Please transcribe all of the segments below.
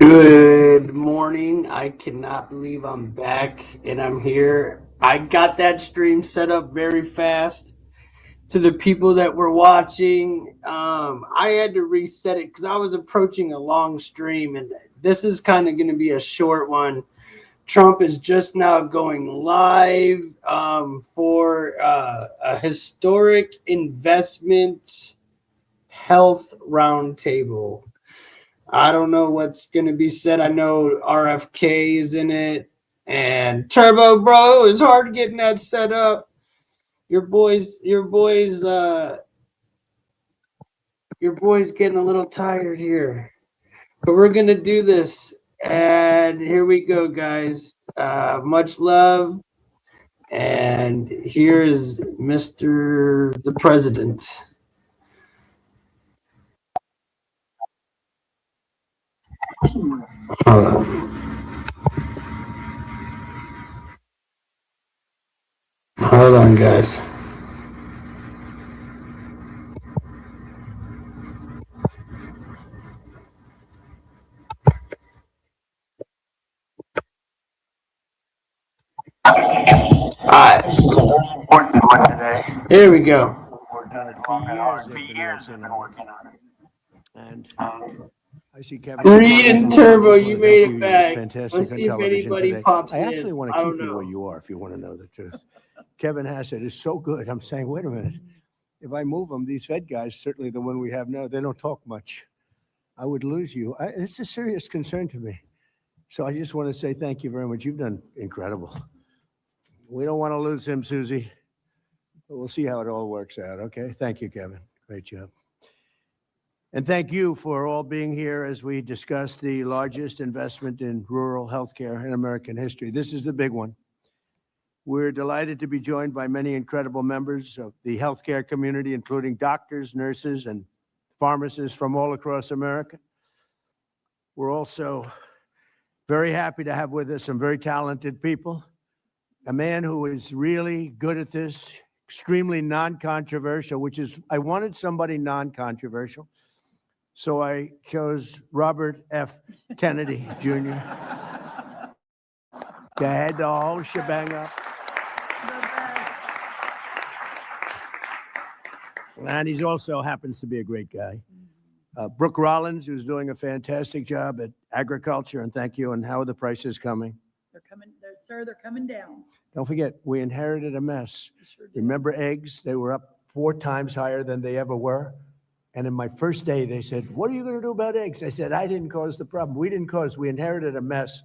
Good morning. I cannot believe I'm back and I'm here. I got that stream set up very fast. To the people that were watching, I had to reset it because I was approaching a long stream, and this is kind of going to be a short one. Trump is just now going live for a historic investment health roundtable. I don't know what's going to be said. I know RFK is in it, and Turbo Bro is hard getting that set up. Your boy's getting a little tired here, but we're gonna do this. And here we go, guys. Much love, and here's Mr. the President. Hold on. Hold on, guys. Alright. Important one today. Here we go. For years I've been working on it. And I see Kevin. Reed and Turbo, you made it back. Fantastic. Let's see if anybody today. pops in. I actually want to keep you where you are if you want to know the truth. Kevin Hassett is so good. I'm saying, wait a minute. If I move them, these Fed guys, certainly the one we have now, they don't talk much. I would lose you. It's a serious concern to me. So I just want to say thank you very much. You've done incredible. We don't want to lose him, Susie. But we'll see how it all works out, okay? Thank you, Kevin. Great job. And thank you for all being here as we discuss the largest investment in rural healthcare in American history. This is the big one. We're delighted to be joined by many incredible members of the healthcare community, including doctors, nurses, and pharmacists from all across America. We're also very happy to have with us some very talented people. A man who is really good at this, extremely non-controversial, which is, I wanted somebody non-controversial. So I chose Robert F. Kennedy, Jr. to head the whole shebang up. And he's also happens to be a great guy. Brooke Rollins, who's doing a fantastic job at agriculture, and thank you. And how are the prices coming? They're coming, sir, they're coming down. Don't forget, we inherited a mess. Sure did. Remember eggs? They were up 4 times higher than they ever were. And in my first day, they said, what are you going to do about eggs? I said, I didn't cause the problem. We inherited a mess,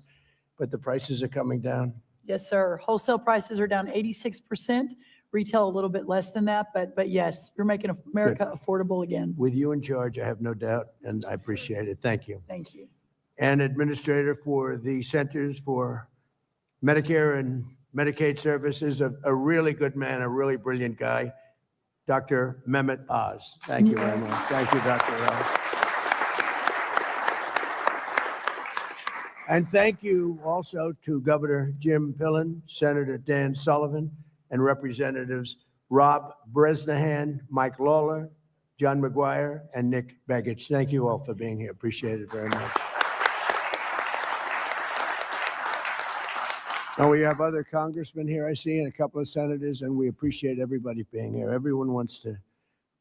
but the prices are coming down. Yes, sir. Wholesale prices are down 86%. Retail a little bit less than that, but yes, you're making America affordable again. With you in charge, I have no doubt, and I appreciate it. Thank you. Thank you. And administrator for the Centers for Medicare and Medicaid Services, a really good man, a really brilliant guy, Dr. Mehmet Oz. Thank you very much. Thank you, Dr. Oz. And thank you also to Governor Jim Pillen, Senator Dan Sullivan, and Representatives Rob Bresnahan, Mike Lawler, John McGuire, and Nick Begich. Thank you all for being here. Appreciate it very much. And we have other congressmen here, I see, and a couple of senators, and we appreciate everybody being here. Everyone wants to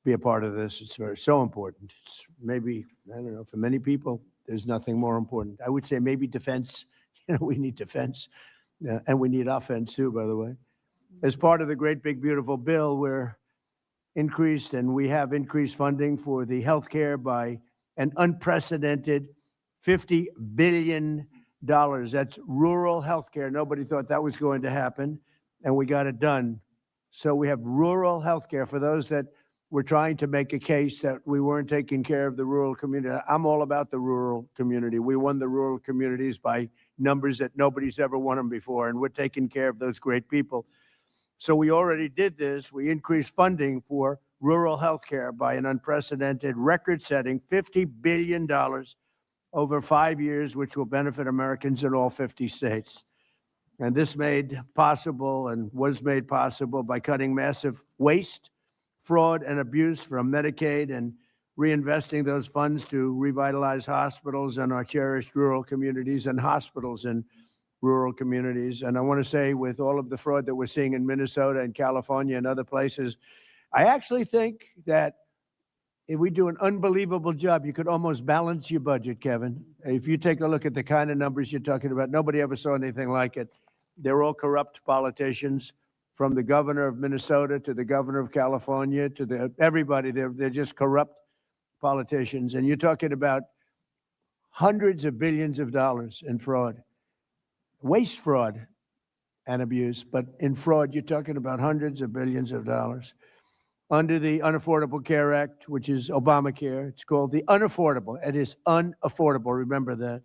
be a part of this. It's so important. It's maybe, I don't know, for many people, there's nothing more important. I would say maybe defense. We need defense, and we need offense too, by the way. As part of the great, big, beautiful bill, we have increased funding for the healthcare by an unprecedented $50 billion. That's rural healthcare. Nobody thought that was going to happen, and we got it done. So we have rural healthcare for those that were trying to make a case that we weren't taking care of the rural community. I'm all about the rural community. We won the rural communities by numbers that nobody's ever won them before, and we're taking care of those great people. So we already did this. We increased funding for rural healthcare by an unprecedented, record-setting $50 billion over 5 years, which will benefit Americans in all 50 states. And this was made possible by cutting massive waste, fraud, and abuse from Medicaid and reinvesting those funds to revitalize hospitals and our cherished rural communities and hospitals in rural communities. And I want to say, with all of the fraud that we're seeing in Minnesota and California and other places, I actually think that if we do an unbelievable job, you could almost balance your budget, Kevin. If you take a look at the kind of numbers you're talking about, nobody ever saw anything like it. They're all corrupt politicians, from the governor of Minnesota to the governor of California to everybody. They're just corrupt politicians. And you're talking about hundreds of billions of dollars in fraud, waste fraud and abuse. But in fraud, you're talking about hundreds of billions of dollars. Under the Unaffordable Care Act, which is Obamacare, it's called the unaffordable. It is unaffordable. Remember that.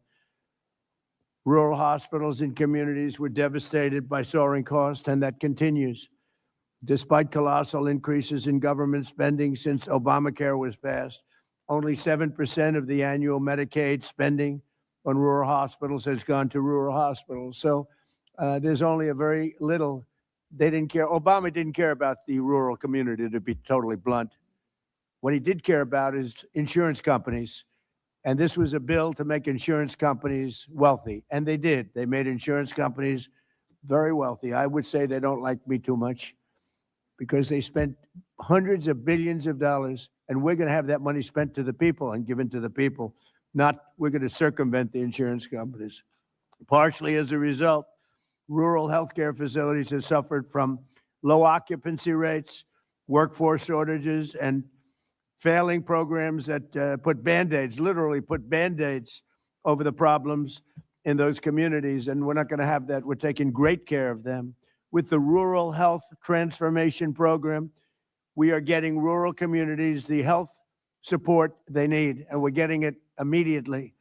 Rural hospitals and communities were devastated by soaring costs, and that continues. Despite colossal increases in government spending since Obamacare was passed, only 7% of the annual Medicaid spending on rural hospitals has gone to rural hospitals. So there's only a very little. They didn't care. Obama didn't care about the rural community, to be totally blunt. What he did care about is insurance companies. And this was a bill to make insurance companies wealthy. And they did. They made insurance companies very wealthy. I would say they don't like me too much because they spent hundreds of billions of dollars, and we're going to have that money spent to the people and given to the people, not we're going to circumvent the insurance companies. Partially as a result, rural healthcare facilities have suffered from low occupancy rates, workforce shortages, and failing programs that put Band-Aids, literally put Band-Aids over the problems in those communities. And we're not going to have that. We're taking great care of them. With the Rural Health Transformation Program, we are getting rural communities the health support they need, and we're getting it immediately.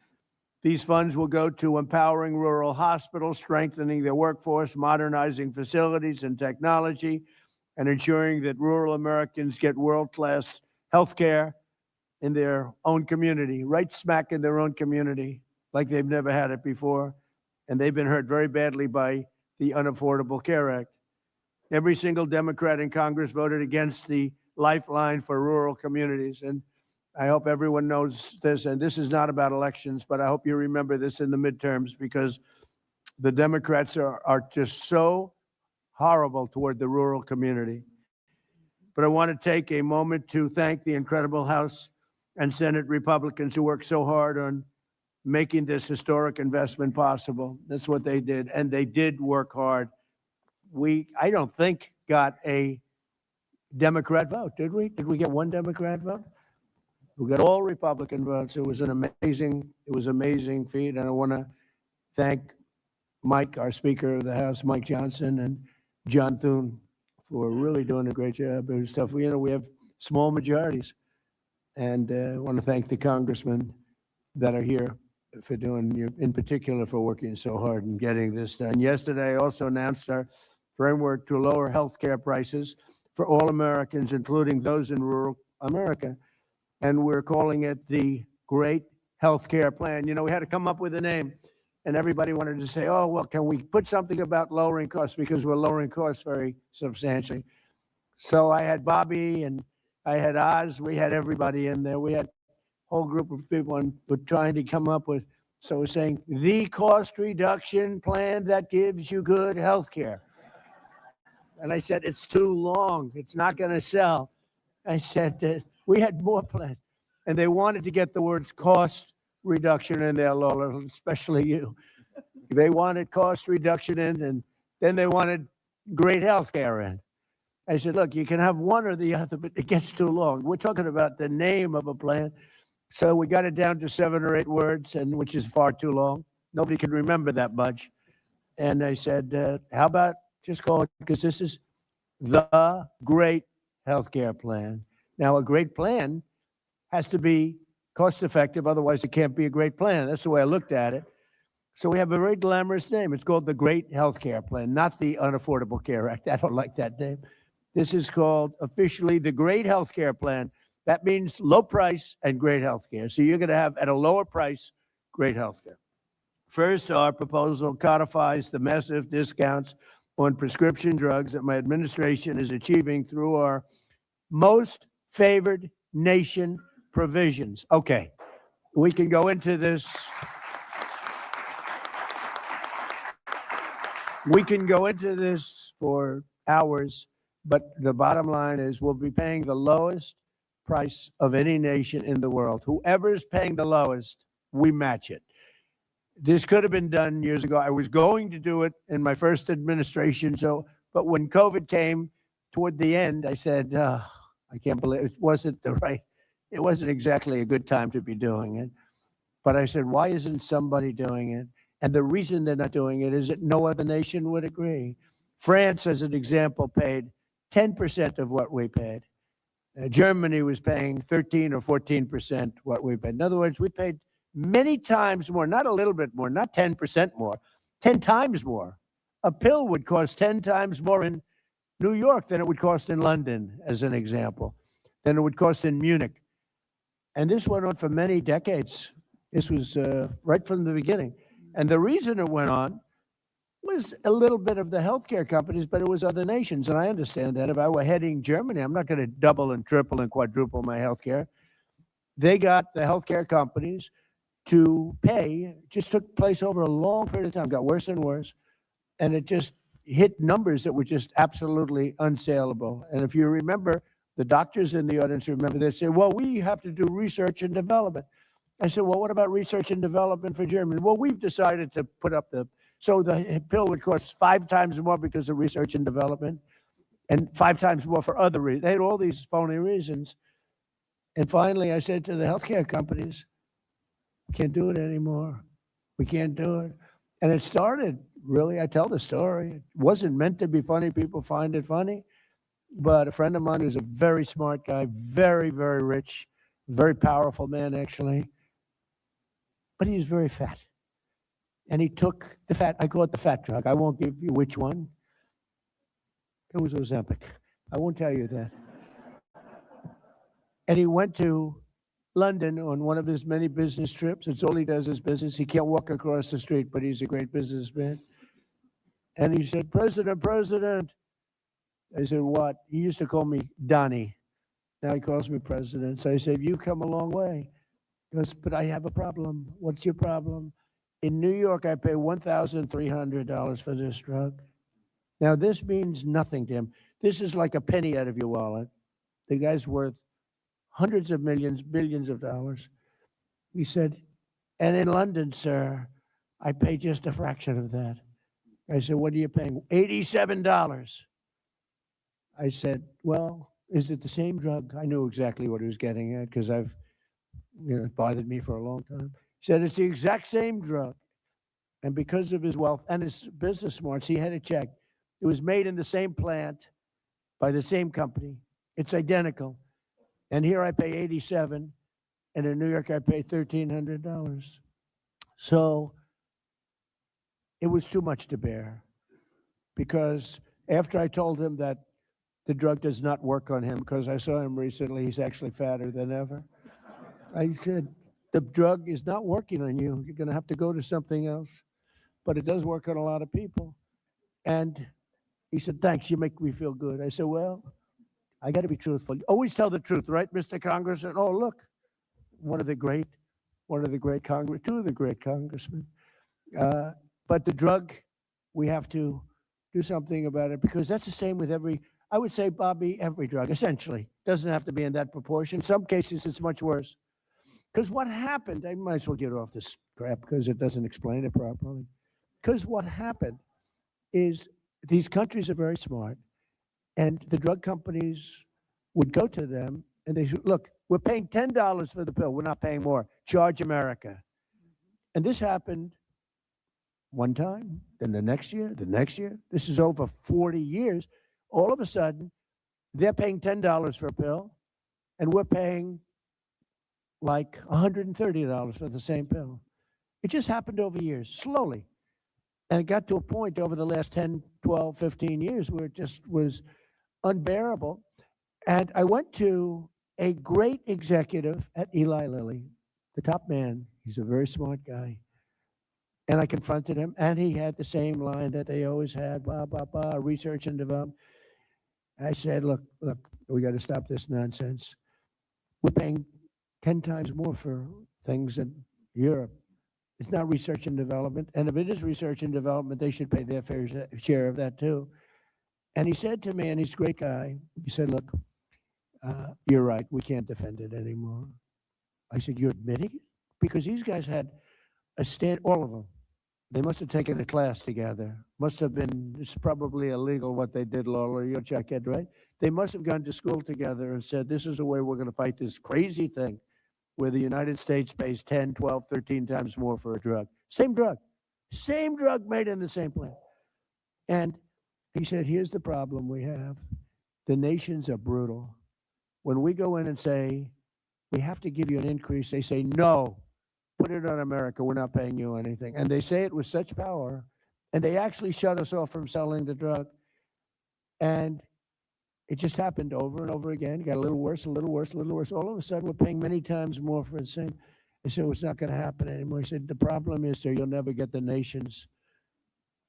These funds will go to empowering rural hospitals, strengthening their workforce, modernizing facilities and technology, and ensuring that rural Americans get world-class health care in their own community, right smack in their own community, like they've never had it before. And they've been hurt very badly by the Unaffordable Care Act. Every single Democrat in Congress voted against the lifeline for rural communities. And I hope everyone knows this, and this is not about elections, but I hope you remember this in the midterms, because the Democrats are just so horrible toward the rural community. But I want to take a moment to thank the incredible House and Senate Republicans who worked so hard on making this historic investment possible. That's what they did, and they did work hard. I don't think, got a Democrat vote, did we? Did we get one Democrat vote? We got all Republican votes. It was an amazing feat, and I want to thank Mike, our Speaker of the House, Mike Johnson, and John Thune for really doing a great job. It was tough. We have small majorities, and I want to thank the congressmen that are here for doing, in particular, for working so hard and getting this done. Yesterday, I also announced our framework to lower health care prices for all Americans, including those in rural America. And we're calling it the Great Health Care Plan. We had to come up with a name, and everybody wanted to say, oh, well, can we put something about lowering costs, because we're lowering costs very substantially. So I had Bobby and I had Oz. We had everybody in there. We had a whole group of people, and we're trying to come up with, so we're saying, the cost reduction plan that gives you good health care. And I said, it's too long. It's not going to sell. I said, we had more plans. And they wanted to get the words cost reduction in there, Lola, especially you. They wanted cost reduction in, and then they wanted great health care in. I said, look, you can have one or the other, but it gets too long. We're talking about the name of a plan. So we got it down to 7 or 8 words, and which is far too long. Nobody can remember that much. And I said, how about just call it, because this is the Great Healthcare Plan. Now, a great plan has to be cost effective, otherwise it can't be a great plan. That's the way I looked at it. So we have a very glamorous name. It's called the Great Healthcare Plan, not the Unaffordable Care Act. I don't like that name. This is called officially the Great Healthcare Plan. That means low price and great healthcare. So you're going to have, at a lower price, great healthcare. First, our proposal codifies the massive discounts on prescription drugs that my administration is achieving through our most favored nation provisions. Okay, we can go into this. We can go into this for hours, but the bottom line is we'll be paying the lowest price of any nation in the world. Whoever is paying the lowest, we match it. This could have been done years ago. I was going to do it in my first administration. But when COVID came toward the end, I said, I can't believe it wasn't it wasn't exactly a good time to be doing it. But I said, why isn't somebody doing it? And the reason they're not doing it is that no other nation would agree. France, as an example, paid 10% of what we paid. Germany was paying 13 or 14% what we paid. In other words, we paid many times more, not a little bit more, not 10% more, 10 times more. A pill would cost 10 times more in New York than it would cost in London, as an example, than it would cost in Munich. And this went on for many decades. This was right from the beginning. And the reason it went on was a little bit of the healthcare companies, but it was other nations. And I understand that. If I were heading Germany, I'm not going to double and triple and quadruple my healthcare. They got the healthcare companies to pay. It just took place over a long period of time, got worse and worse. And it just hit numbers that were just absolutely unsaleable. And if you remember, the doctors in the audience remember, they said, well, we have to do research and development. I said, well, what about research and development for Germany? Well, we've decided to put up so the pill would cost 5 times more because of research and development and 5 times more for other reasons. They had all these phony reasons. And finally, I said to the healthcare companies, we can't do it anymore. We can't do it. And it started, really, I tell the story. It wasn't meant to be funny. People find it funny. But a friend of mine who's a very smart guy, very, very rich, very powerful man, actually. But he was very fat. And he took the fat, I call it the fat drug. I won't give you which one. It was Ozempic. I won't tell you that. And he went to London on one of his many business trips. It's all he does is business. He can't walk across the street, but he's a great businessman. And he said, President. I said, what? He used to call me Donnie. Now he calls me President. So I said, you come a long way. He goes, but I have a problem. What's your problem? In New York, I pay $1,300 for this drug. Now, this means nothing to him. This is like a penny out of your wallet. The guy's worth hundreds of millions, billions of dollars. He said, and in London, sir, I pay just a fraction of that. I said, what are you paying? $87. I said, well, is it the same drug? I knew exactly what he was getting at because it bothered me for a long time. He said, it's the exact same drug. And because of his wealth and his business smarts, he had it checked. It was made in the same plant by the same company. It's identical. And here I pay $87, and in New York I pay $1,300. So it was too much to bear, because after I told him that the drug does not work on him, because I saw him recently, he's actually fatter than ever. I said, the drug is not working on you. You're going to have to go to something else. But it does work on a lot of people. And he said, thanks, you make me feel good. I said, well, I got to be truthful. Always tell the truth, right, Mr. Congressman? Oh, look, two of the great congressmen. But the drug, we have to do something about it, because that's the same with I would say, Bobby, every drug, essentially. Doesn't have to be in that proportion. In some cases, it's much worse. Because what happened, I might as well get off this crap because it doesn't explain it properly. Because what happened is these countries are very smart, and the drug companies would go to them and they said, look, we're paying $10 for the pill. We're not paying more. Charge America. And this happened one time, then the next year. This is over 40 years. All of a sudden, they're paying $10 for a pill, and we're paying like $130 for the same pill. It just happened over years, slowly. And it got to a point over the last 10, 12, 15 years where it just was unbearable. And I went to a great executive at Eli Lilly, the top man. He's a very smart guy. And I confronted him, and he had the same line that they always had, research and development. I said, look, we got to stop this nonsense. We're paying 10 times more for things in Europe. It's not research and development. And if it is research and development, they should pay their fair share of that too. And he said to me, and he's a great guy, he said, look, you're right, we can't defend it anymore. I said, you're admitting it? Because these guys had a stand, all of them. They must have taken a class together. Must have been, it's probably illegal what they did, Lawler, you'll check it, right? They must have gone to school together and said, this is the way we're going to fight this crazy thing where the United States pays 10, 12, 13 times more for a drug. Same drug made in the same plant. And he said, here's the problem we have. The nations are brutal. When we go in and say, we have to give you an increase, they say, no, put it on America, we're not paying you anything. And they say it with such power, and they actually shut us off from selling the drug. And it just happened over and over again. Got a little worse, a little worse, a little worse. All of a sudden, we're paying many times more for the same. I said, well, it's not going to happen anymore. He said, the problem is, sir, you'll never get the nations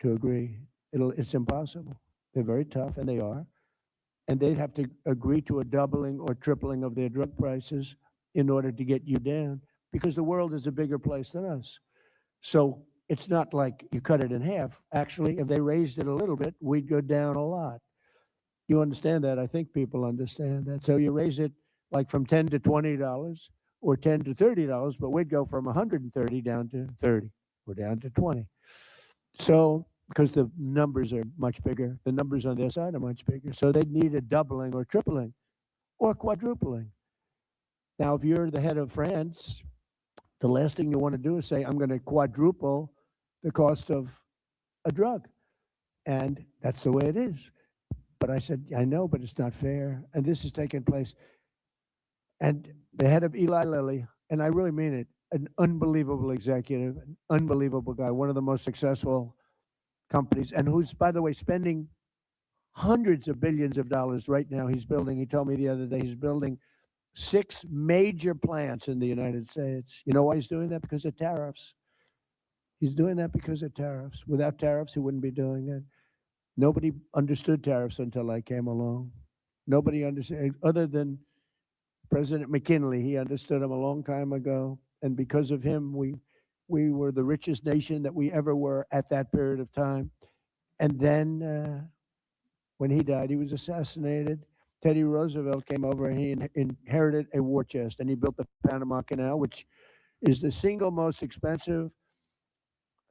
to agree. It's impossible. They're very tough, and they are. And they'd have to agree to a doubling or tripling of their drug prices in order to get you down, because the world is a bigger place than us. So it's not like you cut it in half. Actually, if they raised it a little bit, we'd go down a lot. You understand that? I think people understand that. So you raise it like from $10 to $20 or $10 to $30, but we'd go from 130 down to 30 or down to 20. So, because the numbers are much bigger, the numbers on their side are much bigger. So they'd need a doubling or tripling or quadrupling. Now, if you're the head of France, the last thing you want to do is say, I'm going to quadruple the cost of a drug. And that's the way it is. But I said, I know, but it's not fair. And this is taking place. And the head of Eli Lilly, and I really mean it, an unbelievable executive, an unbelievable guy, one of the most successful companies, and who's, by the way, spending hundreds of billions of dollars right now. He's building, he told me the other day, he's building 6 major plants in the United States. You know why he's doing that? Because of tariffs. He's doing that because of tariffs. Without tariffs, he wouldn't be doing it. Nobody understood tariffs until I came along. Nobody understood, other than President McKinley. He understood them a long time ago. And because of him, we were the richest nation that we ever were at that period of time. And then when he died, he was assassinated. Teddy Roosevelt came over and he inherited a war chest, and he built the Panama Canal, which is the single most expensive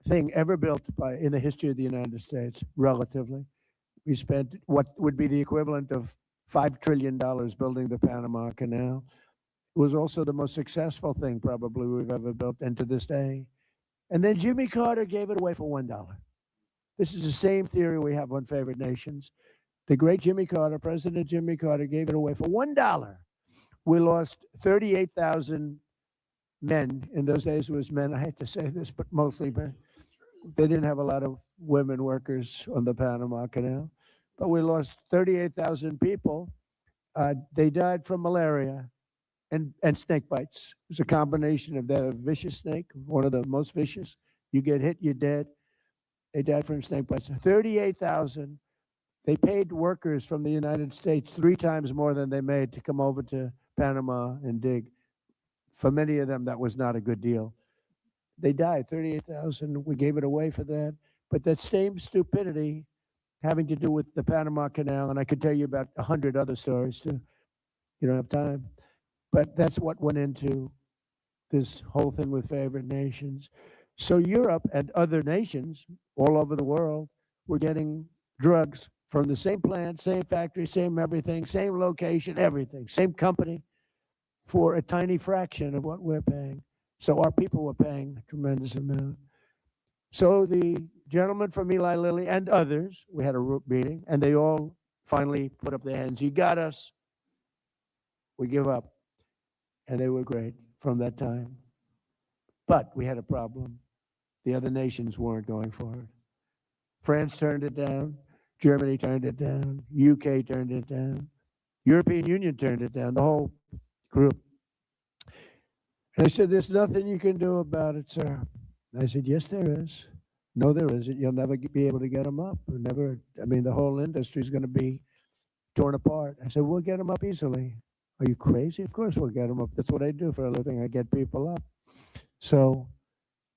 thing ever built in the history of the United States, relatively. We spent what would be the equivalent of $5 trillion building the Panama Canal. It was also the most successful thing probably we've ever built, and to this day. And then Jimmy Carter gave it away for $1. This is the same theory we have on favored nations. The great Jimmy Carter, President Jimmy Carter, gave it away for $1. We lost 38,000 men. In those days, it was men. I hate to say this, but mostly men. They didn't have a lot of women workers on the Panama Canal. But we lost 38,000 people. They died from malaria and snake bites. It was a combination of that, a vicious snake, one of the most vicious. You get hit, you're dead. They died from snake bites. 38,000. They paid workers from the United States 3 times more than they made to come over to Panama and dig. For many of them, that was not a good deal. They died, 38,000. We gave it away for that. But that same stupidity having to do with the Panama Canal, and I could tell you about 100 other stories too. You don't have time. But that's what went into this whole thing with favored nations. So Europe and other nations all over the world were getting drugs from the same plant, same factory, same everything, same location, everything, same company for a tiny fraction of what we're paying. So our people were paying a tremendous amount. So the gentleman from Eli Lilly and others, we had a meeting, and they all finally put up their hands. You got us. We give up. And they were great from that time. But we had a problem. The other nations weren't going for it. France turned it down. Germany turned it down. UK turned it down. European Union turned it down, the whole group. And I said, there's nothing you can do about it, sir. I said, yes, there is. No, there isn't. You'll never be able to get them up. The whole industry is going to be torn apart. I said, we'll get them up easily. Are you crazy? Of course we'll get them up. That's what I do for a living. I get people up. So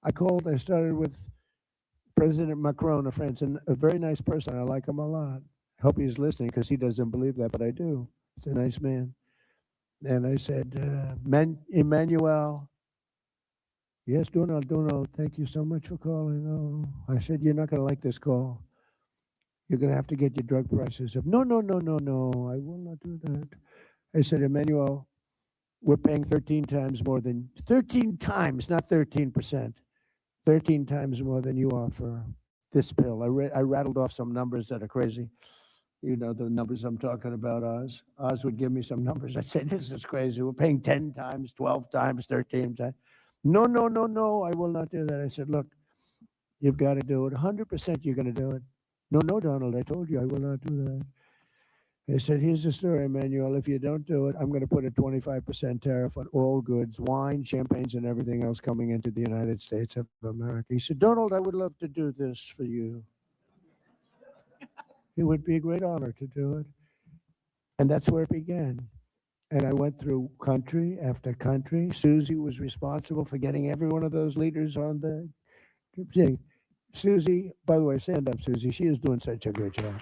I started with President Macron of France, and a very nice person. I like him a lot. I hope he's listening because he doesn't believe that, but I do. He's a nice man. And I said, Emmanuel, yes, Donald, thank you so much for calling. Oh, I said, you're not going to like this call. You're going to have to get your drug prices up. No, I will not do that. I said, Emmanuel, we're paying 13 times more than, 13 times, not 13%, 13 times more than you are for this pill. I rattled off some numbers that are crazy. You know the numbers I'm talking about, Oz. Oz would give me some numbers. I said, this is crazy. We're paying 10 times, 12 times, 13 times. No, I will not do that. I said, look, you've got to do it. 100% you're going to do it. No, Donald, I told you I will not do that. I said, here's the story, Emmanuel. If you don't do it, I'm going to put a 25% tariff on all goods, wine, champagnes, and everything else coming into the United States of America. He said, Donald, I would love to do this for you. It would be a great honor to do it. And that's where it began. And I went through country after country. Susie was responsible for getting every one of those leaders on the thing. Susie, by the way, stand up, Susie. She is doing such a good job.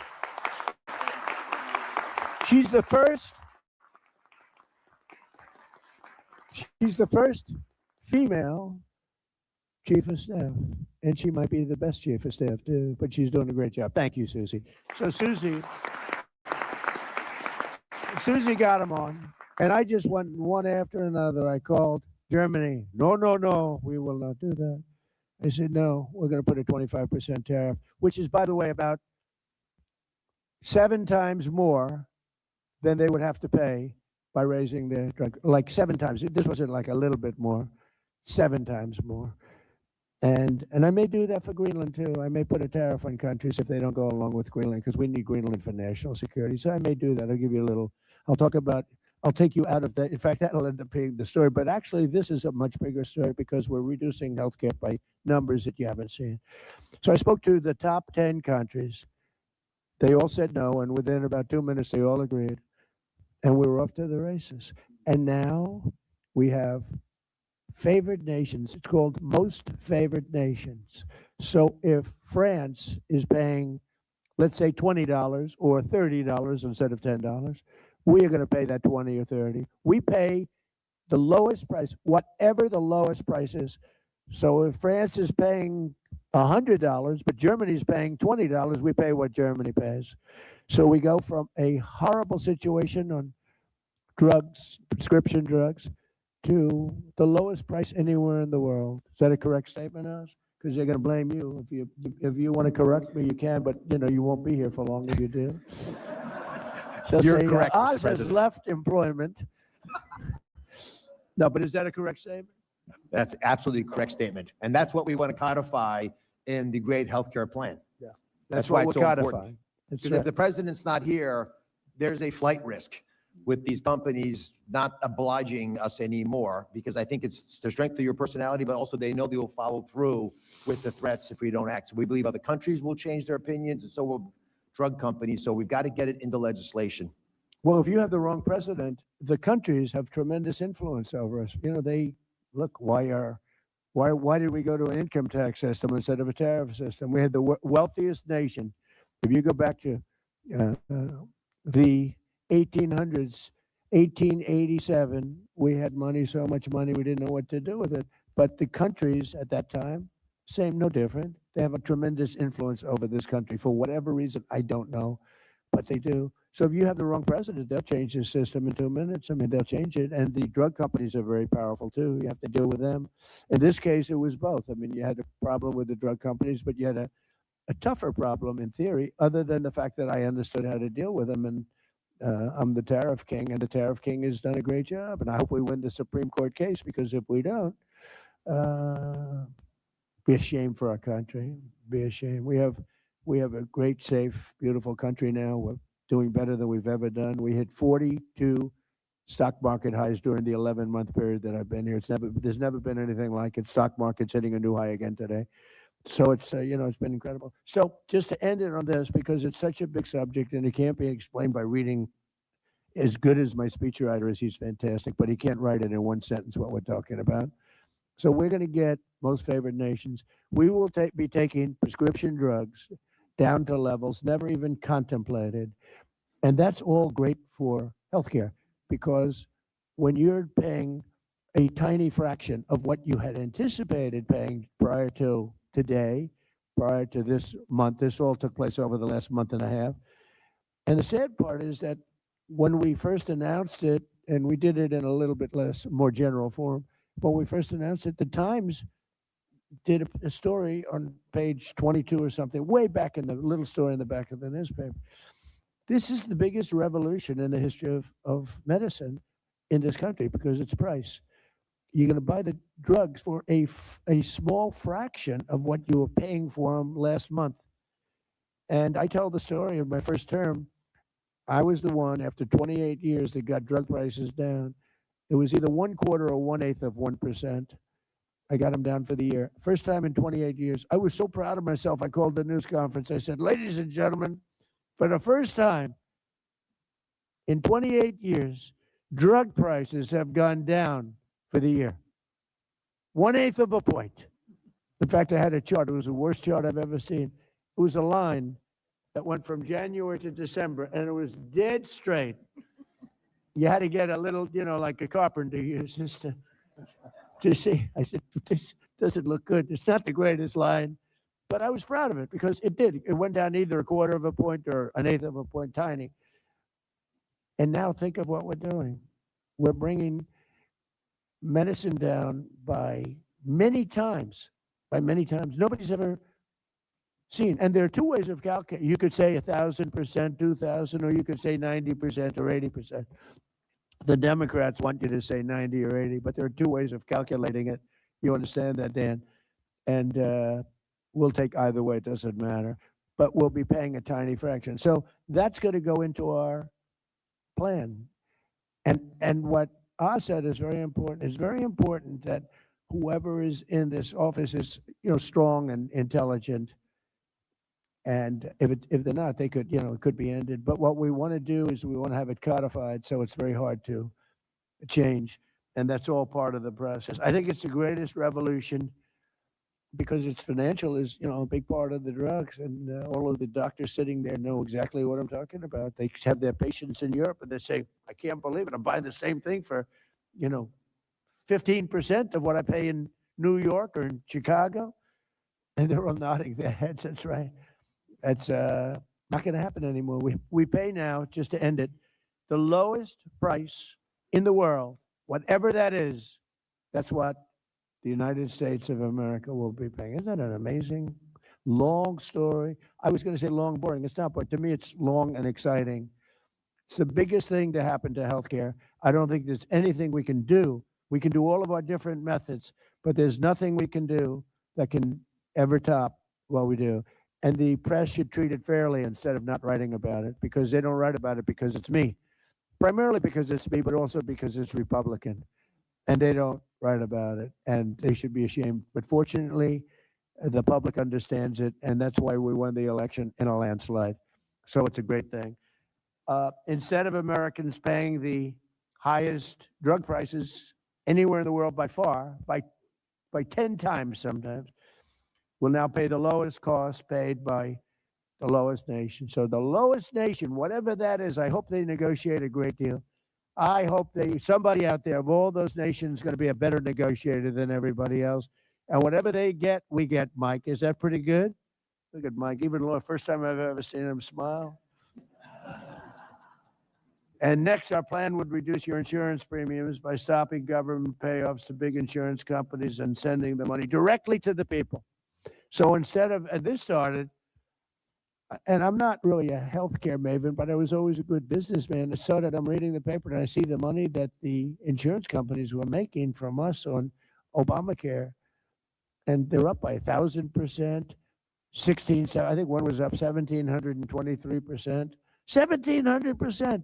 She's the first female chief of staff, and she might be the best chief of staff too, but she's doing a great job. Thank you, Susie. So Susie got them on, and I just went one after another. I called Germany. No, we will not do that. I said, no, we're going to put a 25% tariff, which is, by the way, about 7 times more than they would have to pay by raising their drug, like 7 times. This wasn't like a little bit more, 7 times more. And I may do that for Greenland too. I may put a tariff on countries if they don't go along with Greenland, because we need Greenland for national security. So I may do that. I'll give you a little, I'll take you out of that. In fact, that'll end up being the story. But actually, this is a much bigger story because we're reducing healthcare by numbers that you haven't seen. So I spoke to the top 10 countries. They all said no, and within about 2 minutes, they all agreed. And we were off to the races. And now we have favored nations. It's called most favored nations. So if France is paying, let's say, $20 or $30 instead of $10, we are going to pay that 20 or 30. We pay the lowest price, whatever the lowest price is. So if France is paying $100, but Germany is paying $20, we pay what Germany pays. So we go from a horrible situation on drugs, prescription drugs, to the lowest price anywhere in the world. Is that a correct statement, Oz? Because they're going to blame you. If you want to correct me, you can, but you won't be here for long if you do. You're correct, Mr. Oz has President. left employment. No, but is that a correct statement? That's absolutely correct statement. And that's what we want to codify in the great healthcare plan. Yeah. That's what why we're it's so important. codifying. That's Because right. if the president's not here, there's a flight risk with these companies not obliging us anymore, because I think it's the strength of your personality, but also they know they will follow through with the threats if we don't act. So we believe other countries will change their opinions, and so will drug companies. So we've got to get it into legislation. Well, if you have the wrong president, the countries have tremendous influence over us. They look, why did we go to an income tax system instead of a tariff system? We had the wealthiest nation. If you go back to the 1800s, 1887, we had money, so much money, we didn't know what to do with it. But the countries at that time, same, no different. They have a tremendous influence over this country for whatever reason, I don't know, but they do. So if you have the wrong president, they'll change the system in 2 minutes. I mean, they'll change it. And the drug companies are very powerful too. You have to deal with them. In this case, it was both. I mean, you had a problem with the drug companies, but you had a tougher problem in theory, other than the fact that I understood how to deal with them. And I'm the tariff king, and the tariff king has done a great job. And I hope we win the Supreme Court case, because if we don't, be a shame for our country. Be a shame. We have a great, safe, beautiful country now. We're doing better than we've ever done. We hit 42 stock market highs during the 11-month period that I've been here. There's never been anything like it. Stock market's hitting a new high again today. So it's it's been incredible. So just to end it on this, because it's such a big subject and it can't be explained by reading as good as my speechwriter is. He's fantastic, but he can't write it in one sentence what we're talking about. So we're going to get most favored nations. We will be taking prescription drugs down to levels never even contemplated. And that's all great for healthcare, because when you're paying a tiny fraction of what you had anticipated paying prior to today, prior to this month, this all took place over the last month and a half. And the sad part is that when we first announced it, and we did it in a little bit more general form, but when we first announced it, the Times did a story on page 22 or something, way back in the little story in the back of the newspaper. This is the biggest revolution in the history of medicine in this country because it's price. You're going to buy the drugs for a small fraction of what you were paying for them last month. And I told the story of my first term. I was the one, after 28 years, that got drug prices down. It was either 1/4 or 1/8 of 1%. I got them down for the year. First time in 28 years. I was so proud of myself. I called the news conference. I said, ladies and gentlemen, for the first time in 28 years, drug prices have gone down for the year. 1/8 of a point. In fact, I had a chart. It was the worst chart I've ever seen. It was a line that went from January to December, and it was dead straight. You had to get a little, like a carpenter uses to see. I said, this doesn't look good. It's not the greatest line, but I was proud of it because it did. It went down either 1/4 of a point or 1/8 of a point, tiny. And now think of what we're doing. We're bringing medicine down by many times. Nobody's ever seen. And there are two ways of calculating. You could say 1,000%, 2,000, or you could say 90% or 80%. The Democrats want you to say 90 or 80, but there are two ways of calculating it. You understand that, Dan? And we'll take either way. It doesn't matter. But we'll be paying a tiny fraction. So that's going to go into our plan. And what Oz said is very important. It's very important that whoever is in this office is, strong and intelligent. And if they're not, they could, it could be ended. But what we want to do is we want to have it codified, so it's very hard to change. And that's all part of the process. I think it's the greatest revolution because it's financial is, a big part of the drugs. And all of the doctors sitting there know exactly what I'm talking about. They have their patients in Europe and they say, I can't believe it. I'm buying the same thing for, 15% of what I pay in New York or in Chicago. And they're all nodding their heads. That's right. That's not going to happen anymore. We pay now, just to end it, the lowest price in the world, whatever that is. That's what the United States of America will be paying. Isn't that an amazing, long story? I was going to say long, boring. It's not, but to me, it's long and exciting. It's the biggest thing to happen to healthcare. I don't think there's anything we can do. We can do all of our different methods, but there's nothing we can do that can ever top what we do. And the press should treat it fairly instead of not writing about it, because they don't write about it because it's me. Primarily because it's me, but also because it's Republican. And they don't write about it, and they should be ashamed. But fortunately, the public understands it, and that's why we won the election in a landslide. So it's a great thing. Instead of Americans paying the highest drug prices anywhere in the world by far, by 10 times sometimes, will now pay the lowest cost paid by the lowest nation. So the lowest nation, whatever that is, I hope they negotiate a great deal. I hope somebody out there of all those nations is going to be a better negotiator than everybody else. And whatever they get, we get, Mike. Is that pretty good? Look at Mike. Even the first time I've ever seen him smile. And next, our plan would reduce your insurance premiums by stopping government payoffs to big insurance companies and sending the money directly to the people. So instead of, and this started, and I'm not really a healthcare maven, but I was always a good businessman. It started, I'm reading the paper and I see the money that the insurance companies were making from us on Obamacare. And they're up by 1,000%, I think one was up 1,723%, 1,700%.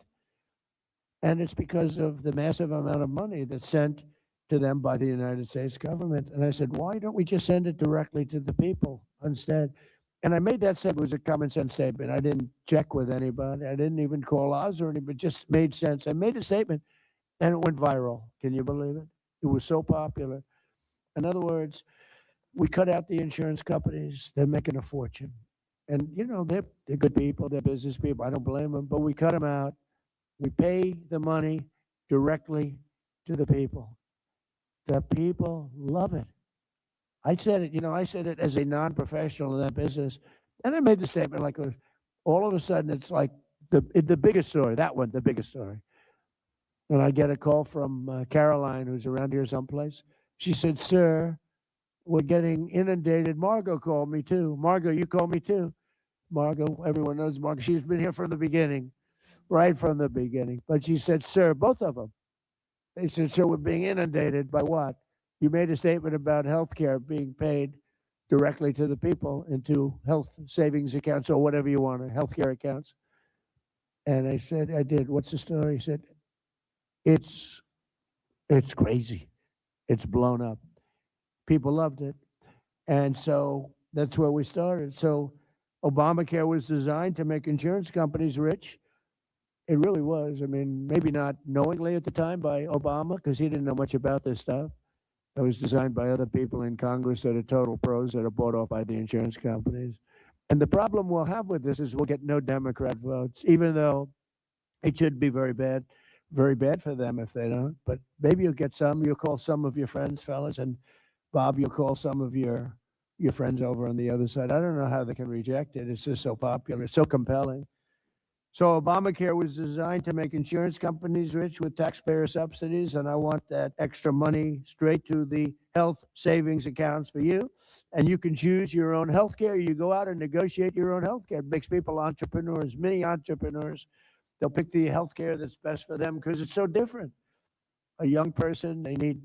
And it's because of the massive amount of money that's sent to them by the United States government. And I said, why don't we just send it directly to the people instead? And I made that statement. It was a common sense statement. I didn't check with anybody. I didn't even call Oz or anybody. It just made sense. I made a statement and it went viral. Can you believe it? It was so popular. In other words, we cut out the insurance companies. They're making a fortune. And, you know, they're good people. They're business people. I don't blame them. But we cut them out. We pay the money directly to the people. The people love it. I said it, I said it as a non-professional in that business. And I made the statement like all of a sudden it's like the biggest story, that one, the biggest story. And I get a call from Caroline, who's around here someplace. She said, sir, we're getting inundated. Margot called me too. Margot, you called me too. Margot, everyone knows Margot. She's been here from the beginning, right from the beginning. But she said, sir, both of them. They said, sir, we're being inundated by what? You made a statement about healthcare being paid directly to the people into health savings accounts or whatever you want, healthcare accounts. And I said, I did. What's the story? He said, it's crazy. It's blown up. People loved it. And so that's where we started. So Obamacare was designed to make insurance companies rich. It really was. I mean, maybe not knowingly at the time by Obama, because he didn't know much about this stuff. It was designed by other people in Congress that are total pros that are bought off by the insurance companies. And the problem we'll have with this is we'll get no Democrat votes, even though it should be very bad for them if they don't. But maybe you'll get some. You'll call some of your friends, fellas, and Bob, you'll call some of your friends over on the other side. I don't know how they can reject it. It's just so popular. It's so compelling. So Obamacare was designed to make insurance companies rich with taxpayer subsidies, and I want that extra money straight to the health savings accounts for you. And you can choose your own health care. You go out and negotiate your own health care. It makes people entrepreneurs, mini entrepreneurs. They'll pick the health care that's best for them because it's so different. A young person, they need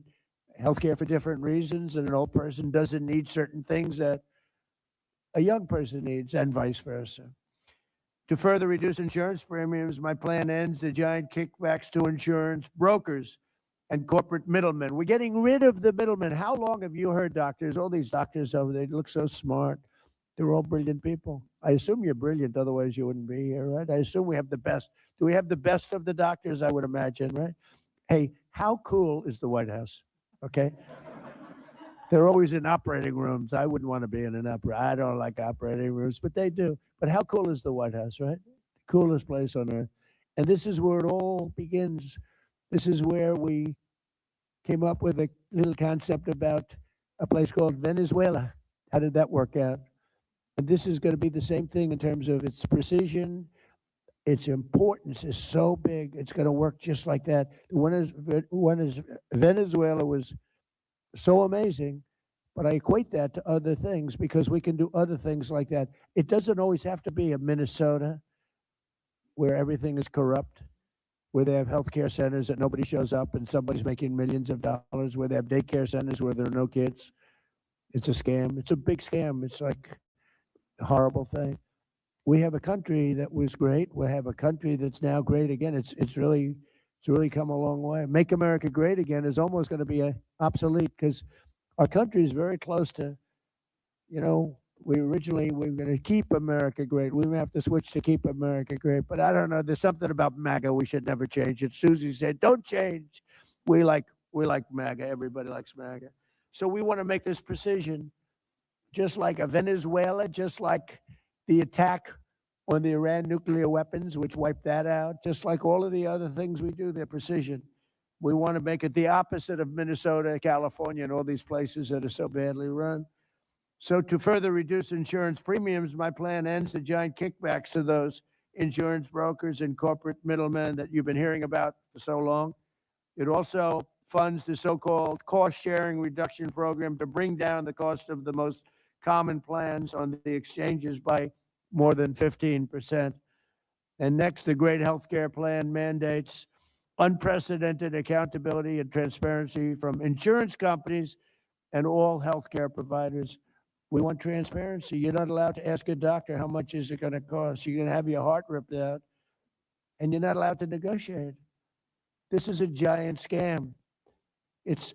health care for different reasons, and an old person doesn't need certain things that a young person needs, and vice versa. To further reduce insurance premiums, my plan ends the giant kickbacks to insurance brokers and corporate middlemen. We're getting rid of the middlemen. How long have you heard doctors, all these doctors over there, look so smart. They're all brilliant people. I assume you're brilliant, otherwise you wouldn't be here, right? I assume we have the best. Do we have the best of the doctors? I would imagine, right? Hey, how cool is the White House? Okay. They're always in operating rooms. I wouldn't want to be in an I don't like operating rooms, but they do. But how cool is the White House, right? The coolest place on earth. And this is where it all begins. This is where we came up with a little concept about a place called Venezuela. How did that work out? And this is going to be the same thing in terms of its precision. Its importance is so big. It's going to work just like that. Venezuela was so amazing, but I equate that to other things because we can do other things like that. It doesn't always have to be a Minnesota where everything is corrupt, where they have healthcare centers that nobody shows up and somebody's making millions of dollars, where they have daycare centers where there are no kids. It's a scam. It's a big scam. It's like a horrible thing. We have a country that was great. We have a country that's now great again. It's really come a long way. Make America Great Again is almost going to be obsolete because our country is very close to, we were going to keep America great. We may have to switch to keep America great, but I don't know. There's something about MAGA. We should never change it. Susie said, don't change. We like MAGA. Everybody likes MAGA. So we want to make this precision, just like a Venezuela, just like the attack on the Iran nuclear weapons, which wiped that out, just like all of the other things we do, they're precision. We want to make it the opposite of Minnesota, California, and all these places that are so badly run. So to further reduce insurance premiums, my plan ends the giant kickbacks to those insurance brokers and corporate middlemen that you've been hearing about for so long. It also funds the so-called cost-sharing reduction program to bring down the cost of the most common plans on the exchanges by more than 15%. And next, the great healthcare plan mandates unprecedented accountability and transparency from insurance companies and all healthcare providers. We want transparency. You're not allowed to ask a doctor how much is it going to cost. You're going to have your heart ripped out, and you're not allowed to negotiate. This is a giant scam. It's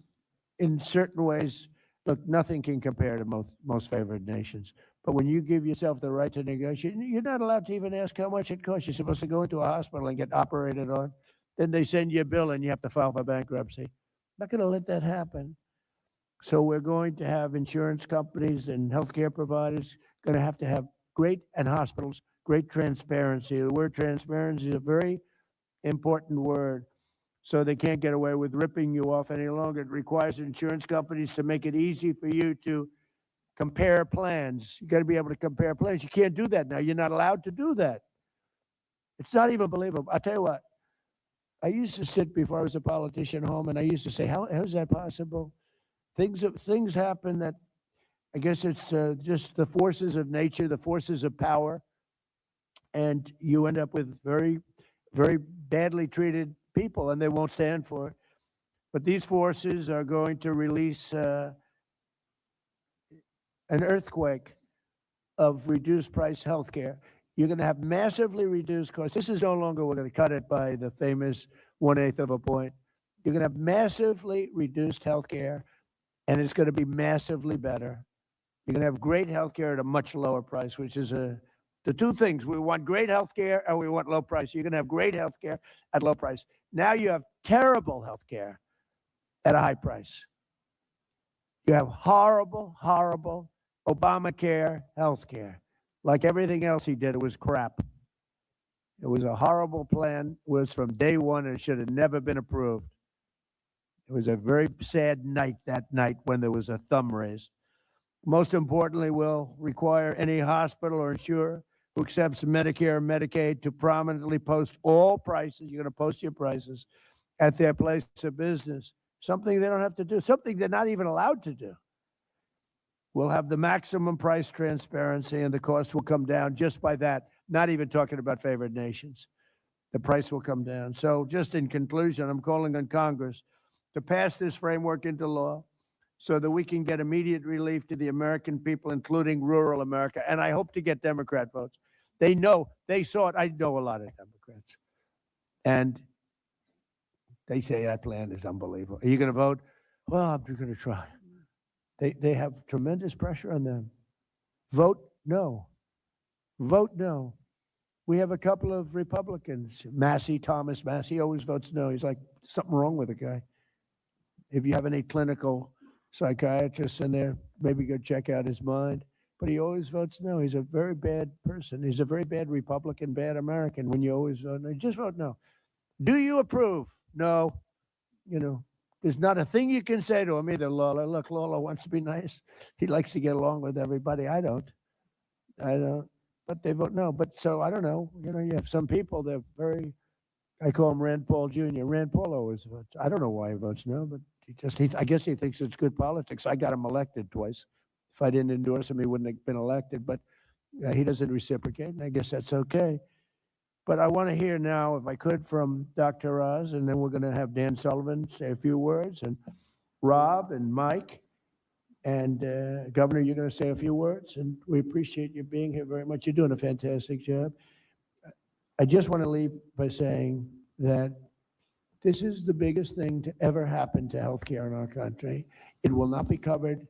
in certain ways, look, nothing can compare to most favored nations. But when you give yourself the right to negotiate, you're not allowed to even ask how much it costs. You're supposed to go into a hospital and get operated on. Then they send you a bill and you have to file for bankruptcy. Not going to let that happen. So we're going to have insurance companies and healthcare providers going to have great, and hospitals, great transparency. The word transparency is a very important word. So they can't get away with ripping you off any longer. It requires insurance companies to make it easy for you to compare plans. You got to be able to compare plans. You can't do that now. You're not allowed to do that. It's not even believable. I'll tell you what, I used to sit before I was a politician home and I used to say, how is that possible? Things happen that I guess it's just the forces of nature, the forces of power, and you end up with very, very badly treated people, and they won't stand for it. But these forces are going to release an earthquake of reduced price healthcare. You're going to have massively reduced costs. This is no longer, we're going to cut it by the famous 1/8 of a point. You're going to have massively reduced healthcare, and it's going to be massively better. You're going to have great healthcare at a much lower price, which is the two things. We want great healthcare and we want low price. You're going to have great healthcare at low price. Now you have terrible healthcare at a high price. You have horrible, horrible Obamacare healthcare. Like everything else he did, it was crap. It was a horrible plan. It was from day one, and it should have never been approved. It was a very sad night that night when there was a thumb raised. Most importantly, will require any hospital or insurer who accepts Medicare and Medicaid to prominently post all prices. You're going to post your prices at their place of business. Something they don't have to do, something they're not even allowed to do. We'll have the maximum price transparency, and the cost will come down just by that, not even talking about favored nations. The price will come down. So just in conclusion, I'm calling on Congress to pass this framework into law so that we can get immediate relief to the American people, including rural America. And I hope to get Democrat votes. They know, they saw it. I know a lot of Democrats. And they say that plan is unbelievable. Are you going to vote? Well, I'm going to try. They have tremendous pressure on them. Vote no. Vote no. We have a couple of Republicans. Thomas Massey always votes no. He's like, something wrong with the guy. If you have any clinical psychiatrists in there, maybe go check out his mind. But he always votes no. He's a very bad person. He's a very bad Republican, bad American when you always vote no. Just vote no. Do you approve? No. You know, there's not a thing you can say to him either, Lola. Look, Lola wants to be nice. He likes to get along with everybody. I don't. But they vote no. But so I don't know. You know, you have some people that are very, I call him Rand Paul Jr. Rand Paul always votes. I don't know why he votes no, but I guess he thinks it's good politics. I got him elected twice. If I didn't endorse him, he wouldn't have been elected, but he doesn't reciprocate, and I guess that's okay. But I want to hear now, if I could, from Dr. Oz, and then we're going to have Dan Sullivan say a few words, and Rob and Mike, and Governor, you're going to say a few words, and we appreciate you being here very much. You're doing a fantastic job. I just want to leave by saying that this is the biggest thing to ever happen to healthcare in our country. It will not be covered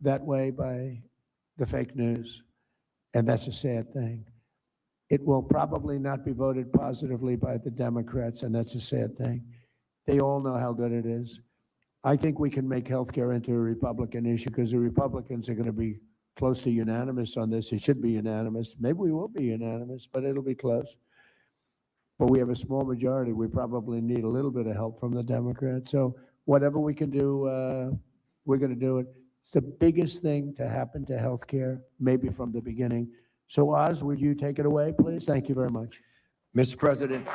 that way by the fake news, and that's a sad thing. It will probably not be voted positively by the Democrats, and that's a sad thing. They all know how good it is. I think we can make healthcare into a Republican issue because the Republicans are going to be close to unanimous on this. It should be unanimous. Maybe we will be unanimous, but it'll be close. But we have a small majority. We probably need a little bit of help from the Democrats. So whatever we can do, we're going to do it. It's the biggest thing to happen to healthcare, maybe from the beginning. So Oz, would you take it away, please? Thank you very much. Mr. President.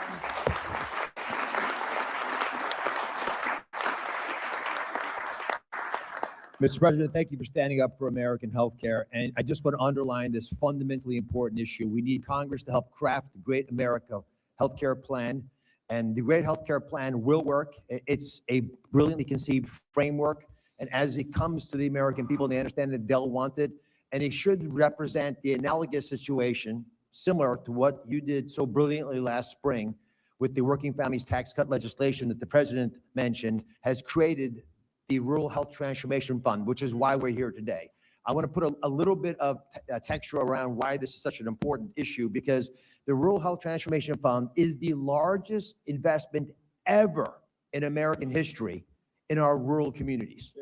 Mr. President, thank you for standing up for American healthcare. And I just want to underline this fundamentally important issue. We need Congress to help craft the Great America Healthcare Plan. And the Great Healthcare Plan will work. It's a brilliantly conceived framework. And as it comes to the American people, they understand that they'll want it. And it should represent the analogous situation, similar to what you did so brilliantly last spring with the Working Families Tax Cut legislation that the President mentioned, has created the Rural Health Transformation Fund, which is why we're here today. I want to put a little bit of texture around why this is such an important issue, because the Rural Health Transformation Fund is the largest investment ever in American history in our rural communities.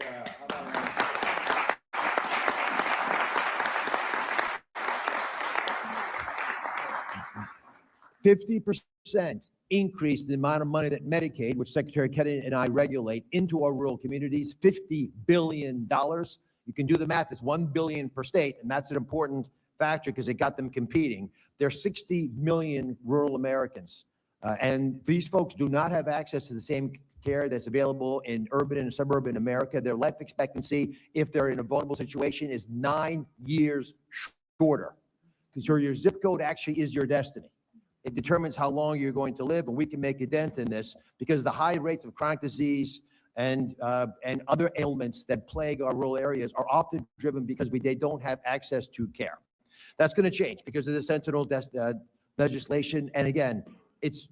50% increase in the amount of money that Medicaid, which Secretary Kennedy and I regulate, into our rural communities, $50 billion. You can do the math, it's $1 billion per state, and that's an important factor because it got them competing. There are 60 million rural Americans, and these folks do not have access to the same care that's available in urban and suburban America. Their life expectancy, if they're in a vulnerable situation, is 9 years shorter, because your zip code actually is your destiny. It determines how long you're going to live, and we can make a dent in this because the high rates of chronic disease and other ailments that plague our rural areas are often driven because they don't have access to care. That's going to change because of the Sentinel legislation. And again, it's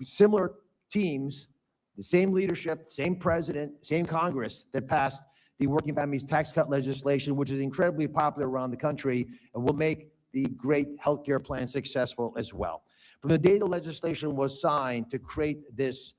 similar teams, the same leadership, same president, same Congress that passed the Working Families Tax Cut legislation, which is incredibly popular around the country and will make the great healthcare plan successful as well. From the day the legislation was signed to create this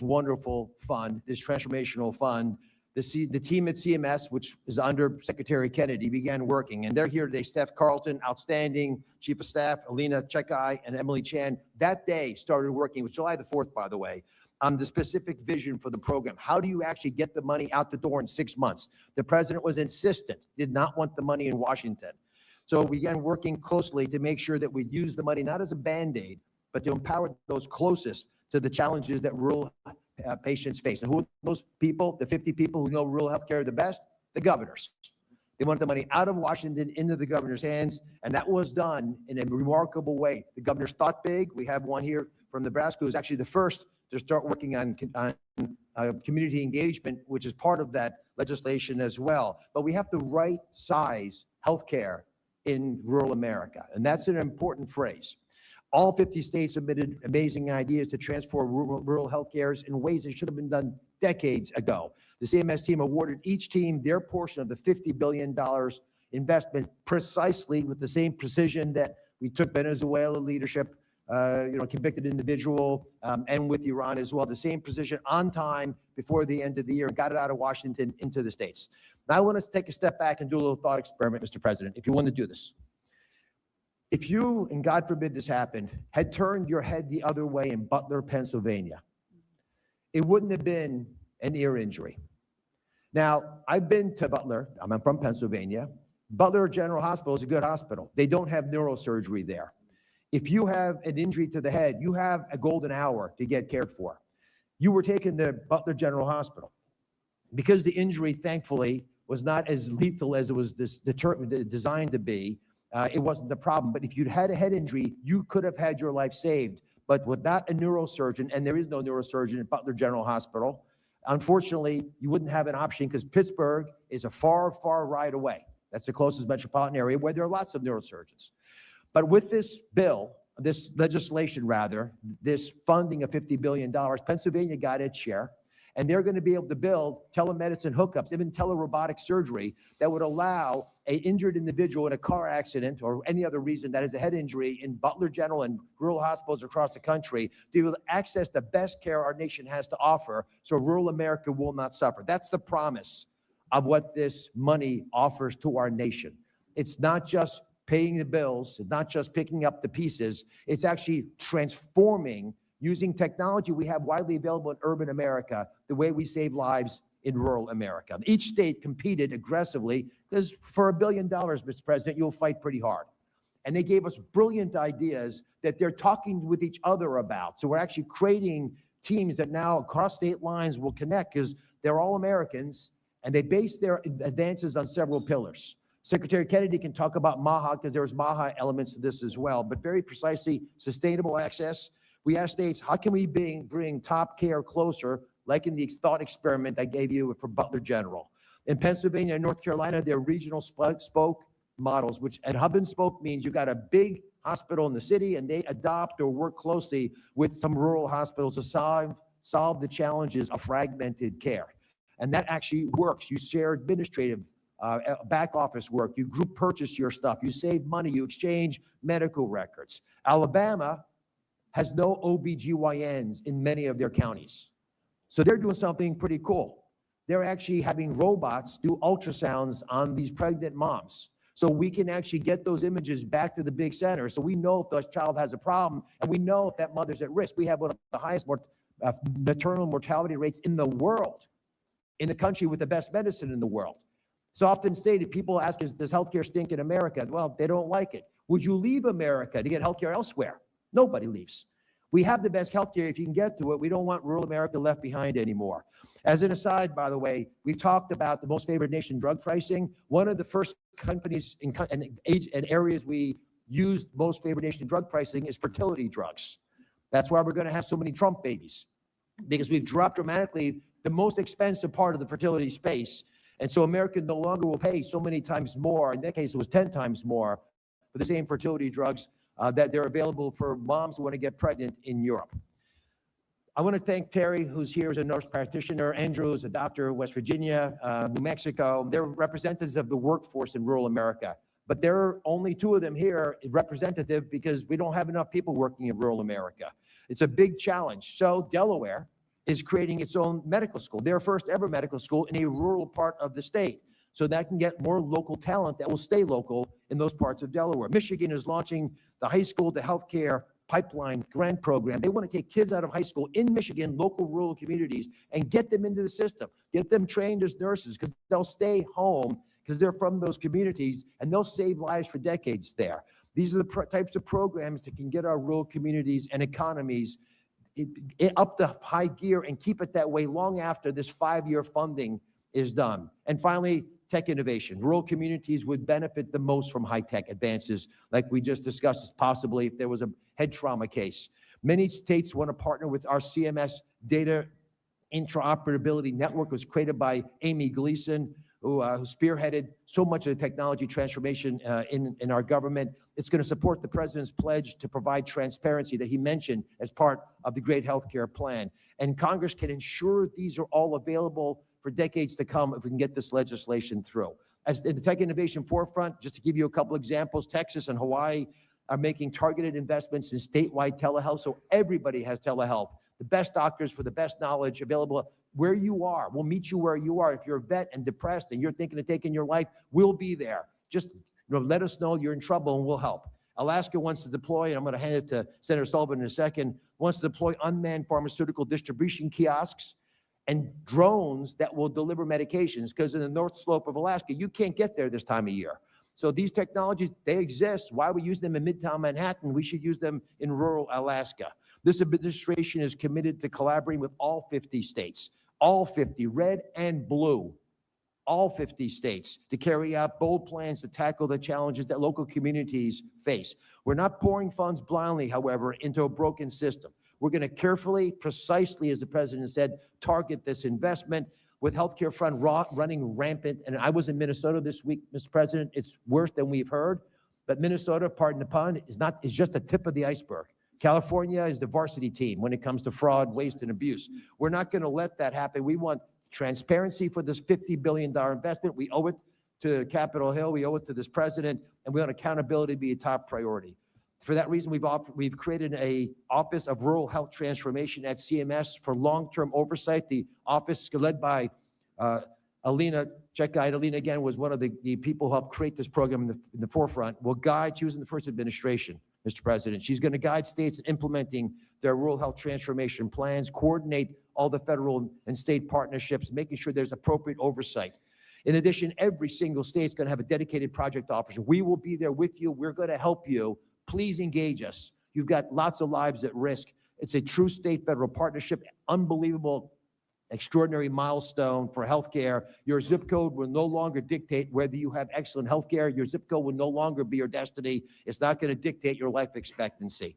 wonderful fund, this transformational fund, the team at CMS, which is under Secretary Kennedy, began working. And they're here today. Steph Carlton, outstanding Chief of Staff, Alina Chekai, and Emily Chan, that day started working. It was July the 4th, by the way, on the specific vision for the program. How do you actually get the money out the door in 6 months? The president was insistent, did not want the money in Washington. So we began working closely to make sure that we use the money not as a Band-Aid, but to empower those closest to the challenges that rural patients face. And who are those people, the 50 people who know rural healthcare the best? The governors. They want the money out of Washington into the governor's hands, and that was done in a remarkable way. The governors thought big. We have one here from Nebraska who's actually the first to start working on community engagement, which is part of that legislation as well. But we have to right size healthcare in rural America, and that's an important phrase. All 50 states submitted amazing ideas to transform rural health care in ways that should have been done decades ago. The CMS team awarded each team their portion of the $50 billion investment precisely with the same precision that we took Venezuela leadership, convicted individual, and with Iran as well, the same precision on time before the end of the year, and got it out of Washington into the states. Now I want to take a step back and do a little thought experiment, Mr. President, if you want to do this. If you, and God forbid this happened, had turned your head the other way in Butler, Pennsylvania, it wouldn't have been an ear injury. Now, I've been to Butler. I'm from Pennsylvania. Butler General Hospital is a good hospital. They don't have neurosurgery there. If you have an injury to the head, you have a golden hour to get cared for. You were taken to Butler General Hospital. Because the injury, thankfully, was not as lethal as it was designed to be, it wasn't the problem. But if you'd had a head injury, you could have had your life saved. But without a neurosurgeon, and there is no neurosurgeon at Butler General Hospital, unfortunately, you wouldn't have an option because Pittsburgh is a far, far ride away. That's the closest metropolitan area where there are lots of neurosurgeons. But with this bill, this legislation rather, this funding of $50 billion, Pennsylvania got its share. And they're going to be able to build telemedicine hookups, even telerobotic surgery that would allow an injured individual in a car accident or any other reason that is a head injury in Butler General and rural hospitals across the country to be able to access the best care our nation has to offer so rural America will not suffer. That's the promise of what this money offers to our nation. It's not just paying the bills, it's not just picking up the pieces, it's actually transforming using technology we have widely available in urban America, the way we save lives in rural America. Each state competed aggressively because for $1 billion, Mr. President, you'll fight pretty hard. And they gave us brilliant ideas that they're talking with each other about. So we're actually creating teams that now across state lines will connect because they're all Americans and they base their advances on several pillars. Secretary Kennedy can talk about MAHA because there's MAHA elements to this as well, but very precisely sustainable access. We asked states, how can we bring top care closer, like in the thought experiment I gave you for Butler General? In Pennsylvania and North Carolina, there are regional spoke models, which at hub and spoke means you've got a big hospital in the city and they adopt or work closely with some rural hospitals to solve the challenges of fragmented care. And that actually works. You share administrative back office work. You group purchase your stuff. You save money. You exchange medical records. Alabama has no OBGYNs in many of their counties. So they're doing something pretty cool. They're actually having robots do ultrasounds on these pregnant moms. So we can actually get those images back to the big center. So we know if the child has a problem, and we know if that mother's at risk. We have one of the highest maternal mortality rates in the world, in the country with the best medicine in the world. It's often stated, people ask, does healthcare stink in America? Well, they don't like it. Would you leave America to get healthcare elsewhere? Nobody leaves. We have the best healthcare if you can get to it. We don't want rural America left behind anymore. As an aside, by the way, we've talked about the most favored nation drug pricing. One of the first companies and areas we use most favored nation drug pricing is fertility drugs. That's why we're going to have so many Trump babies, because we've dropped dramatically the most expensive part of the fertility space. And so America no longer will pay so many times more. In that case, it was 10 times more for the same fertility drugs that they're available for moms who want to get pregnant in Europe. I want to thank Terry, who's here as a nurse practitioner, Andrew, who's a doctor, West Virginia, New Mexico. They're representatives of the workforce in rural America. But there are only two of them here representative because we don't have enough people working in rural America. It's a big challenge. So Delaware is creating its own medical school, their first ever medical school in a rural part of the state. So that can get more local talent that will stay local in those parts of Delaware. Michigan is launching the high school to healthcare pipeline grant program. They want to take kids out of high school in Michigan, local rural communities, and get them into the system, get them trained as nurses, because they'll stay home because they're from those communities and they'll save lives for decades there. These are the types of programs that can get our rural communities and economies up to high gear and keep it that way long after this 5-year funding is done. And finally, tech innovation. Rural communities would benefit the most from high-tech advances, like we just discussed, possibly if there was a head trauma case. Many states want to partner with our CMS data interoperability network. It was created by Amy Gleason, who spearheaded so much of the technology transformation in our government. It's going to support the president's pledge to provide transparency that he mentioned as part of the great healthcare plan. And Congress can ensure these are all available for decades to come if we can get this legislation through. As in the tech innovation forefront, just to give you a couple examples, Texas and Hawaii are making targeted investments in statewide telehealth, so everybody has telehealth. The best doctors for the best knowledge available where you are. We'll meet you where you are. If you're a vet and depressed and you're thinking of taking your life, we'll be there. Just let us know you're in trouble and we'll help. Alaska wants to deploy, and I'm going to hand it to Senator Sullivan in a second, wants to deploy unmanned pharmaceutical distribution kiosks and drones that will deliver medications, because in the North Slope of Alaska, you can't get there this time of year. So these technologies, they exist. Why we use them in Midtown Manhattan? We should use them in rural Alaska. This administration is committed to collaborating with all 50 states, all 50, red and blue, all 50 states, to carry out bold plans to tackle the challenges that local communities face. We're not pouring funds blindly, however, into a broken system. We're going to carefully, precisely, as the president said, target this investment. With healthcare fund running rampant, and I was in Minnesota this week, Mr. President, it's worse than we've heard, but Minnesota, pardon the pun, is just the tip of the iceberg. California is the varsity team when it comes to fraud, waste, and abuse. We're not going to let that happen. We want transparency for this $50 billion investment. We owe it to Capitol Hill. We owe it to this president, and we want accountability to be a top priority. For that reason, we've created an Office of Rural Health Transformation at CMS for long-term oversight. The office, led by Alina Chekite. Alina, again, was one of the people who helped create this program in the forefront, will guide. She was in the first administration, Mr. President. She's going to guide states in implementing their rural health transformation plans, coordinate all the federal and state partnerships, making sure there's appropriate oversight. In addition, every single state is going to have a dedicated project officer. We will be there with you. We're going to help you. Please engage us. You've got lots of lives at risk. It's a true state-federal partnership, unbelievable, extraordinary milestone for healthcare. Your zip code will no longer dictate whether you have excellent healthcare. Your zip code will no longer be your destiny. It's not going to dictate your life expectancy.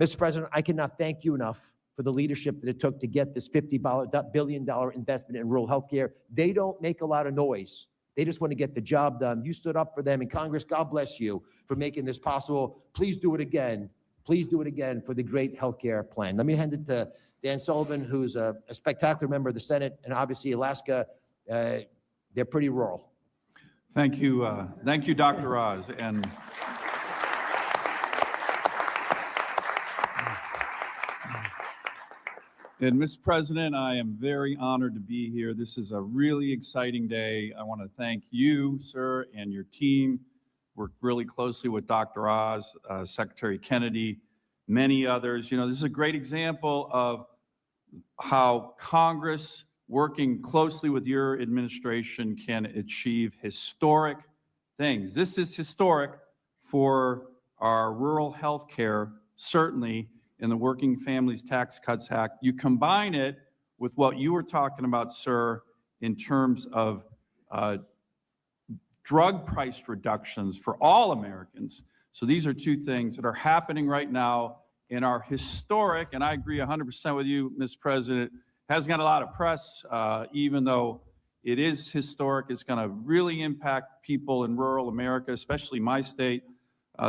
Mr. President, I cannot thank you enough for the leadership that it took to get this $50 billion investment in rural healthcare. They don't make a lot of noise. They just want to get the job done. You stood up for them in Congress. God bless you for making this possible. Please do it again. Please do it again for the great healthcare plan. Let me hand it to Dan Sullivan, who's a spectacular member of the Senate, and obviously Alaska, they're pretty rural. Thank you, Dr. Oz. And Mr. President, I am very honored to be here. This is a really exciting day. I want to thank you, sir, and your team. Worked really closely with Dr. Oz, Secretary Kennedy, many others. You know, this is a great example of how Congress, working closely with your administration, can achieve historic things. This is historic for our rural health care, certainly in the Working Families Tax Cuts Act. You combine it with what you were talking about, sir, in terms of drug price reductions for all Americans. So these are two things that are happening right now and are historic, and I agree 100% with you, Mr. President. Hasn't got a lot of press, even though it is historic. It's going to really impact people in rural America, especially my state.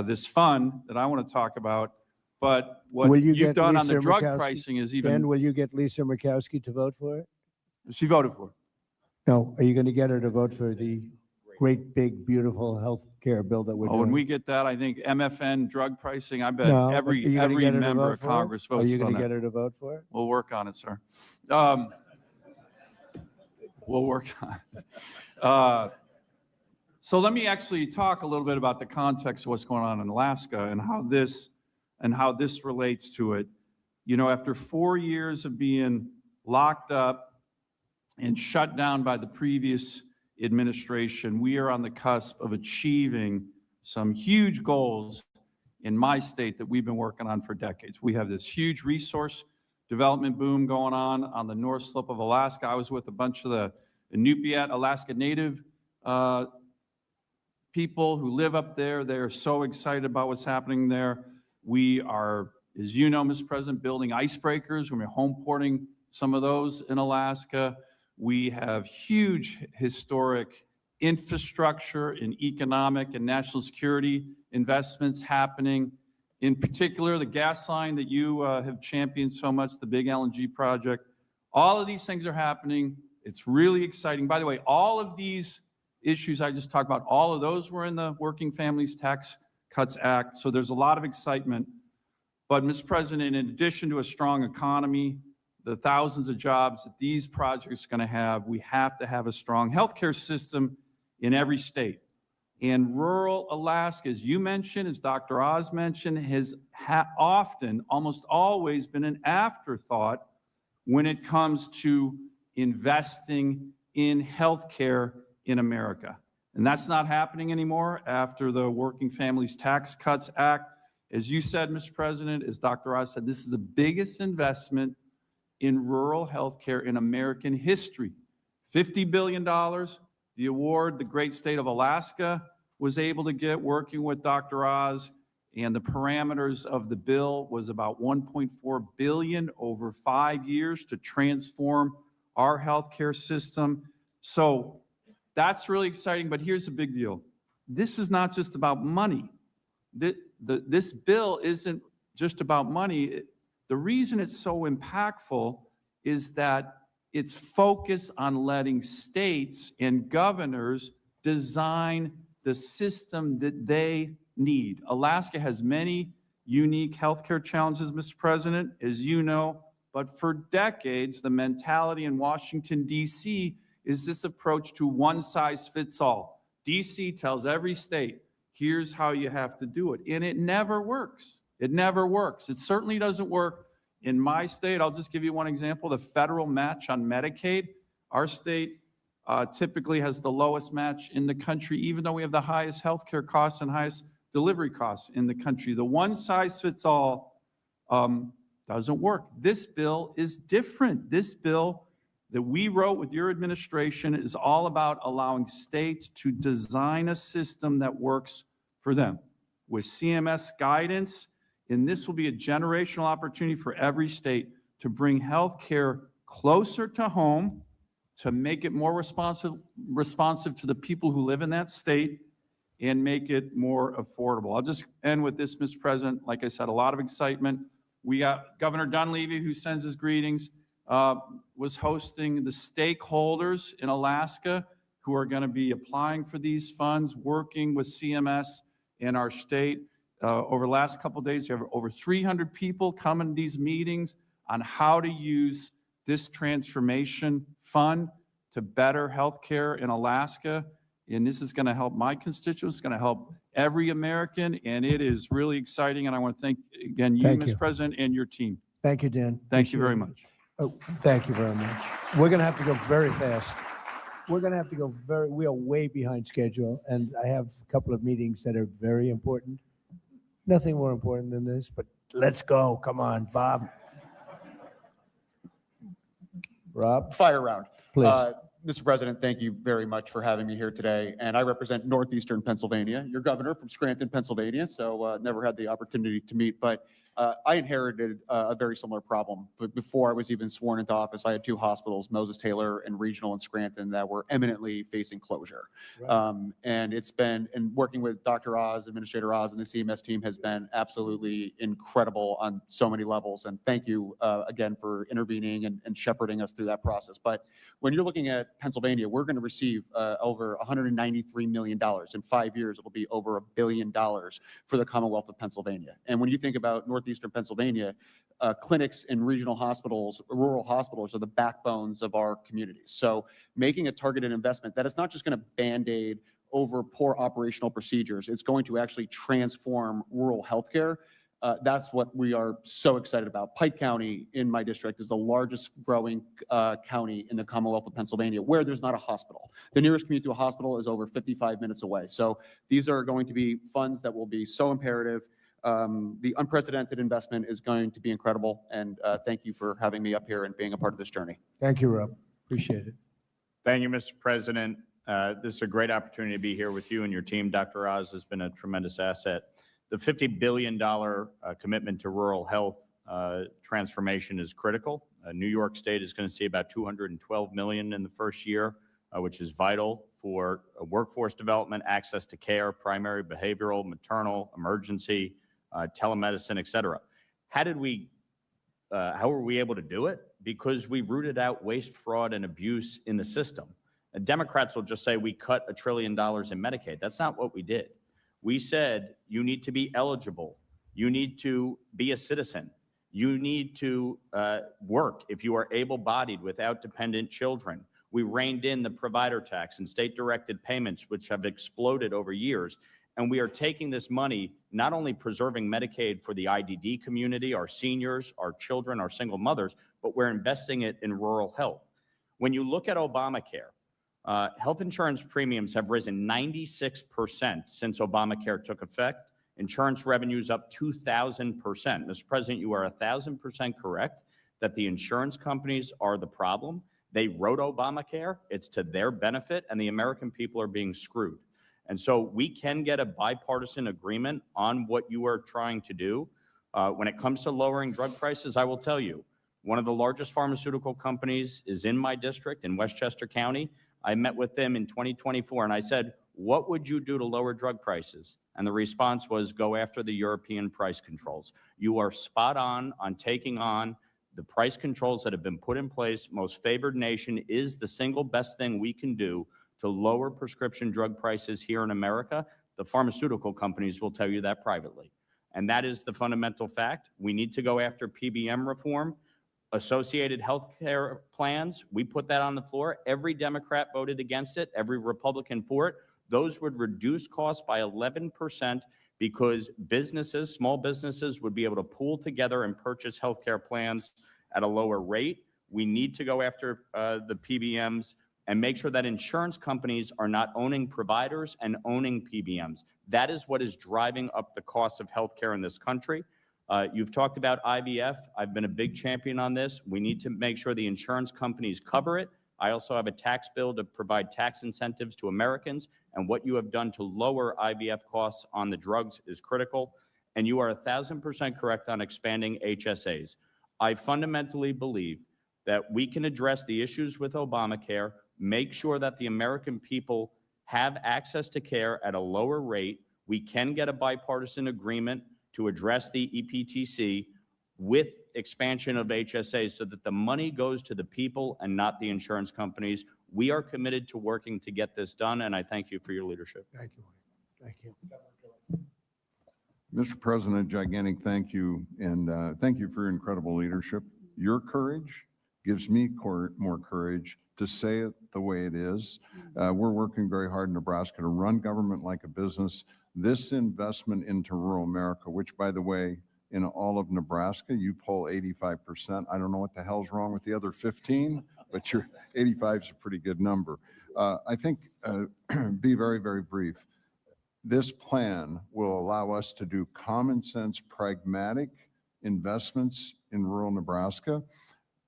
This fund that I want to talk about, but what you've done on the drug pricing is even. Ben, will you get Lisa Murkowski to vote for it? She voted for it. No, are you going to get her to vote for the great, big, beautiful health care bill that we're doing? When we get that, I think MFN drug pricing, I bet No, every are you gonna get her to member vote of for it? Congress votes Are you on going to that. get her to vote for it? We'll work on it, sir. We'll work on it. So let me actually talk a little bit about the context of what's going on in Alaska and how this relates to it. You know, after 4 years of being locked up and shut down by the previous administration, we are on the cusp of achieving some huge goals in my state that we've been working on for decades. We have this huge resource development boom going on the North Slope of Alaska. I was with a bunch of the Inupiat Alaska Native people who live up there. They're so excited about what's happening there. We are, as you know, Mr. President, building icebreakers. We're home porting some of those in Alaska. We have huge historic infrastructure and economic and national security investments happening. In particular, the gas line that you have championed so much, the big LNG project. All of these things are happening. It's really exciting. By the way, all of these issues I just talked about, all of those were in the Working Families Tax Cuts Act. So there's a lot of excitement. But Mr. President, in addition to a strong economy, the thousands of jobs that these projects are going to have, we have to have a strong healthcare system in every state. And rural Alaska, as you mentioned, as Dr. Oz mentioned, has often, almost always been an afterthought when it comes to investing in healthcare in America. And that's not happening anymore after the Working Families Tax Cuts Act. As you said, Mr. President, as Dr. Oz said, this is the biggest investment in rural healthcare in American history. $50 billion, the award the great state of Alaska was able to get working with Dr. Oz, and the parameters of the bill was about $1.4 billion over 5 years to transform our healthcare system. So that's really exciting, but here's the big deal. This is not just about money. This bill isn't just about money. The reason it's so impactful is that it's focused on letting states and governors design the system that they need. Alaska has many unique healthcare challenges, Mr. President, as you know, but for decades, the mentality in Washington, D.C. is this approach to one size fits all. D.C. tells every state, here's how you have to do it. And it never works. It never works. It certainly doesn't work in my state. I'll just give you one example, the federal match on Medicaid. Our state typically has the lowest match in the country, even though we have the highest healthcare costs and highest delivery costs in the country. The one size fits all doesn't work. This bill is different. This bill that we wrote with your administration is all about allowing states to design a system that works for them with CMS guidance. And this will be a generational opportunity for every state to bring health care closer to home, to make it more responsive to the people who live in that state, and make it more affordable. I'll just end with this, Mr. President. Like I said, a lot of excitement. We got Governor Dunleavy, who sends his greetings, was hosting the stakeholders in Alaska who are going to be applying for these funds, working with CMS in our state. Over the last couple of days, you have over 300 people coming to these meetings on how to use this transformation fund to better healthcare in Alaska. And this is going to help my constituents, going to help every American, and it is really exciting. And I want to thank, again, you, Thank Mr. you. President, and your team. Thank you, Dan. Thank you Appreciate very it. much. Oh, thank you very much. We're going to have to go very fast. We're going to have to go we are way behind schedule, and I have a couple of meetings that are very important. Nothing more important than this, but let's go. Come on, Bob. Rob, Fire round. please. Mr. President, thank you very much for having me here today. And I represent Northeastern Pennsylvania. Your governor from Scranton, Pennsylvania, so never had the opportunity to meet. But I inherited a very similar problem. But before I was even sworn into office, I had two hospitals, Moses Taylor and Regional in Scranton, that were eminently facing closure. Right. And it's been, and working with Dr. Oz, Administrator Oz, and the CMS team has been absolutely incredible on so many levels. And thank you again for intervening and shepherding us through that process. But when you're looking at Pennsylvania, we're going to receive over $193 million. In 5 years, it'll be over $1 billion for the Commonwealth of Pennsylvania. And when you think about Northeastern Pennsylvania, clinics and regional hospitals, rural hospitals are the backbones of our communities. So making a targeted investment that is not just going to Band-Aid over poor operational procedures, it's going to actually transform rural healthcare. That's what we are so excited about. Pike County in my district is the largest growing county in the Commonwealth of Pennsylvania where there's not a hospital. The nearest commute to a hospital is over 55 minutes away. So these are going to be funds that will be so imperative. The unprecedented investment is going to be incredible. And thank you for having me up here and being a part of this journey. Thank you, Rob. Appreciate it. Thank you, Mr. President. This is a great opportunity to be here with you and your team. Dr. Oz has been a tremendous asset. The $50 billion commitment to rural health transformation is critical. New York State is going to see about $212 million in the first year, which is vital for workforce development, access to care, primary, behavioral, maternal, emergency, telemedicine, et cetera. How were we able to do it? Because we rooted out waste, fraud, and abuse in the system. Democrats will just say we cut $1 trillion in Medicaid. That's not what we did. We said you need to be eligible. You need to be a citizen. You need to work if you are able-bodied without dependent children. We reined in the provider tax and state-directed payments, which have exploded over years. And we are taking this money, not only preserving Medicaid for the IDD community, our seniors, our children, our single mothers, but we're investing it in rural health. When you look at Obamacare, health insurance premiums have risen 96% since Obamacare took effect. Insurance revenues up 2,000%. Mr. President, you are 1,000% correct that the insurance companies are the problem. They wrote Obamacare. It's to their benefit, and the American people are being screwed. And so we can get a bipartisan agreement on what you are trying to do. When it comes to lowering drug prices, I will tell you, one of the largest pharmaceutical companies is in my district in Westchester County. I met with them in 2024, and I said, what would you do to lower drug prices? And the response was, go after the European price controls. You are spot on taking on the price controls that have been put in place. Most favored nation is the single best thing we can do to lower prescription drug prices here in America. The pharmaceutical companies will tell you that privately. And that is the fundamental fact. We need to go after PBM reform. Associated health care plans, we put that on the floor. Every Democrat voted against it, every Republican for it. Those would reduce costs by 11% because businesses, small businesses, would be able to pool together and purchase health care plans at a lower rate. We need to go after the PBMs and make sure that insurance companies are not owning providers and owning PBMs. That is what is driving up the cost of healthcare in this country. You've talked about IVF. I've been a big champion on this. We need to make sure the insurance companies cover it. I also have a tax bill to provide tax incentives to Americans, and what you have done to lower IVF costs on the drugs is critical. And you are 1,000% correct on expanding HSAs. I fundamentally believe that we can address the issues with Obamacare, make sure that the American people have access to care at a lower rate. We can get a bipartisan agreement to address the EPTC. with expansion of HSAs so that the money goes to the people and not the insurance companies. We are committed to working to get this done, and I thank you for your leadership. Thank you. Thank you. Mr. President, gigantic thank you, and thank you for your incredible leadership. Your courage gives me more courage to say it the way it is. We're working very hard in Nebraska to run government like a business. This investment into rural America, which, by the way, in all of Nebraska, you poll 85%. I don't know what the hell's wrong with the other 15, but your 85 is a pretty good number. I think, be very, very brief. This plan will allow us to do common sense, pragmatic investments in rural Nebraska,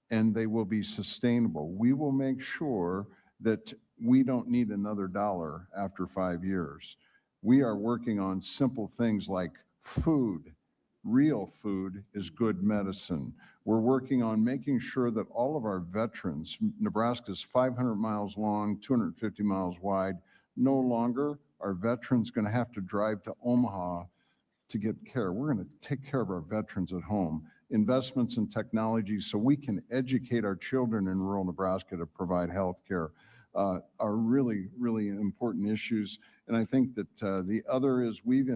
and they will be sustainable. We will make sure that we don't need another dollar after 5 years. We are working on simple things like food. Real food is good medicine. We're working on making sure that all of our veterans, Nebraska is 500 miles long, 250 miles wide, no longer are veterans going to have to drive to Omaha to get care. We're going to take care of our veterans at home. Investments in technology so we can educate our children in rural Nebraska to provide health care are really, really important issues. And I think that the other is we've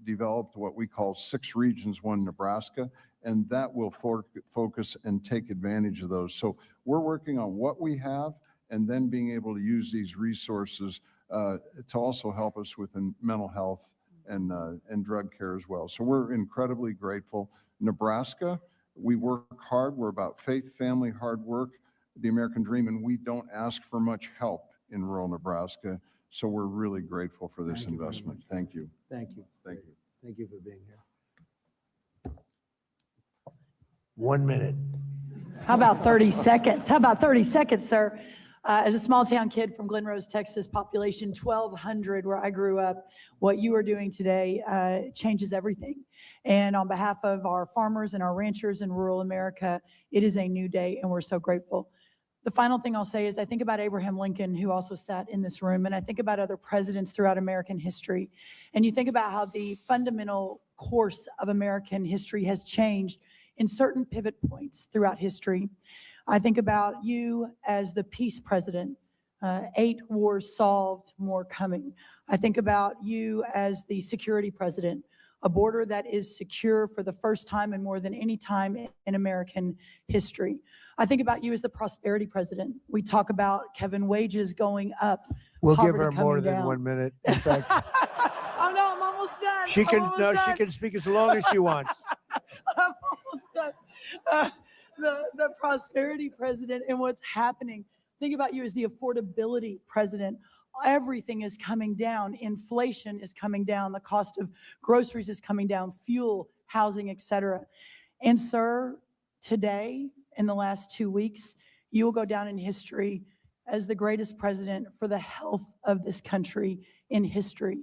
developed what we call 6 regions, 1 Nebraska, and that will focus and take advantage of those. So we're working on what we have and then being able to use these resources to also help us with mental health and drug care as well. So we're incredibly grateful. Nebraska, we work hard. We're about faith, family, hard work, the American dream, and we don't ask for much help in rural Nebraska. So we're really grateful for this investment. Thank you. Thank you. Thank you. Thank you for being here. 1 minute. How about 30 seconds? How about 30 seconds, sir? As a small town kid from Glen Rose, Texas, population 1,200, where I grew up, what you are doing today changes everything. And on behalf of our farmers and our ranchers in rural America, it is a new day, and we're so grateful. The final thing I'll say is I think about Abraham Lincoln, who also sat in this room, and I think about other presidents throughout American history. And you think about how the fundamental course of American history has changed in certain pivot points throughout history. I think about you as the peace president, 8 wars solved, more coming. I think about you as the security president, a border that is secure for the first time and more than any time in American history. I think about you as the prosperity president. We talk about Kevin wages going up. We'll give poverty her more coming than down. 1 minute. In fact, Oh no, I'm almost done. she I'm almost done. she can speak as long as she wants. I'm almost done. The prosperity president and what's happening. Think about you as the affordability president. Everything is coming down. Inflation is coming down. The cost of groceries is coming down, fuel, housing, etc. And sir, today, in the last 2 weeks, you will go down in history as the greatest president for the health of this country in history.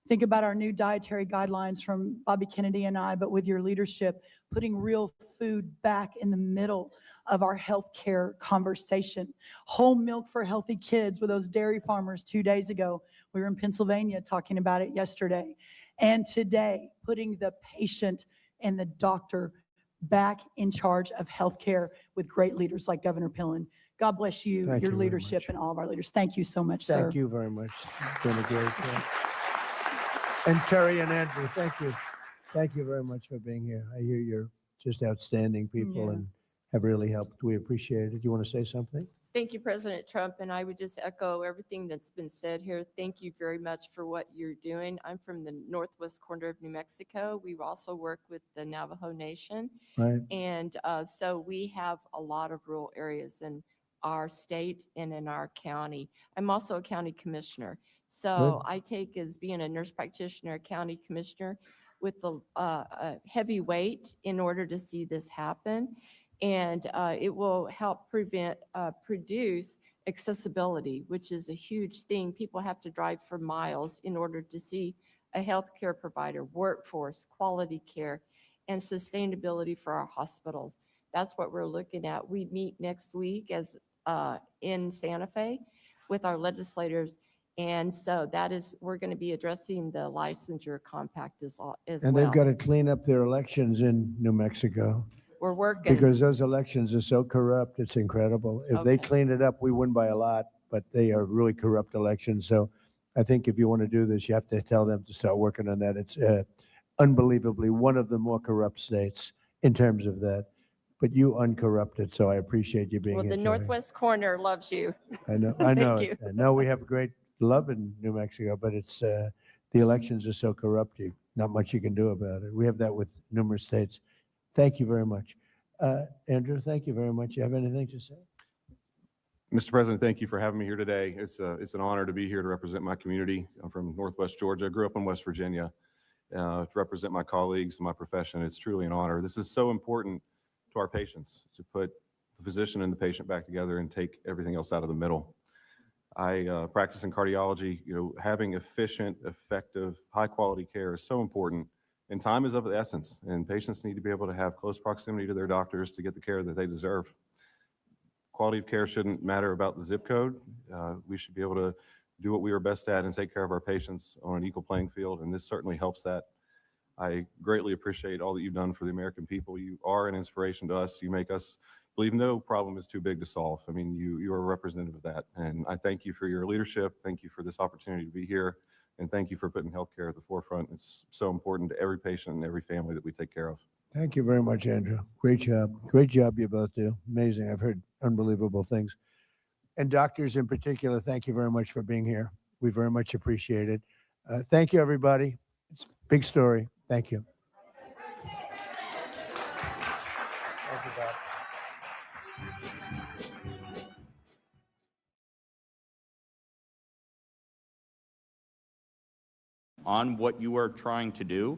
Think about our new dietary guidelines from Bobby Kennedy and I, but with your leadership, putting real food back in the middle of our healthcare conversation. Whole milk for healthy kids with those dairy farmers 2 days ago. We were in Pennsylvania talking about it yesterday. And today, putting the patient and the doctor back in charge of healthcare with great leaders like Governor Pillen. God bless you, Thank your you very leadership, much. and all of our leaders. Thank you so much, sir. Thank you very much. It's been a great day. And Terry and Andrew, thank you. Thank you very much for being here. I hear you're just outstanding people Yeah. and have really helped. We appreciate it. You want to say something? Thank you, President Trump, and I would just echo everything that's been said here. Thank you very much for what you're doing. I'm from the northwest corner of New Mexico. We also work with the Navajo Nation, Right? and so we have a lot of rural areas in our state and in our county. I'm also a county commissioner, so I take as being a nurse practitioner, a county commissioner, with a heavy weight in order to see this happen. And it will help produce accessibility, which is a huge thing. People have to drive for miles in order to see a healthcare provider, workforce, quality care, and sustainability for our hospitals. That's what we're looking at. We meet next week as in Santa Fe with our legislators. And so we're going to be addressing the licensure compact as And well. they've got to clean up their elections in New Mexico. we're working. Because those elections are so corrupt, it's incredible. If they Okay. clean it up, we win by a lot, but they are really corrupt elections. So I think if you want to do this, you have to tell them to start working on that. It's unbelievably one of the more corrupt states in terms of that. But you uncorrupted, so I appreciate you being Well, here. the Terry. Northwest corner loves you. I know, I know. Thank it. you. I know we have great love in New Mexico, but it's the elections are so corrupt. Not much you can do about it. We have that with numerous states. Thank you very much, Andrew. Thank you very much. You have anything to say? Mr. President, thank you for having me here today. It's an honor to be here to represent my community. I'm from Northwest Georgia. I grew up in West Virginia. To represent my colleagues and my profession, it's truly an honor. This is so important to our patients, to put the physician and the patient back together and take everything else out of the middle. I practice in cardiology. Having efficient, effective, high-quality care is so important, and time is of the essence, and patients need to be able to have close proximity to their doctors to get the care that they deserve. Quality of care shouldn't matter about the zip code. We should be able to do what we are best at and take care of our patients on an equal playing field, and this certainly helps that. I greatly appreciate all that you've done for the American people. You are an inspiration to us. You make us believe no problem is too big to solve. I mean, you are a representative of that, and I thank you for your leadership. Thank you for this opportunity to be here, and thank you for putting healthcare at the forefront. It's so important to every patient and every family that we take care of. Thank you very much, Andrew. Great job. Great job you both do. Amazing. I've heard unbelievable things. And doctors in particular, thank you very much for being here. We very much appreciate it. Thank you, everybody. It's a big story. Thank you. Thank you, Bob. On what you are trying to do.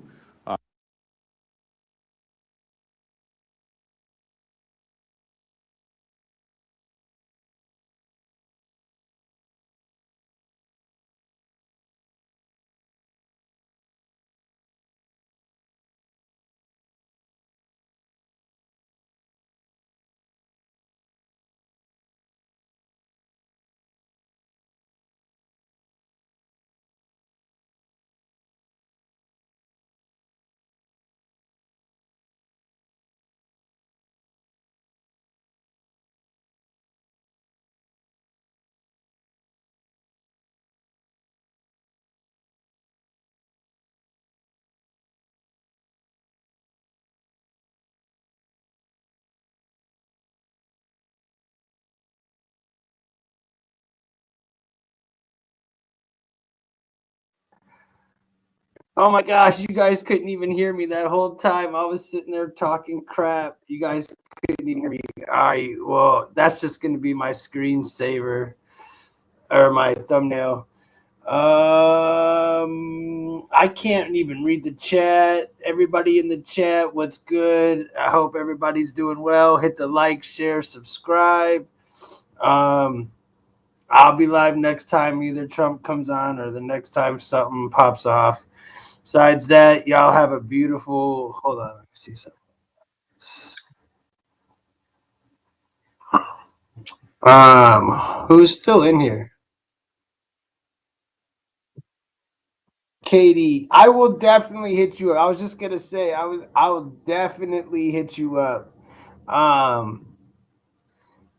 Oh my gosh, you guys couldn't even hear me that whole time. I was sitting there talking crap. You guys couldn't even hear me. All right, well, that's just going to be my screensaver or my thumbnail. I can't even read the chat. Everybody in the chat, what's good? I hope everybody's doing well. Hit the like, share, subscribe. I'll be live next time either Trump comes on or the next time something pops off. Besides that, y'all have a beautiful, hold on, I see something. Who's still in here? Katie, I will definitely hit you up. I was just gonna say I will definitely hit you up. I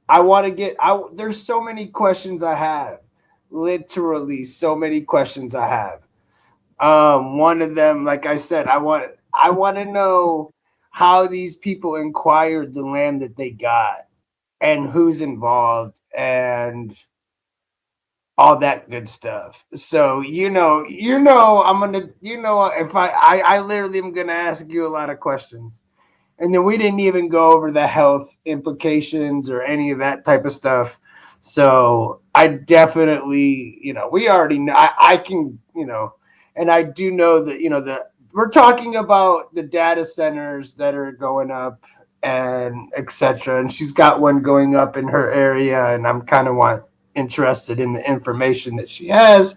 want to get there's so many questions I have. Literally so many questions I have. One of them, like I said, I want to know how these people acquired the land that they got and who's involved and all that good stuff. So, I'm going to, if I literally am going to ask you a lot of questions. And then we didn't even go over the health implications or any of that type of stuff. So I definitely, we already know, I can, and I do know that, that we're talking about the data centers that are going up and et cetera. And she's got one going up in her area, and I'm kind of interested in the information that she has.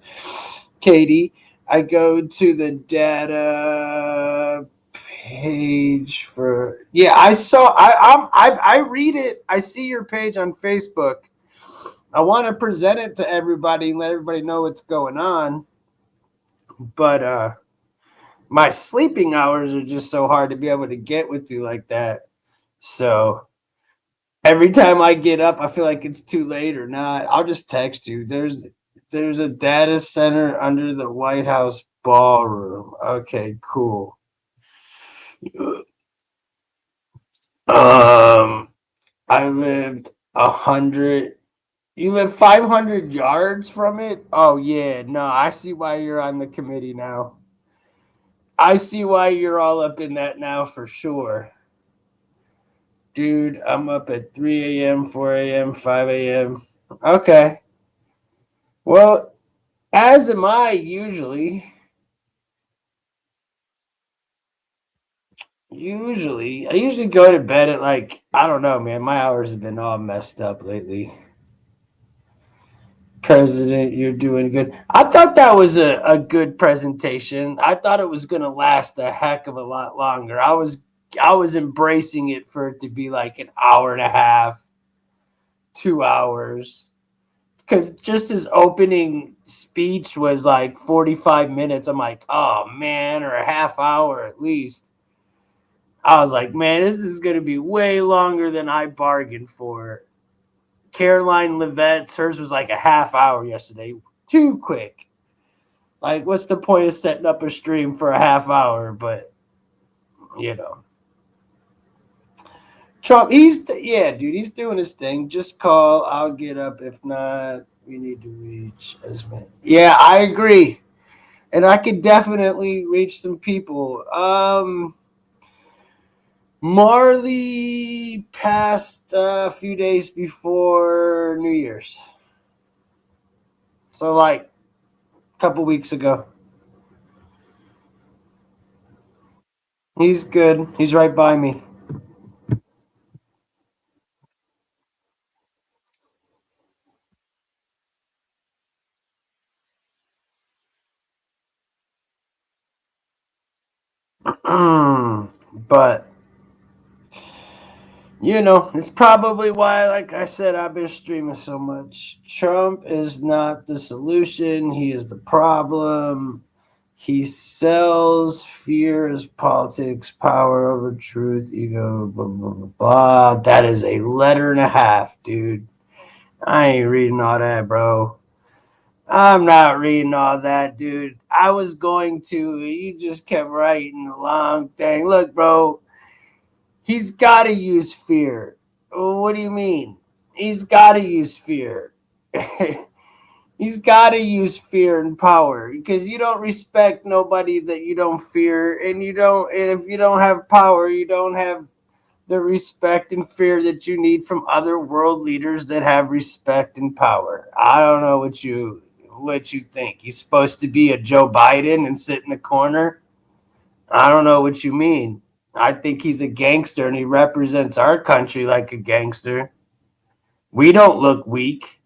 Katie, I go to the data page for, yeah, I read it. I see your page on Facebook. I want to present it to everybody and let everybody know what's going on. But my sleeping hours are just so hard to be able to get with you like that. So every time I get up, I feel like it's too late or not. I'll just text you. There's a data center under the White House ballroom. Okay, cool. I lived 100. You live 500 yards from it? Oh yeah, no, I see why you're on the committee now. I see why you're all up in that now for sure. Dude, I'm up at 3 a.m., 4 a.m., 5 a.m. Okay. Well, as am I usually. I usually go to bed at like, I don't know, man. My hours have been all messed up lately. President, you're doing good. I thought that was a good presentation. I thought it was going to last a heck of a lot longer. I was embracing it for it to be like an hour and a half, 2 hours. Because just his opening speech was like 45 minutes. I'm like, oh man, or a half hour at least. I was like, man, this is going to be way longer than I bargained for. Caroline Levette's, hers was like a half hour yesterday. Too quick. Like, what's the point of setting up a stream for a half hour? But, you know. Trump, yeah, dude, he's doing his thing. Just call. I'll get up. If not, we need to reach as many. Yeah, I agree. And I could definitely reach some people. Marley passed a few days before New Year's. So, like, a couple weeks ago. He's good. He's right by me. But, you know, it's probably why, like I said, I've been streaming so much. Trump is not the solution. He is the problem. He sells fear as politics, power over truth, ego, blah, blah, blah, blah. That is a letter and a half, dude. I ain't reading all that, bro. I'm not reading all that, dude. I was going to. You just kept writing a long thing. Look, bro, he's got to use fear. What do you mean? He's got to use fear. He's got to use fear and power because you don't respect nobody that you don't fear, and if you don't have power, you don't have the respect and fear that you need from other world leaders that have respect and power. I don't know what you think. He's supposed to be a Joe Biden and sit in the corner. I don't know what you mean. I think he's a gangster and he represents our country like a gangster. We don't look weak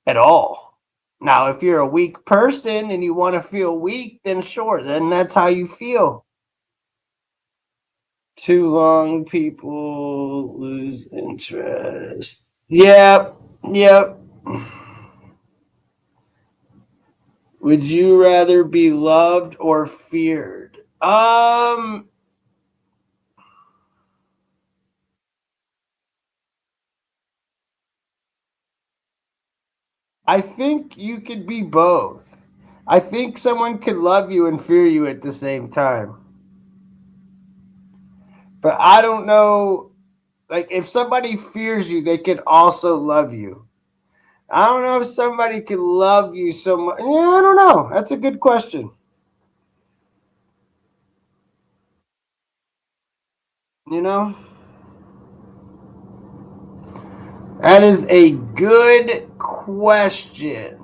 at all. Now, if you're a weak person and you want to feel weak, then sure, then that's how you feel. Too long, people lose interest. Yep. Would you rather be loved or feared? I think you could be both. I think someone could love you and fear you at the same time. But I don't know, like, if somebody fears you, they can also love you. I don't know if somebody can love you so much. Yeah, I don't know. That's a good question. You know? That is a good question.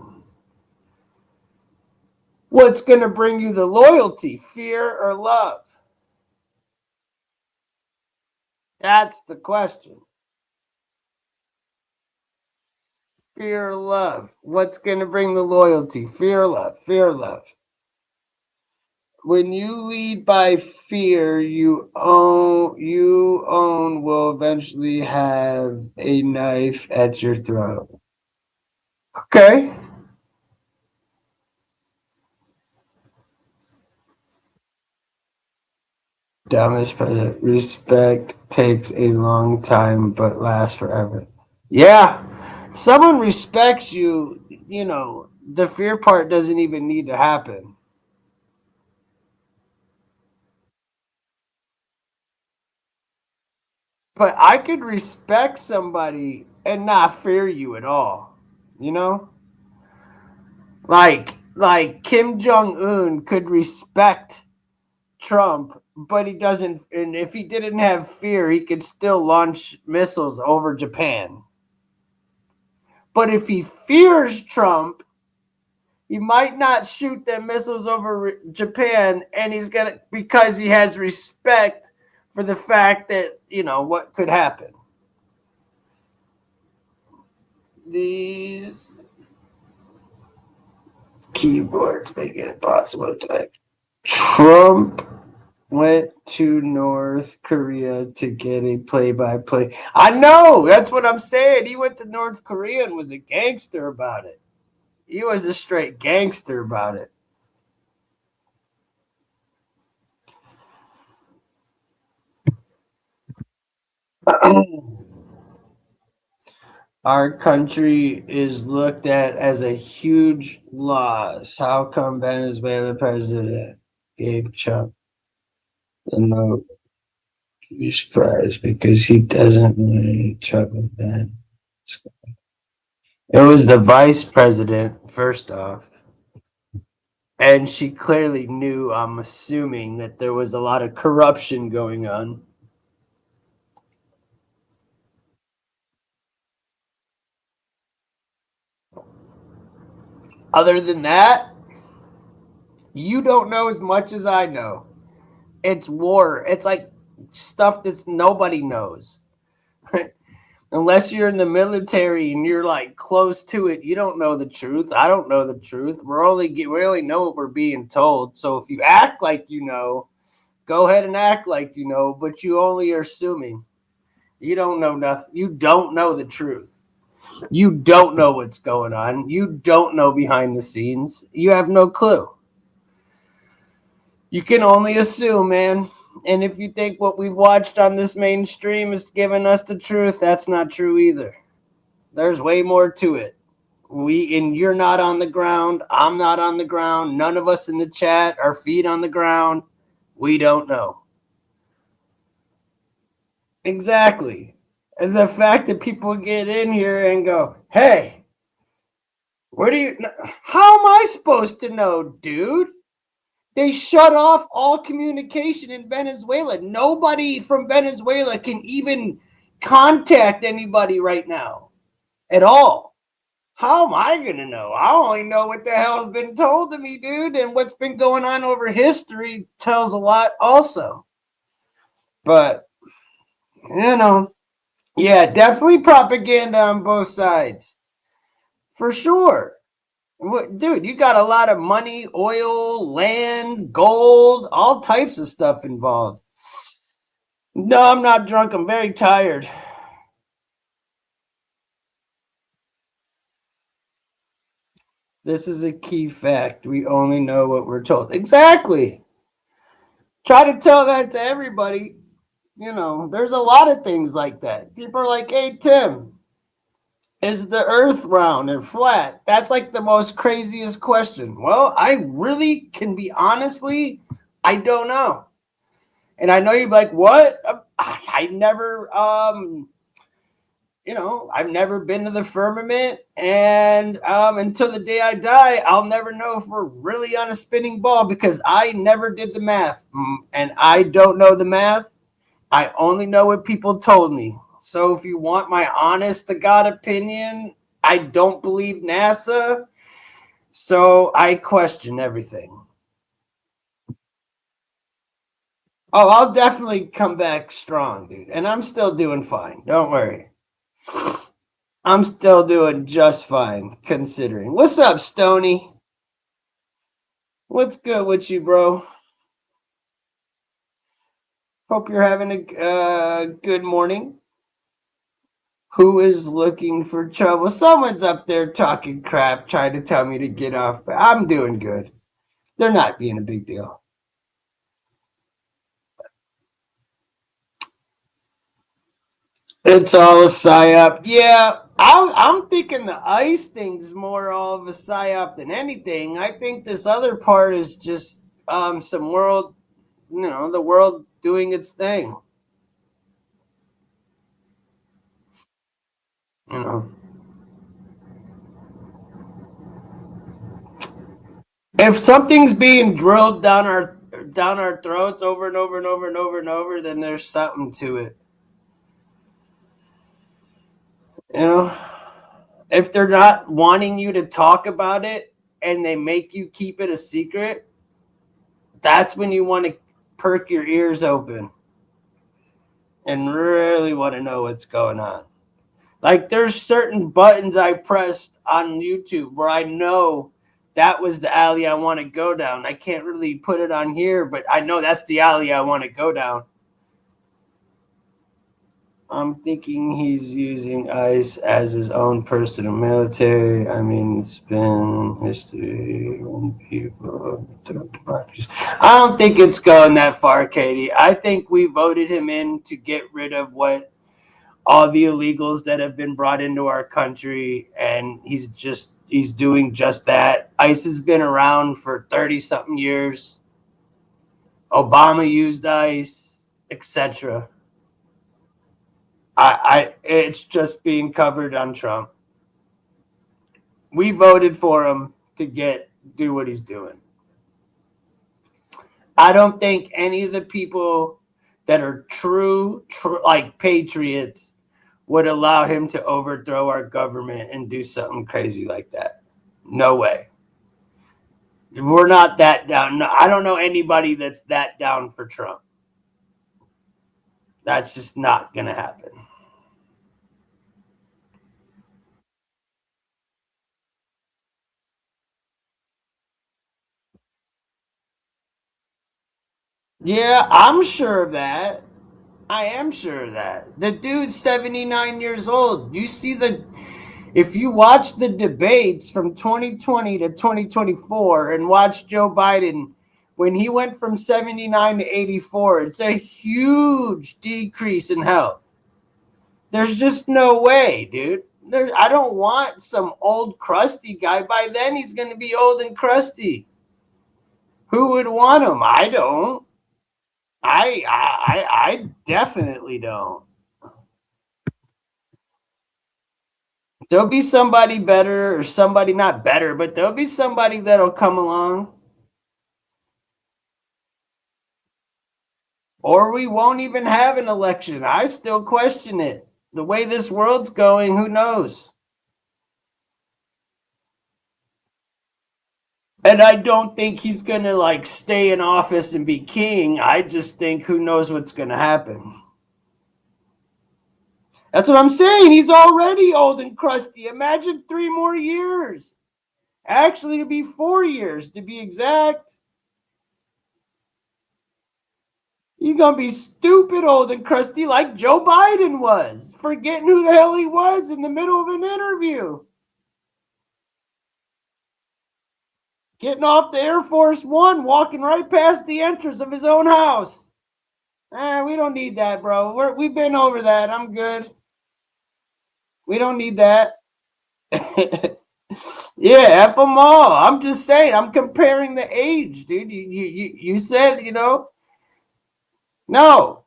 What's going to bring you the loyalty, fear or love? That's the question. Fear or love? What's going to bring the loyalty? Fear or love? Fear or love? When you lead by fear, you own will eventually have a knife at your throat. Okay. Dumbest president. Respect takes a long time but lasts forever. Yeah. If someone respects you, the fear part doesn't even need to happen. But I could respect somebody and not fear you at all. You know? Like Kim Jong Un could respect Trump, but he doesn't. And if he didn't have fear, he could still launch missiles over Japan. But if he fears Trump, he might not shoot them missiles over Japan, and he's gonna, because he has respect for the fact that what could happen. These keyboards make it impossible to type. Trump went to North Korea to get a play-by-play. I know, that's what I'm saying. He went to North Korea and was a gangster about it. He was a straight gangster about it. Our country is looked at as a huge loss. How come Venezuela president gave Trump the Nobel Peace Prize? Because he doesn't want any trouble then. It was the vice president, first off. And she clearly knew, I'm assuming, that there was a lot of corruption going on. Other than that, you don't know as much as I know. It's war. It's like stuff that nobody knows. Unless you're in the military and you're like close to it, you don't know the truth. I don't know the truth. We only know what we're being told. So if you act like you know, go ahead and act like you know, but you only are assuming. You don't know nothing. You don't know the truth. You don't know what's going on. You don't know behind the scenes. You have no clue. You can only assume, man. And if you think what we've watched on this mainstream is giving us the truth, that's not true either. There's way more to it. And you're not on the ground. I'm not on the ground. None of us in the chat are feet on the ground. We don't know. Exactly. And the fact that people get in here and go, hey, how am I supposed to know, dude? They shut off all communication in Venezuela. Nobody from Venezuela can even contact anybody right now at all. How am I going to know? I only know what the hell's been told to me, dude. And what's been going on over history tells a lot also. But, yeah, definitely propaganda on both sides. For sure. Dude, you got a lot of money, oil, land, gold, all types of stuff involved. No, I'm not drunk. I'm very tired. This is a key fact. We only know what we're told. Exactly. Try to tell that to everybody. There's a lot of things like that. People are like, hey, Tim, is the earth round and flat? That's like the most craziest question. Well, I really can be honestly, I don't know. And I know you'd be like, what? I never, I've never been to the firmament. And until the day I die, I'll never know if we're really on a spinning ball because I never did the math. And I don't know the math. I only know what people told me. So if you want my honest to God opinion, I don't believe NASA. So I question everything. Oh, I'll definitely come back strong, dude. And I'm still doing fine. Don't worry. I'm still doing just fine, considering. What's up, Stony? What's good with you, bro? Hope you're having a good morning. Who is looking for trouble? Someone's up there talking crap, trying to tell me to get off, but I'm doing good. They're not being a big deal. It's all a psyop. Yeah, I'm thinking the ICE thing's more all of a psyop than anything. I think this other part is just some world, the world doing its thing. You know, if something's being drilled down our throats over and over and over and over and over, then there's something to it. You know, if they're not wanting you to talk about it and they make you keep it a secret, that's when you want to perk your ears open and really want to know what's going on. Like there's certain buttons I pressed on YouTube where I know that was the alley I want to go down. I can't really put it on here, but I know that's the alley I want to go down. I'm thinking he's using ICE as his own personal military. I mean, it's been history when people took democracy. I don't think it's going that far, Katie. I think we voted him in to get rid of all the illegals that have been brought into our country, and he's doing just that. ICE has been around for 30-something years. Obama used ICE, etc. It's just being covered on Trump. We voted for him to do what he's doing. I don't think any of the people that are true like patriots would allow him to overthrow our government and do something crazy like that. No way. We're not that down. No, I don't know anybody that's that down for Trump. That's just not going to happen. Yeah, I'm sure of that. I am sure of that. The dude's 79 years old. If you watch the debates from 2020 to 2024 and watch Joe Biden, when he went from 79 to 84, it's a huge decrease in health. There's just no way, dude. I don't want some old crusty guy. By then he's going to be old and crusty. Who would want him? I don't. I definitely don't. There'll be somebody better or somebody not better, but there'll be somebody that'll come along. Or we won't even have an election. I still question it. The way this world's going, who knows? And I don't think he's going to stay in office and be king. I just think who knows what's going to happen. That's what I'm saying. He's already old and crusty. Imagine 3 more years. Actually, it'll be 4 years to be exact. You're going to be stupid old and crusty like Joe Biden was, forgetting who the hell he was in the middle of an interview. Getting off the Air Force One, walking right past the entrance of his own house. We don't need that, bro. We've been over that. I'm good. We don't need that. Yeah, F them all. I'm just saying. I'm comparing the age, dude. You said, no,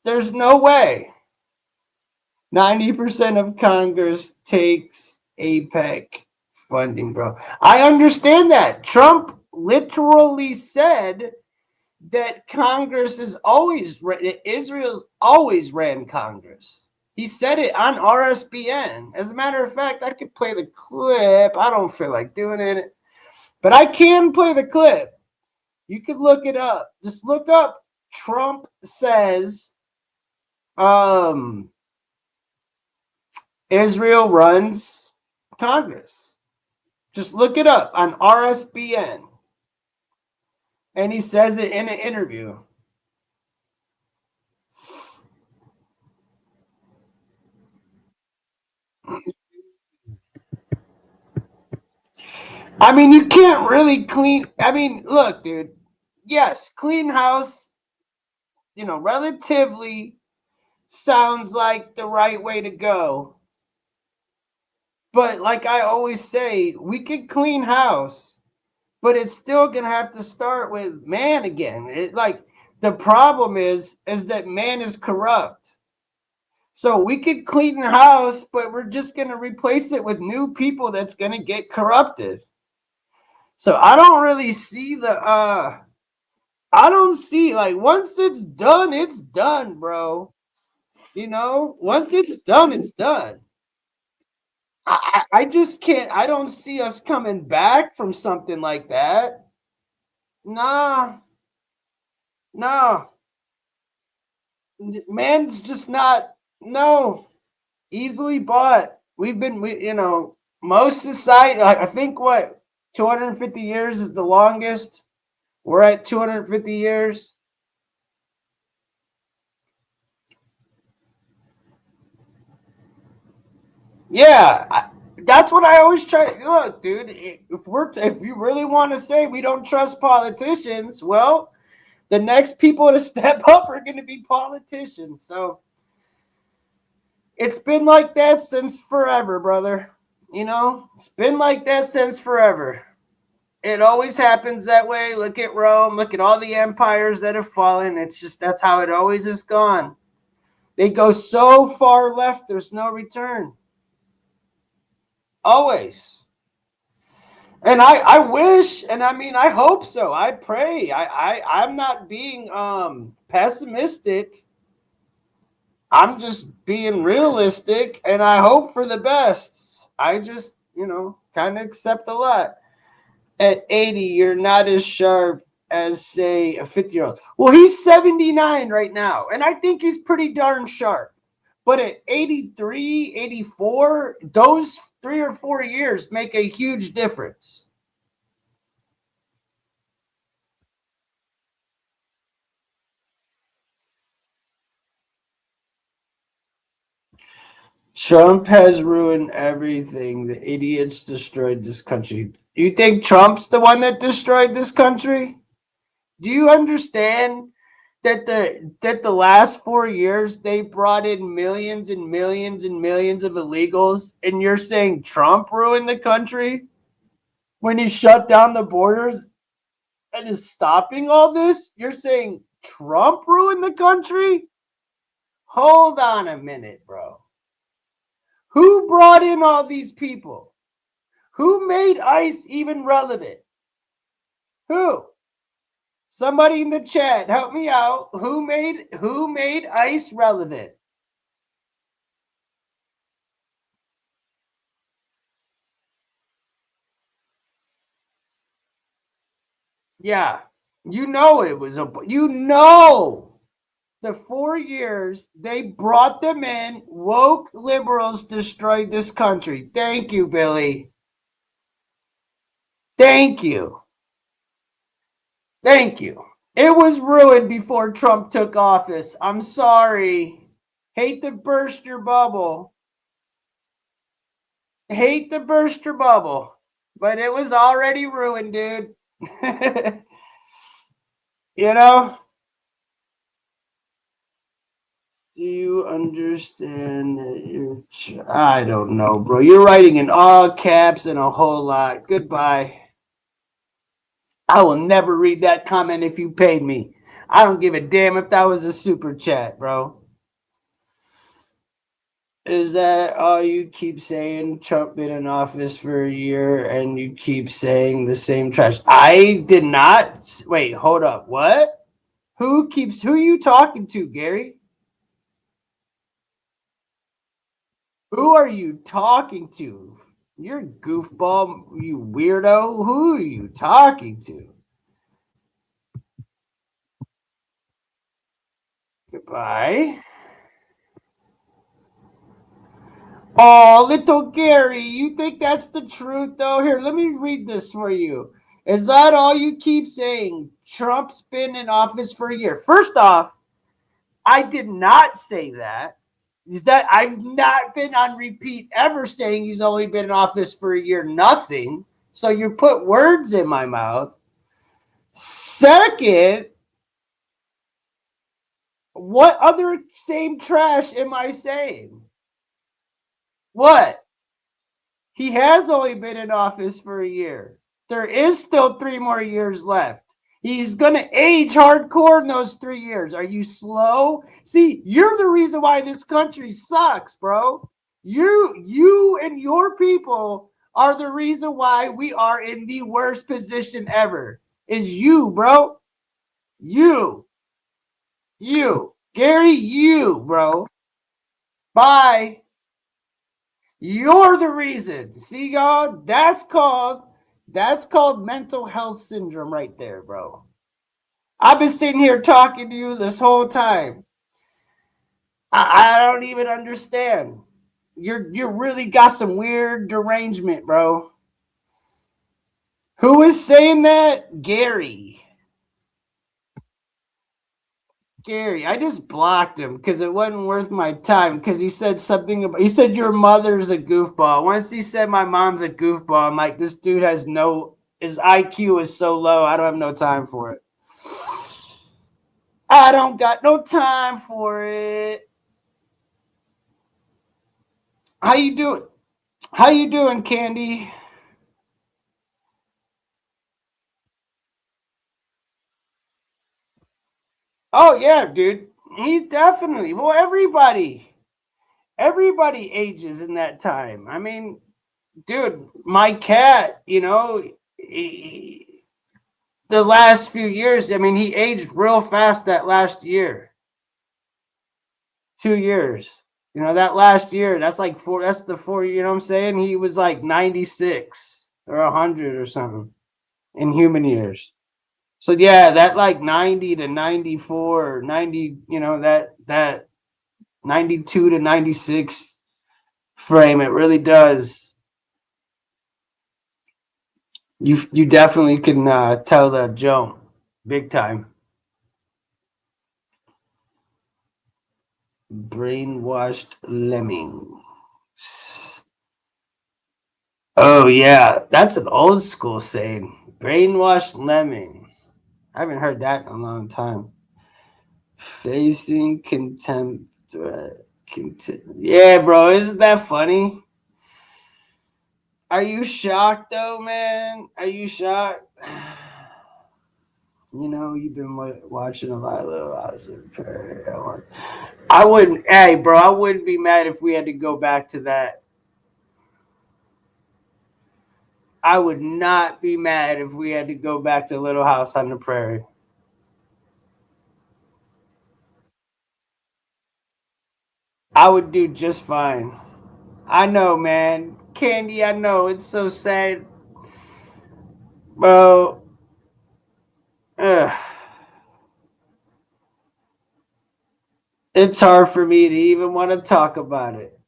there's no way. 90% of Congress takes APEC funding, bro. I understand that. Trump literally said that Congress is Israel's always ran Congress. He said it on RSBN. As a matter of fact, I could play the clip. I don't feel like doing it, but I can play the clip. You could look it up. Just look up Trump says Israel runs Congress. Just look it up on RSBN. And he says it in an interview. I mean, you can't really clean. I mean, look, dude. Yes, clean house, relatively sounds like the right way to go. But like I always say, we could clean house, but it's still gonna have to start with man again. The problem is that man is corrupt. So we could clean the house, but we're just gonna replace it with new people that's gonna get corrupted. So I don't really see I don't see, like, once it's done, bro. Once it's done, it's done. I just can't, I don't see us coming back from something like that. Nah, nah. Man's just not, no, easily bought. Most society, I think 250 years is the longest. We're at 250 years. Yeah, that's what I always try. Look, dude, if you really want to say we don't trust politicians, well, the next people to step up are going to be politicians. So it's been like that since forever, brother. It's been like that since forever. It always happens that way. Look at Rome. Look at all the empires that have fallen. It's just, that's how it always has gone. They go so far left, there's no return. Always. And I wish, and I mean, I hope so. I pray. I'm not being pessimistic. I'm just being realistic, and I hope for the best. I just, kind of accept a lot. At 80, you're not as sharp as, say, a 50-year-old. Well, he's 79 right now, and I think he's pretty darn sharp. But at 83, 84, those 3 or 4 years make a huge difference. Trump has ruined everything. The idiots destroyed this country. You think Trump's the one that destroyed this country? Do you understand that the last 4 years they brought in millions and millions and millions of illegals, and you're saying Trump ruined the country when he shut down the borders and is stopping all this? You're saying Trump ruined the country? Hold on a minute, bro. Who brought in all these people? Who made ICE even relevant? Who? Somebody in the chat, help me out. Who made ICE relevant? Yeah. It was the 4 years they brought them in, woke liberals destroyed this country. Thank you, Billy. Thank you. Thank you. It was ruined before Trump took office. I'm sorry. Hate to burst your bubble. Hate to burst your bubble. But it was already ruined, dude. Do you understand that I don't know, bro. You're writing in all caps and a whole lot. Goodbye. I will never read that comment if you paid me. I don't give a damn if that was a super chat, bro. Is that all you keep saying? Trump been in office for a year and you keep saying the same trash. I did not. Wait, hold up. What? Who are you talking to, Gary? Who are you talking to? You're goofball, you weirdo. Who are you talking to? Goodbye. Oh, little Gary, you think that's the truth, though? Here, let me read this for you. Is that all you keep saying? Trump's been in office for a year. First off, I did not say that. I've not been on repeat ever saying he's only been in office for a year. Nothing. So you put words in my mouth. Second, What other same trash am I saying? What? He has only been in office for a year. There is still 3 more years left. He's going to age hardcore in those 3 years. Are you slow? See, you're the reason why this country sucks, bro. You and your people are the reason why we are in the worst position ever. Is you, bro. You. Gary, you, bro. Bye. You're the reason. See, y'all, that's called mental health syndrome right there, bro. I've been sitting here talking to you this whole time. I don't even understand. You really got some weird derangement, bro. Who is saying that? Gary. I just blocked him because it wasn't worth my time because he said something about, he said your mother's a goofball. Once he said my mom's a goofball, I'm like, this dude has his IQ is so low, I don't have no time for it. I don't got no time for it. How you doing? How you doing, Candy? Oh yeah, dude. He definitely. Well, everybody ages in that time. I mean, dude, my cat, the last few years, I mean, he aged real fast that last year. 2 years. That last year, that's the 4, you know what I'm saying? He was like 96 or 100 or something in human years. So yeah, that like 90 to 94, 90, that 92 to 96 frame, it really does. You definitely can tell the jump big time. Brainwashed lemmings. Oh yeah, that's an old school saying. Brainwashed lemmings. I haven't heard that in a long time. Facing contempt. Yeah, bro, isn't that funny? Are you shocked though, man? Are you shocked? You've been watching a lot of Little House of Prairie. I wouldn't, hey, bro, I wouldn't be mad if we had to go back to that. I would not be mad if we had to go back to Little House on the Prairie. I would do just fine. I know, man. Candy, I know. It's so sad. Bro. Ugh. It's hard for me to even want to talk about it.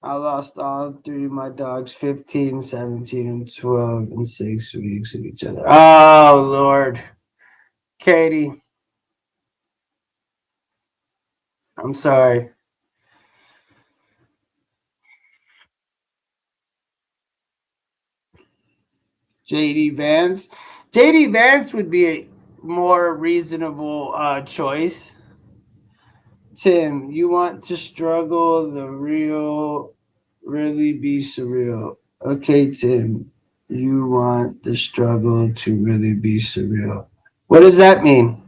I lost all 3 of my dogs, 15, 17, and 12 in 6 weeks of each other. Oh, Lord. Katie. I'm sorry. JD Vance. JD Vance would be a more reasonable choice. Tim, you want to struggle the real, really be surreal. Okay, Tim, you want the struggle to really be surreal. What does that mean?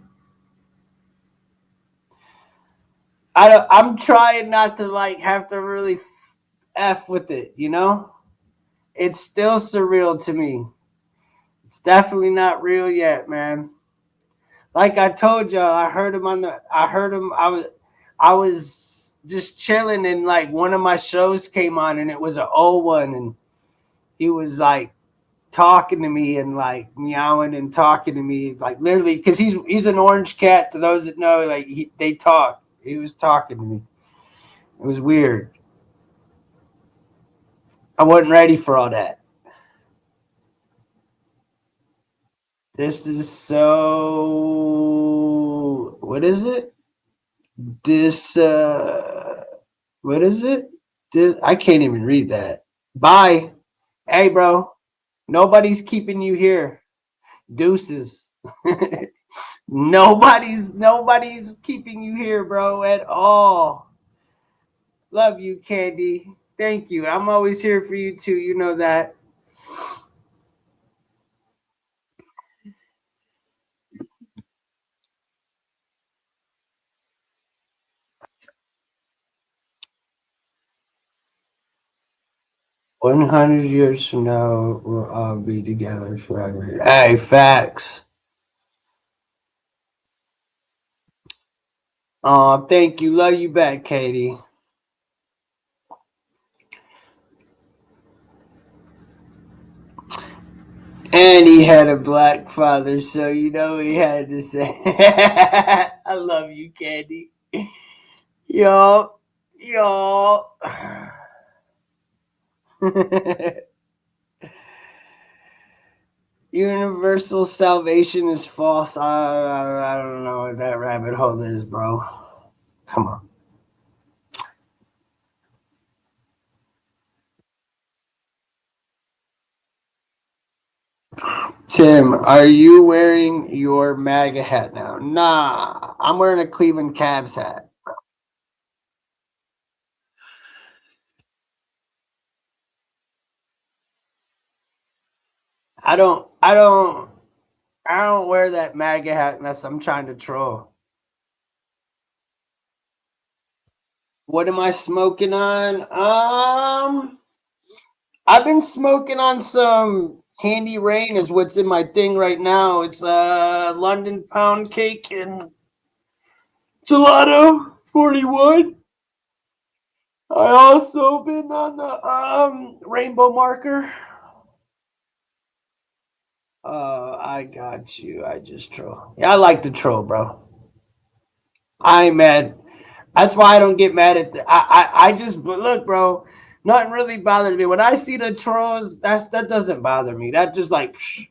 I'm trying not to have to really F with it, It's still surreal to me. It's definitely not real yet, man. Like I told y'all, I heard him. I was just chilling and one of my shows came on and it was an old one and he was talking to me and meowing and talking to me literally because he's an orange cat. To those that know, they talk. He was talking to me. It was weird. I wasn't ready for all that. This is so. What is it? This. What is it? I can't even read that. Bye. Hey, bro. Nobody's keeping you here. Deuces. Nobody's keeping you here, bro, at all. Love you, Candy. Thank you. I'm always here for you too. You know that. 100 years from now, we'll all be together forever. Hey, facts. Oh, thank you. Love you back, Katie. And he had a black father, so you know he had to say, I love you, Candy. Y'all. Universal salvation is false. I don't know what that rabbit hole is, bro. Come on. Tim, are you wearing your MAGA hat now? Nah, I'm wearing a Cleveland Cavs hat. I don't wear that MAGA hat unless I'm trying to troll. What am I smoking on? I've been smoking on some Candy Rain is what's in my thing right now. It's London pound cake and gelato 41. I also been on the rainbow marker. I got you. I just troll. Yeah, I like to troll, bro. I ain't mad. That's why I don't get mad at I just look, bro. Nothing really bothers me when I see the trolls. That doesn't bother me. That just like psh,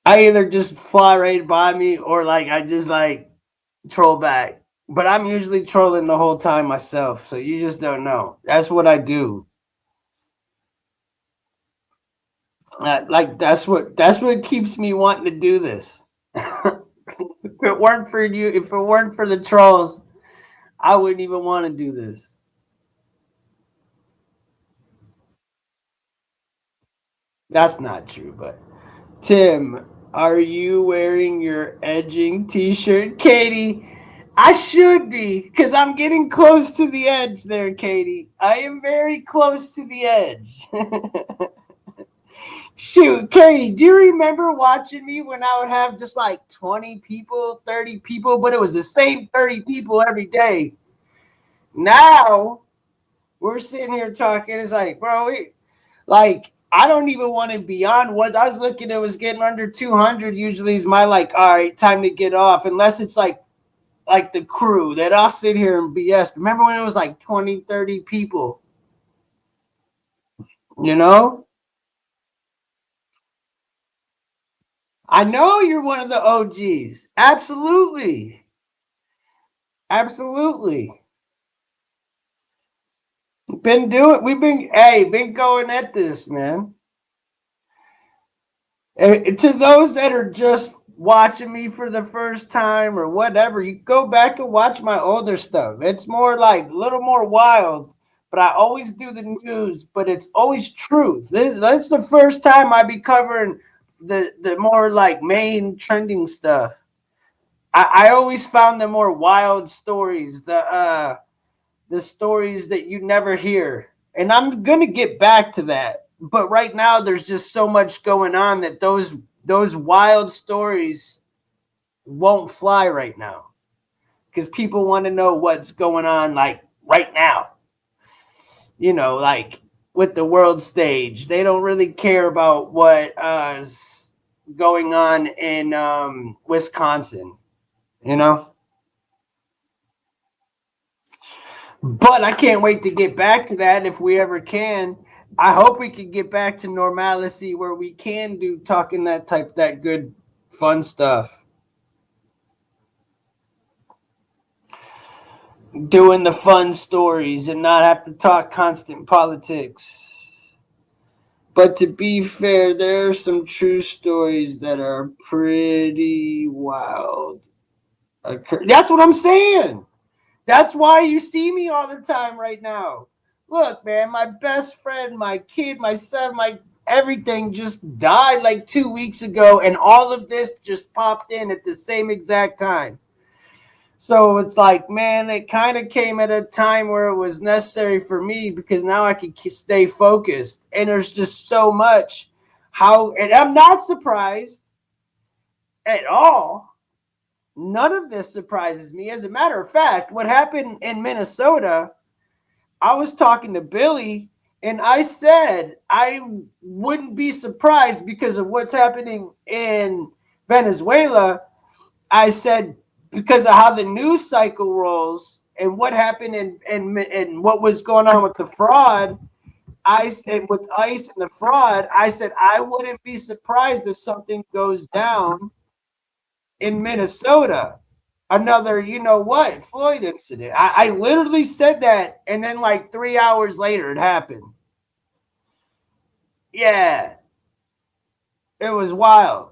I either just fly right by me or like I just like troll back. But I'm usually trolling the whole time myself, so you just don't know. That's what I do. Like that's what keeps me wanting to do this. If it weren't for you, if it weren't for the trolls, I wouldn't even want to do this. That's not true, but Tim, are you wearing your edging t-shirt? Katie, I should be, because I'm getting close to the edge there, Katie. I am very close to the edge. Shoot, Katie, do you remember watching me when I would have just like 20 people, 30 people, but it was the same 30 people every day? Now we're sitting here talking. It's like, bro, like I don't even want to be on what I was looking at was getting under 200 usually is my like, all right, time to get off, unless it's like the crew that I'll sit here and BS. Remember when it was like 20, 30 people, you know? I know you're one of the OGs. Absolutely. Absolutely. Been going at this, man. To those that are just watching me for the first time or whatever, you go back and watch my older stuff. It's more like a little more wild, but I always do the news, but it's always truth. That's the first time I be covering the more like main trending stuff. I always found the more wild stories, the stories that you never hear. And I'm gonna get back to that. But right now there's just so much going on that those wild stories won't fly right now. Because people want to know what's going on like right now. You know, like with the world stage. They don't really care about what is going on in Wisconsin, you know? But I can't wait to get back to that if we ever can. I hope we can get back to normalcy where we can do talking that good fun stuff. Doing the fun stories and not have to talk constant politics. But to be fair, there are some true stories that are pretty wild. That's what I'm saying. That's why you see me all the time right now. Look, man, my best friend, my kid, my son, my everything just died like 2 weeks ago, and all of this just popped in at the same exact time. So it's like, man, it kind of came at a time where it was necessary for me because now I can stay focused. And there's just so much and I'm not surprised at all. None of this surprises me. As a matter of fact, what happened in Minnesota, I was talking to Billy and I said I wouldn't be surprised because of what's happening in Venezuela. I said because of how the news cycle rolls and what happened and what was going on with the fraud, I said with ICE and the fraud, I said I wouldn't be surprised if something goes down in Minnesota. Another, you know what, Floyd incident. I literally said that, and then like 3 hours later, it happened. Yeah, it was wild.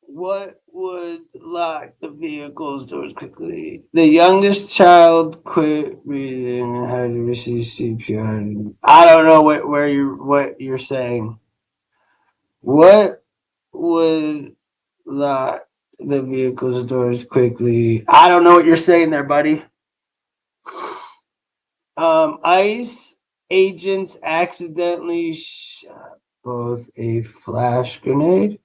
What would lock the vehicle's doors quickly? The youngest child quit breathing and had to receive CPR. I don't know what you're saying. What would lock the vehicle's doors quickly? I don't know what you're saying there, buddy. ICE agents accidentally shot both a flash grenade.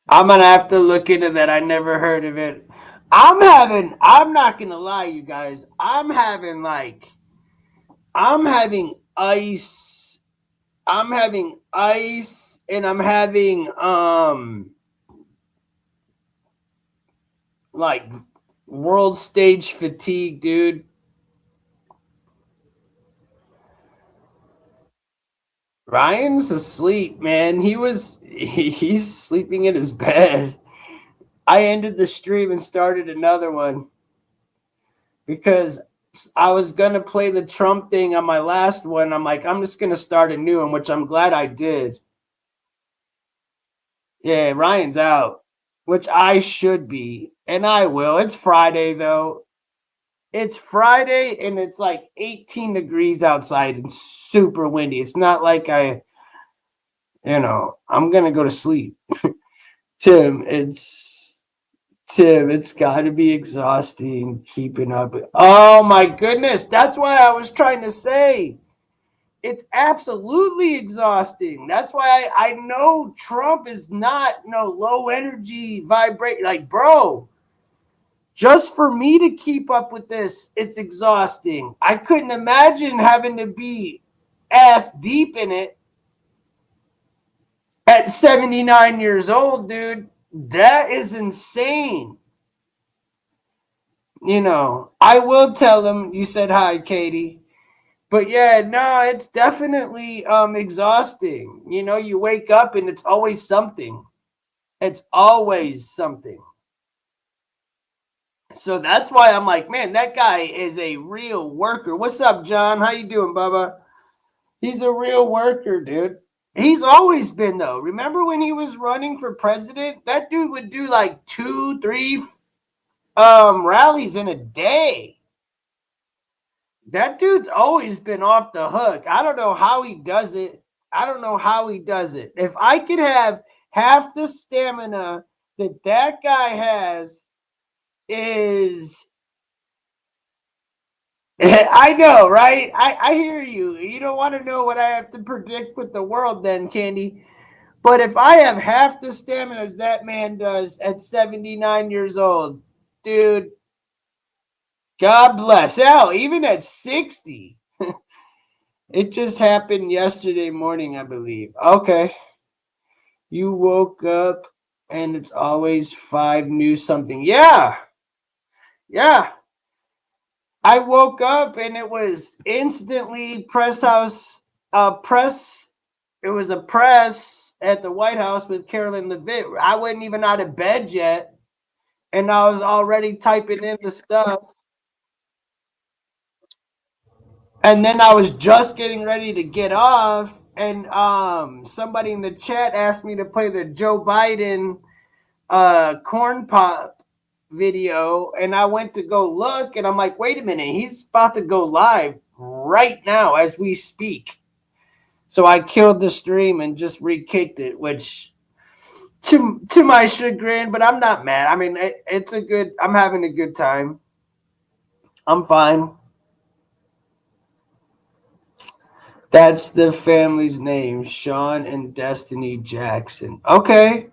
I'm gonna have to look into that. I never heard of it. I'm not gonna lie, you guys. I'm having ice. I'm having ice and I'm having like world stage fatigue, dude. Ryan's asleep, man. He's sleeping in his bed. I ended the stream and started another one because I was gonna play the Trump thing on my last one. I'm like, I'm just gonna start a new one, which I'm glad I did. Yeah, Ryan's out, which I should be, and I will. It's Friday though. It's Friday and it's like 18 degrees outside and super windy. It's not like I'm gonna go to sleep. Tim, it's got to be exhausting keeping up. Oh my goodness, that's why I was trying to say it's absolutely exhausting. That's why I know Trump is not no low energy vibrate. Like, bro, just for me to keep up with this, it's exhausting. I couldn't imagine having to be ass deep in it at 79 years old, dude. That is insane. I will tell them you said hi, Katie. But yeah, no, it's definitely exhausting. You wake up and it's always something. It's always something. So that's why I'm like, man, that guy is a real worker. What's up, John? How you doing, Bubba? He's a real worker, dude. He's always been though. Remember when he was running for president? That dude would do like 2, 3 rallies in a day. That dude's always been off the hook. I don't know how he does it. If I could have half the stamina that guy has is I know, right? I hear you. You don't want to know what I have to predict with the world then, Candy. But if I have half the stamina as that man does at 79 years old, dude, God bless. Hell, even at 60. It just happened yesterday morning, I believe. Okay. You woke up and it's always 5 new something. Yeah. Yeah. I woke up and it was instantly press house press. It was a press at the White House with Carolyn Levitt. I wasn't even out of bed yet. And I was already typing in the stuff. And then I was just getting ready to get off, and somebody in the chat asked me to play the Joe Biden corn pop video, and I went to go look, and I'm like, wait a minute, he's about to go live right now as we speak. So I killed the stream and just re-kicked it, which to my chagrin, but I'm not mad. I mean, I'm having a good time. I'm fine. That's the family's name, Sean and Destiny Jackson. Okay.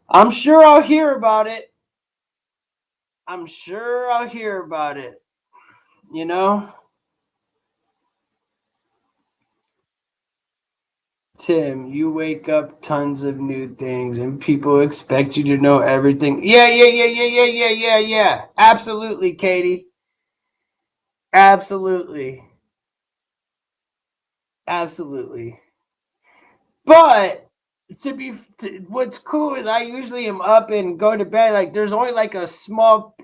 I'm sure I'll hear about it. I'm sure I'll hear about it. You know? Tim, you wake up tons of new things and people expect you to know everything. Yeah. Absolutely, Katie. Absolutely. Absolutely. But what's cool is I usually am up and go to bed. Like there's only like a small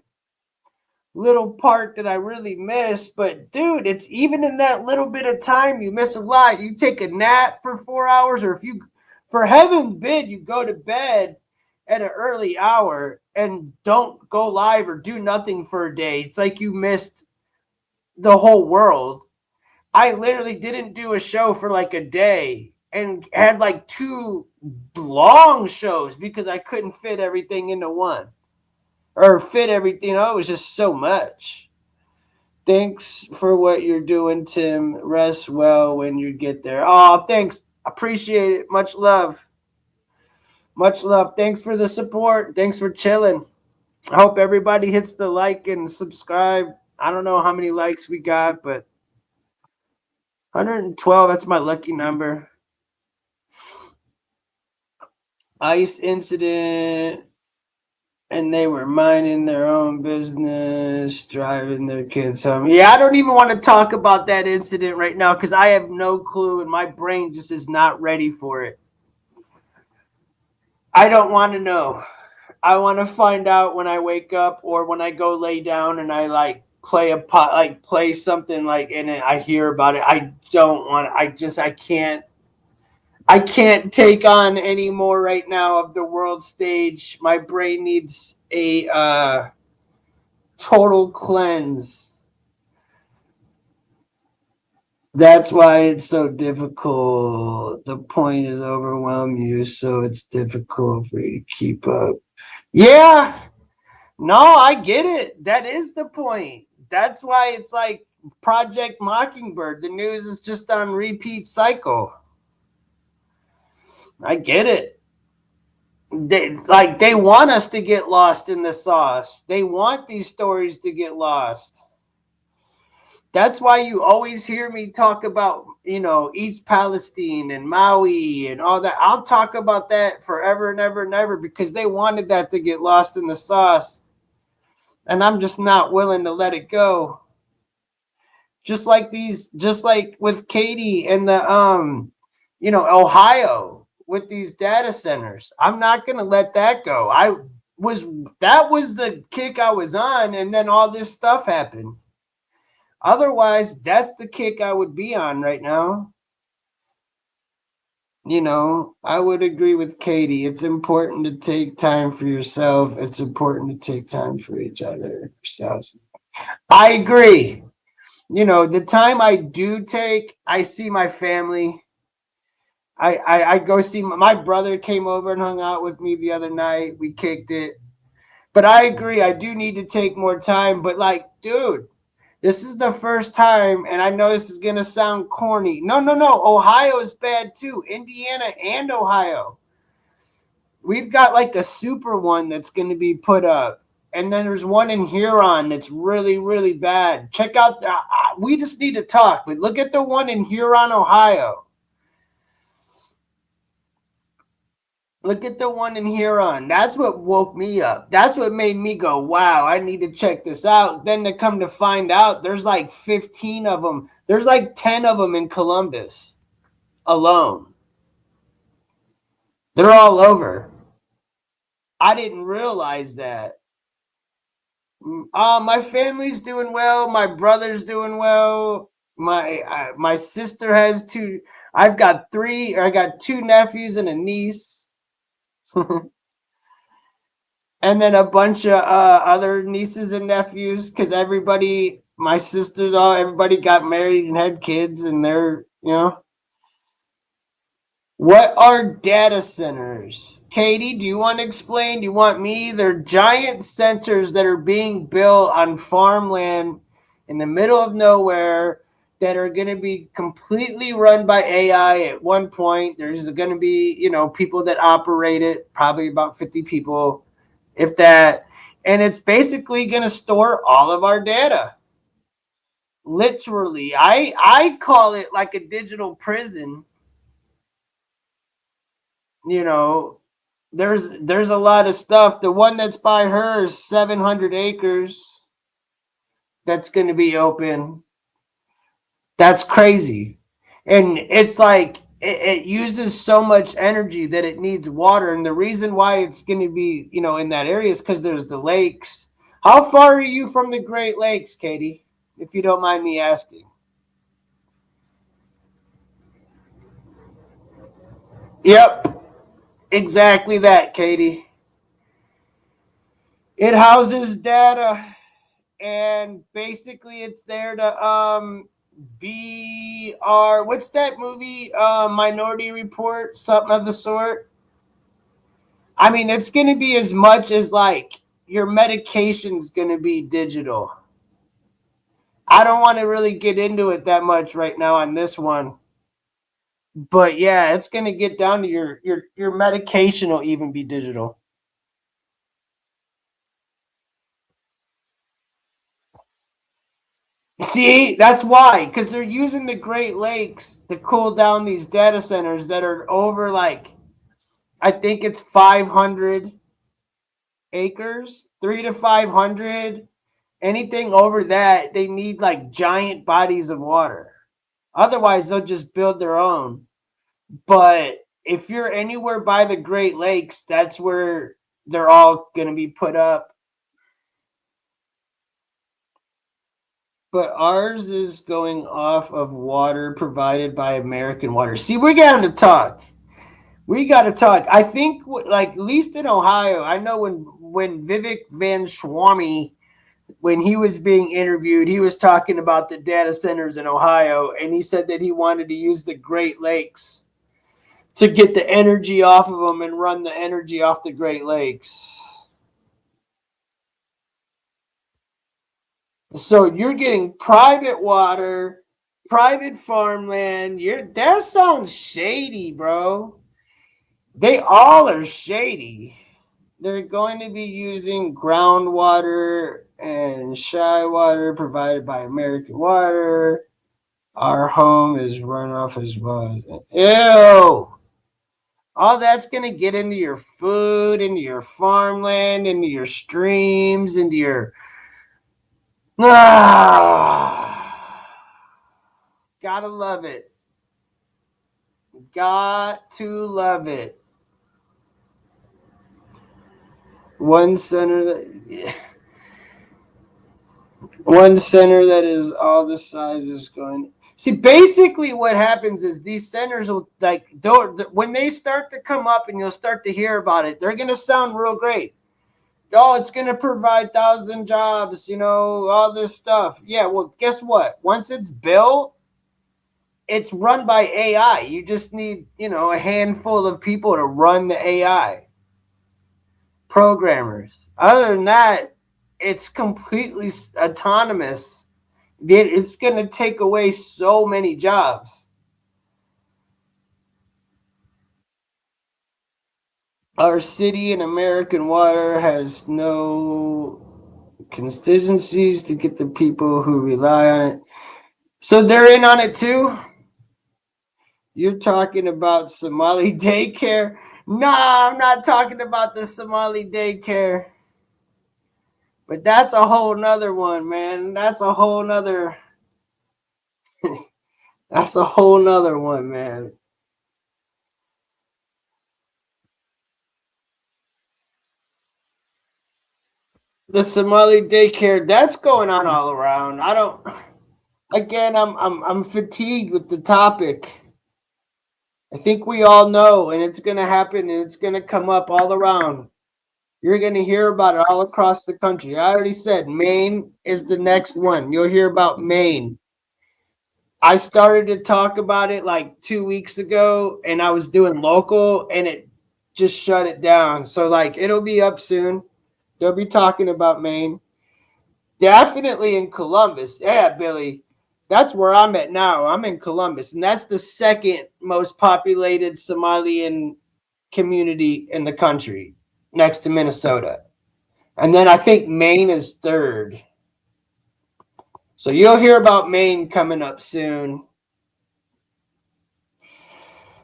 little part that I really miss. But dude, it's even in that little bit of time you miss a lot. You take a nap for 4 hours, or if you, for heaven's bid, you go to bed at an early hour and don't go live or do nothing for a day. It's like you missed the whole world. I literally didn't do a show for like a day and had like 2 long shows because I couldn't fit everything into one or fit everything. It was just so much. Thanks for what you're doing, Tim. Rest well when you get there. Oh, thanks. Appreciate it. Much love. Much love. Thanks for the support. Thanks for chilling. I hope everybody hits the like and subscribe. I don't know how many likes we got, but 112, that's my lucky number. ICE incident, and they were minding their own business, driving their kids home. Yeah, I don't even want to talk about that incident right now because I have no clue and my brain just is not ready for it. I don't want to know. I want to find out when I wake up or when I go lay down and I like play something like and I hear about it. I don't want I can't take on any more right now of the world stage. My brain needs a total cleanse. That's why it's so difficult. The point is overwhelm you, so it's difficult for you to keep up. Yeah. No, I get it. That is the point. That's why it's like Project Mockingbird. The news is just on repeat cycle. I get it. They want us to get lost in the sauce. They want these stories to get lost. That's why you always hear me talk about, East Palestine and Maui and all that. I'll talk about that forever and ever and ever because they wanted that to get lost in the sauce. And I'm just not willing to let it go. Just like with Katie and the Ohio with these data centers. I'm not going to let that go. That was the kick I was on, and then all this stuff happened. Otherwise, that's the kick I would be on right now. I would agree with Katie. It's important to take time for yourself. It's important to take time for each other, yourselves. I agree. The time I do take, I see my family. I go see my brother came over and hung out with me the other night. We kicked it. But I agree. I do need to take more time. But dude, this is the first time, and I know this is going to sound corny. No. Ohio is bad too. Indiana and Ohio. We've got like a super one that's going to be put up. And then there's one in Huron that's really, really bad. Check out, we just need to talk. But look at the one in Huron, Ohio. Look at the one in Huron. That's what woke me up. That's what made me go, wow, I need to check this out. Then to come to find out, there's like 15 of them. There's like 10 of them in Columbus alone. They're all over. I didn't realize that. My family's doing well. My brother's doing well. My sister has two. I've got three. I got two nephews and a niece, and then a bunch of other nieces and nephews. Because everybody, my sisters, everybody got married and had kids, and they're. What are data centers? Katie, do you want to explain? Do you want me? They're giant centers that are being built on farmland in the middle of nowhere that are going to be completely run by AI at one point. There's going to be, people that operate it, probably about 50 people, if that. And it's basically going to store all of our data. Literally. I call it like a digital prison. you know, there's a lot of stuff. The one that's by her is 700 acres that's going to be open. That's crazy. And it's like it uses so much energy that it needs water. And the reason why it's going to be, in that area is because there's the lakes. How far are you from the Great Lakes, Katie? If you don't mind me asking. Yep, exactly that, Katie. It houses data, and basically it's there to be our, what's that movie, Minority Report, something of the sort. I mean, it's going to be as much as like your medication's going to be digital. I don't want to really get into it that much right now on this one, but yeah, it's going to get down to your medication will even be digital. See, that's why, because they're using the Great Lakes to cool down these data centers that are over, like, I think it's 500 acres, 3 to 500. Anything over that, they need like giant bodies of water. Otherwise, they'll just build their own. But if you're anywhere by the Great Lakes, that's where they're all going to be put up. But ours is going off of water provided by American Water. See, we got to talk. We got to talk. I think, like, at least in Ohio, I know when Vivek Van Swami, when he was being interviewed, he was talking about the data centers in Ohio, and he said that he wanted to use the Great Lakes to get the energy off of them and run the energy off the Great Lakes. So you're getting private water, private farmland. That sounds shady, bro. They all are shady. They're going to be using groundwater and shy water provided by American Water. Our home is run off as well. Ew! All that's going to get into your food, into your farmland, into your streams, into your. Gotta love it. Got to love it. One center that is all the sizes going. See, basically what happens is these centers will, like, when they start to come up and you'll start to hear about it, they're going to sound real great. Oh, it's going to provide 1,000 jobs, all this stuff. Yeah, well, guess what? Once it's built, it's run by AI. You just need, a handful of people to run the AI. Programmers. Other than that, it's completely autonomous. It's going to take away so many jobs. Our city and American Water has no constituencies to get the people who rely on it. So they're in on it too? You're talking about Somali daycare? Nah, I'm not talking about the Somali daycare. But that's a whole nother one, man. That's a whole nother one, man. the Somali daycare, that's going on all around. I don't. Again, I'm fatigued with the topic. I think we all know, and it's gonna happen, and it's gonna come up all around. You're gonna hear about it all across the country. I already said Maine is the next one. You'll hear about Maine. I started to talk about it like 2 weeks ago, and I was doing local, and it just shut it down. So like it'll be up soon. They'll be talking about Maine. Definitely in Columbus. Yeah, Billy. That's where I'm at now. I'm in Columbus, and that's the second most populated Somalian community in the country, next to Minnesota. And then I think Maine is third. So you'll hear about Maine coming up soon.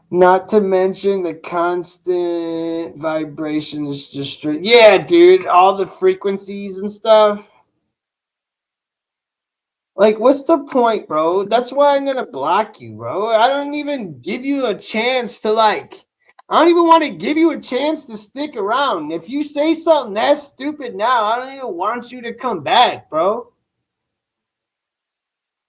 Not to mention the constant vibrations, just yeah, dude, all the frequencies and stuff. Like, what's the point, bro? That's why I'm gonna block you, bro. I don't even give you a chance to like. I don't even want to give you a chance to stick around. If you say something that's stupid now, I don't even want you to come back, bro.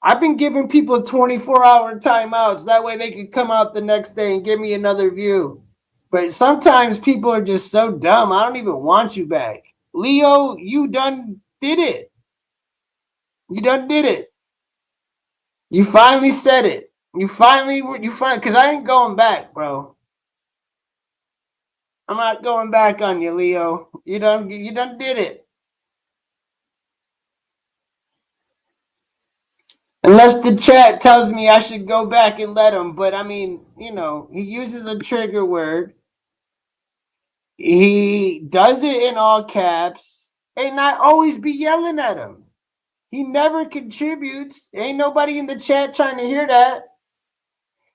I've been giving people 24-hour timeouts. That way they can come out the next day and give me another view. But sometimes people are just so dumb. I don't even want you back. Leo, you done did it. You done did it. You finally said it. You finally, because I ain't going back, bro. I'm not going back on you, Leo. You done did it. Unless the chat tells me I should go back and let him. But I mean, you know, he uses a trigger word. He does it in all caps. And I always be yelling at him. He never contributes. Ain't nobody in the chat trying to hear that.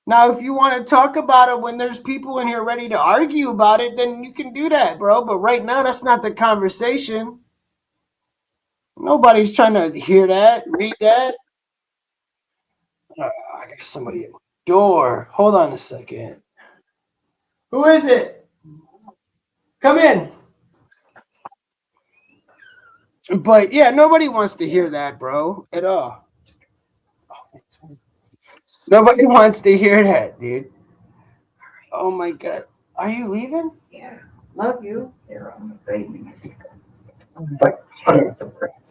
Now, if you want to talk about it when there's people in here ready to argue about it, then you can do that, bro. But right now, that's not the conversation. Nobody's trying to hear that, read that. I got somebody at my door. Hold on a second. Who is it? Come in. But yeah, nobody wants to hear that, bro, at all. Nobody wants to hear that, dude. Oh my God. Are you leaving? Yeah, love you. Here, I'm afraid you need to go. But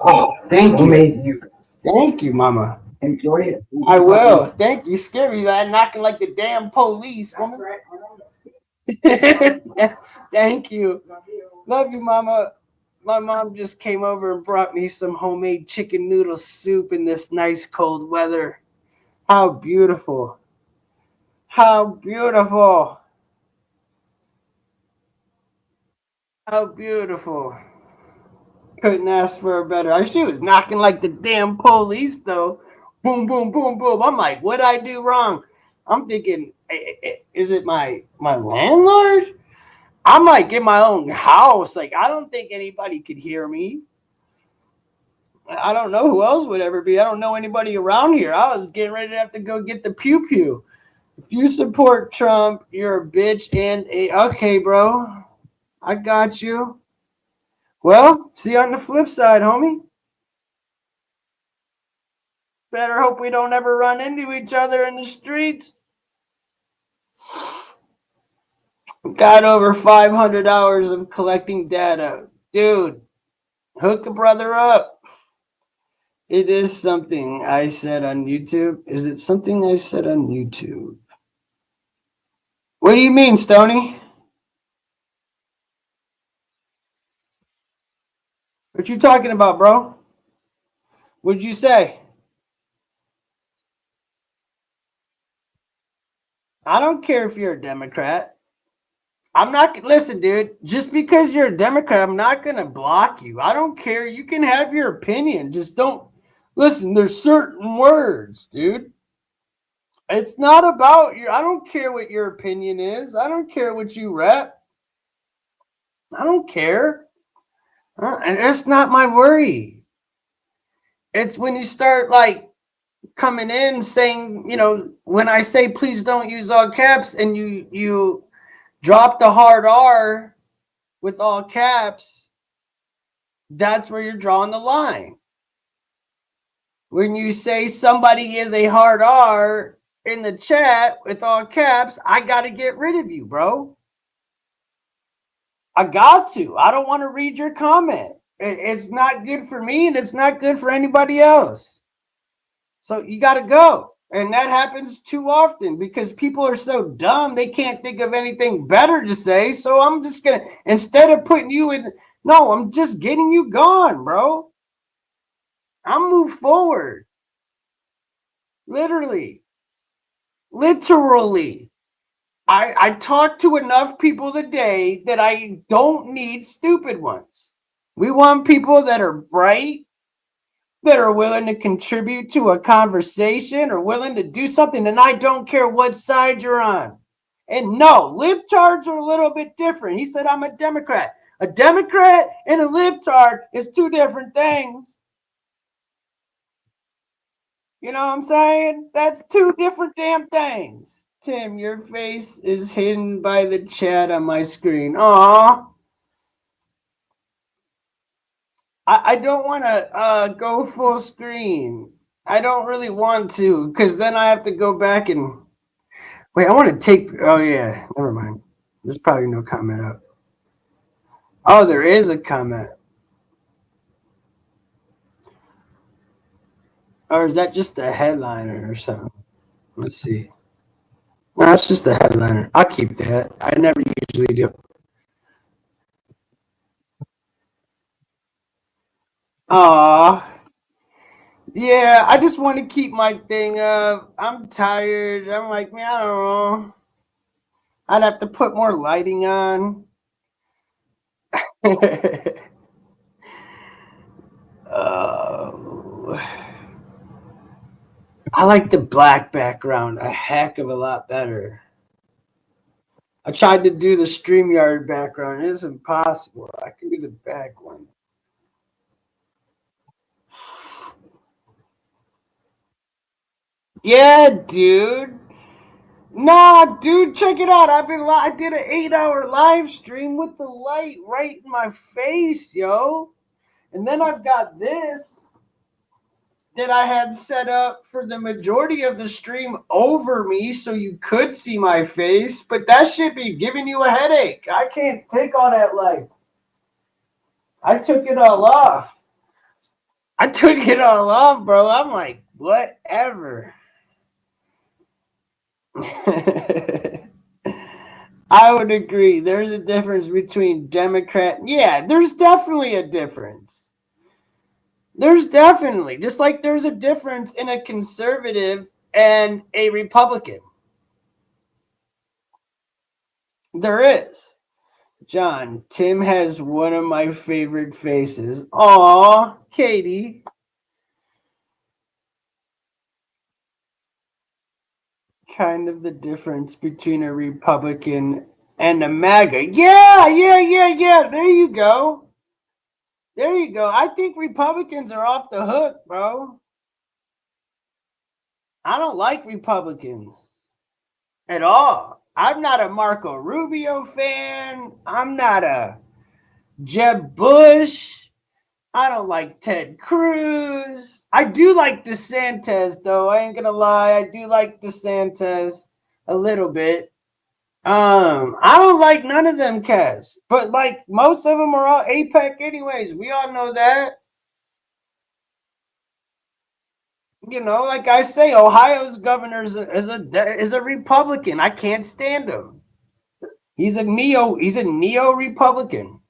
oh, thank you. Thank you, Mama. Enjoy it. I will. Thank you. Scary that knocking like the damn police, woman. Thank you. Love you, Mama. My mom just came over and brought me some homemade chicken noodle soup in this nice cold weather. How beautiful. How beautiful. How beautiful. Couldn't ask for a better. She was knocking like the damn police, though. Boom, boom, boom, boom. I'm like, what'd I do wrong? I'm thinking, is it my landlord? I'm like in my own house. Like, I don't think anybody could hear me. I don't know who else would ever be. I don't know anybody around here. I was getting ready to have to go get the pew-pew. If you support Trump, you're a bitch and okay, bro. I got you. Well, see you on the flip side, homie. Better hope we don't ever run into each other in the streets. Got over 500 hours of collecting data. Dude, hook a brother up. It is something I said on YouTube. Is it something I said on YouTube? What do you mean, Stoney? What you talking about, bro? What'd you say? I don't care if you're a Democrat. I'm not, listen, dude, just because you're a Democrat, I'm not going to block you. I don't care. You can have your opinion. Just don't, listen, there's certain words, dude. It's not about your, I don't care what your opinion is. I don't care what you rep. I don't care. And it's not my worry. It's when you start like coming in saying, you know, when I say please don't use all caps and you drop the hard R with all caps, That's where you're drawing the line. When you say somebody is a hard R in the chat with all caps, I got to get rid of you, bro. I got to. I don't want to read your comment. It's not good for me and it's not good for anybody else. So you got to go. And that happens too often because people are so dumb, they can't think of anything better to say. So I'm just going to, instead of putting you in, no, I'm just getting you gone, bro. I'm move forward. Literally. I talk to enough people today that I don't need stupid ones. We want people that are bright, that are willing to contribute to a conversation or willing to do something. And I don't care what side you're on. And no, libtards are a little bit different. He said, I'm a Democrat. A Democrat and a libtard is two different things. You know what I'm saying? That's two different damn things. Tim, your face is hidden by the chat on my screen. Aw. I don't want to go full screen. I don't really want to because then I have to go back and wait. I want to take. Oh yeah, never mind. There's probably no comment up. Oh, there is a comment. Or is that just a headliner or something? Let's see. No, it's just a headliner. I'll keep that. I never usually do. Aw. Yeah, I just want to keep my thing up. I'm tired. I'm like, man, I don't know. I'd have to put more lighting on. Oh. I like the black background a heck of a lot better. I tried to do the StreamYard background. It is impossible. I can do the back one. Yeah, dude. Nah, dude, check it out. I did an 8-hour live stream with the light right in my face, yo. And then I've got this that I had set up for the majority of the stream over me so you could see my face, but that should be giving you a headache. I can't take all that light. I took it all off. Bro. I'm like, whatever. I would agree. There's a difference between Democrat. Yeah, there's definitely a difference. Just like there's a difference in a conservative and a Republican. There is. John, Tim has one of my favorite faces. Aw, Katie. Kind of the difference between a Republican and a MAGA. Yeah. There you go. I think Republicans are off the hook, bro. I don't like Republicans at all. I'm not a Marco Rubio fan. I'm not a Jeb Bush. I don't like Ted Cruz. I do like DeSantis, though. I ain't gonna lie. I do like DeSantis a little bit. I don't like none of them cats, but like most of them are all APEC anyways. We all know that. You know, like I say, Ohio's governor is a Republican. I can't stand him. He's a neo Republican.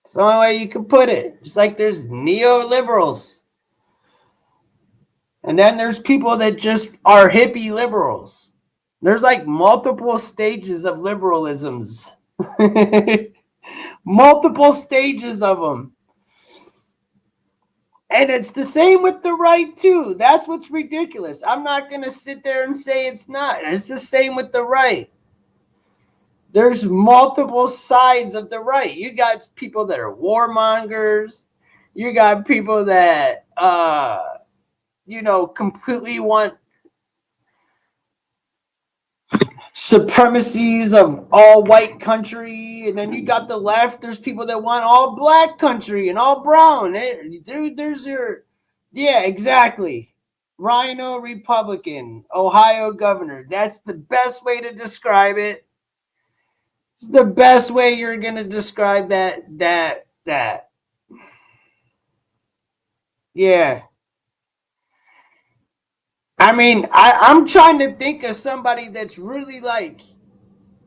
It's the only way you can put it. Just like there's neoliberals. And then there's people that just are hippie liberals. There's like multiple stages of liberalisms. Multiple stages of them. And it's the same with the right, too. That's what's ridiculous. I'm not going to sit there and say it's not. It's the same with the right. There's multiple sides of the right. You got people that are warmongers. You got people that, completely want supremacies of all white country, and then you got the left. There's people that want all black country and all brown. Dude, there's your, yeah, exactly. Rhino Republican, Ohio governor. That's the best way to describe it. It's the best way you're gonna describe that. Yeah. I mean, I'm trying to think of somebody that's really like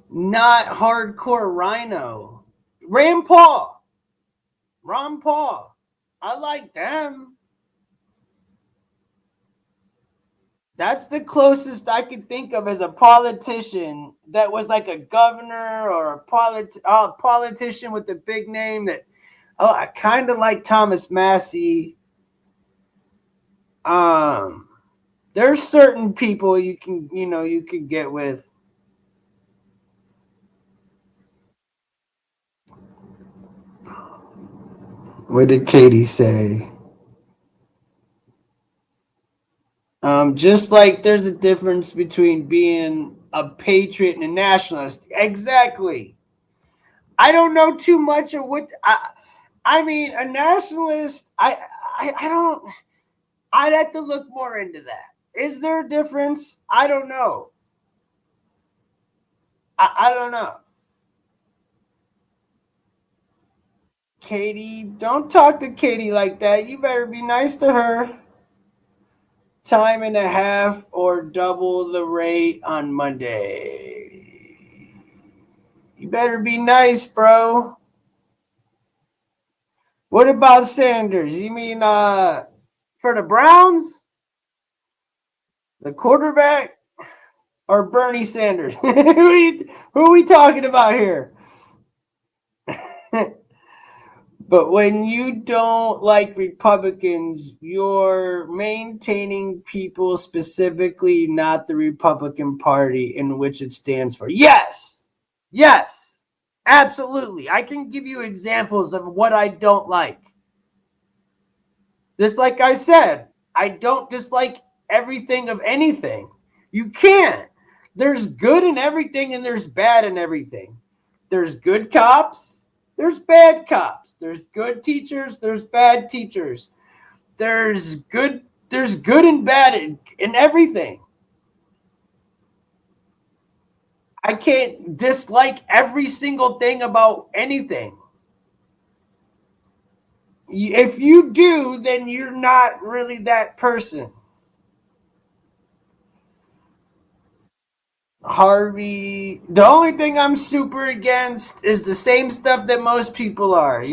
not hardcore Rhino. Ron Paul. I like them. That's the closest I could think of as a politician that was like a governor or a politician with a big name that, oh, I kind of like Thomas Massey. There's certain people you can get with. What did Katie say? Just like there's a difference between being a patriot and a nationalist. Exactly. I don't know too much of what I mean. A nationalist. I don't. I'd have to look more into that. Is there a difference? I don't know. I don't know. Katie, don't talk to Katie like that. You better be nice to her. Time and a half or double the rate on Monday. You better be nice, bro. What about Sanders? You mean for the Browns? The quarterback? Or Bernie Sanders? Who are we talking about here? But when you don't like Republicans, you're maintaining people, specifically not the Republican Party in which it stands for. Yes, absolutely. I can give you examples of what I don't like. Just like I said, I don't dislike everything of anything. You can't. There's good in everything and there's bad in everything. There's good cops, there's bad cops. There's good teachers, there's bad teachers. There's good and bad in everything. I can't dislike every single thing about anything. If you do, then you're not really that person. Harvey, the only thing I'm super against is the same stuff that most people are,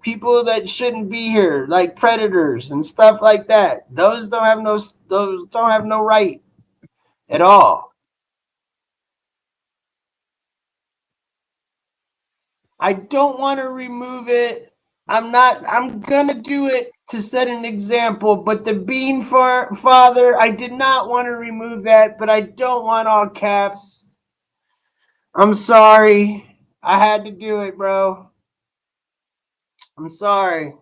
people that shouldn't be here, like predators and stuff like that. Those don't have no right at all. I don't want to remove it. I'm going to do it to set an example, but the Bean Father, I did not want to remove that, but I don't want all caps. I'm sorry. I had to do it, bro. I'm sorry.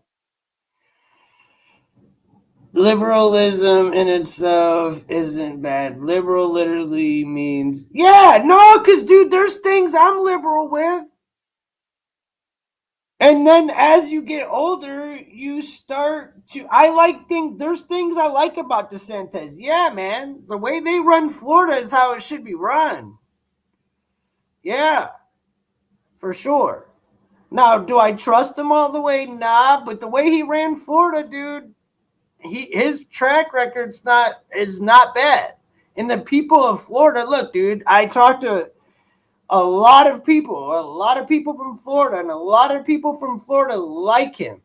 Liberalism in itself isn't bad. Liberal literally means, yeah, no, because, dude, there's things I'm liberal with. And then as you get older, you start to, there's things I like about DeSantis. Yeah, man, the way they run Florida is how it should be run. Yeah, for sure. Now, do I trust him all the way? Nah, but the way he ran Florida, dude, his track record's is not bad. And the people of Florida, look, dude, I talked to a lot of people from Florida, and a lot of people from Florida like him.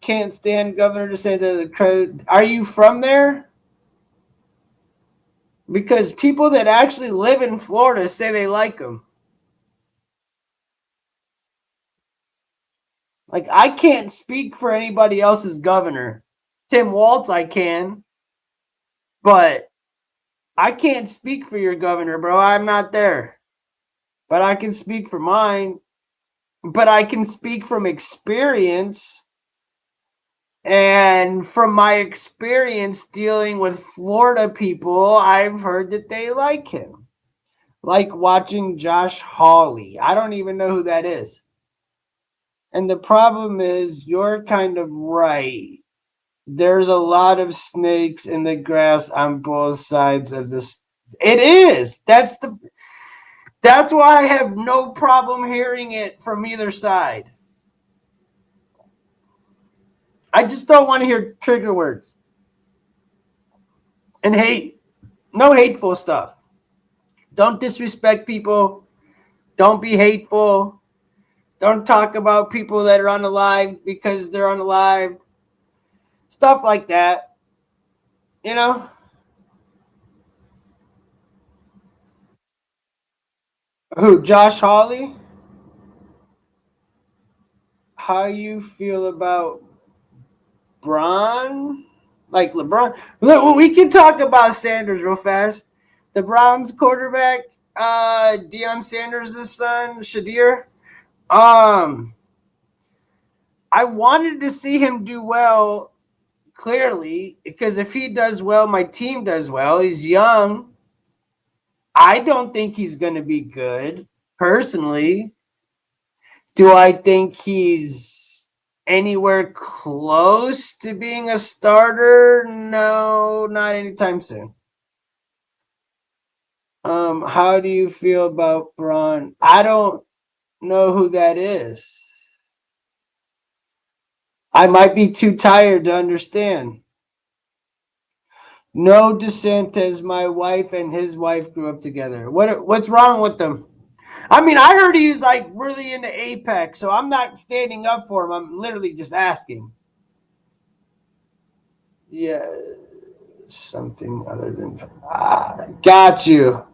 Can't stand Governor DeSantis. Are you from there? Because people that actually live in Florida say they like him. Like, I can't speak for anybody else's governor. Tim Walz, I can. But I can't speak for your governor, bro. I'm not there. But I can speak for mine. But I can speak from experience. And from my experience dealing with Florida people, I've heard that they like him. like watching Josh Hawley. I don't even know who that is. And the problem is, you're kind of right. There's a lot of snakes in the grass on both sides of this. It is. That's why I have no problem hearing it from either side. I just don't want to hear trigger words and hate. No hateful stuff. Don't disrespect people. Don't be hateful. Don't talk about people that are unalive because they're unalive. Stuff like that. You know? Who? Josh Hawley? How you feel about Braun? Like LeBron? Look, we can talk about Sanders real fast. The Browns quarterback, Deion Sanders' son, Shadir. I wanted to see him do well, clearly, because if he does well, my team does well. He's young. I don't think he's going to be good, personally. Do I think he's anywhere close to being a starter? No, not anytime soon. How do you feel about Braun? I don't know who that is. I might be too tired to understand. No, DeSantis, my wife and his wife grew up together. What's wrong with them? I mean, I heard he was like really into Apex, so I'm not standing up for him. I'm literally just asking. Yeah, something other than got you.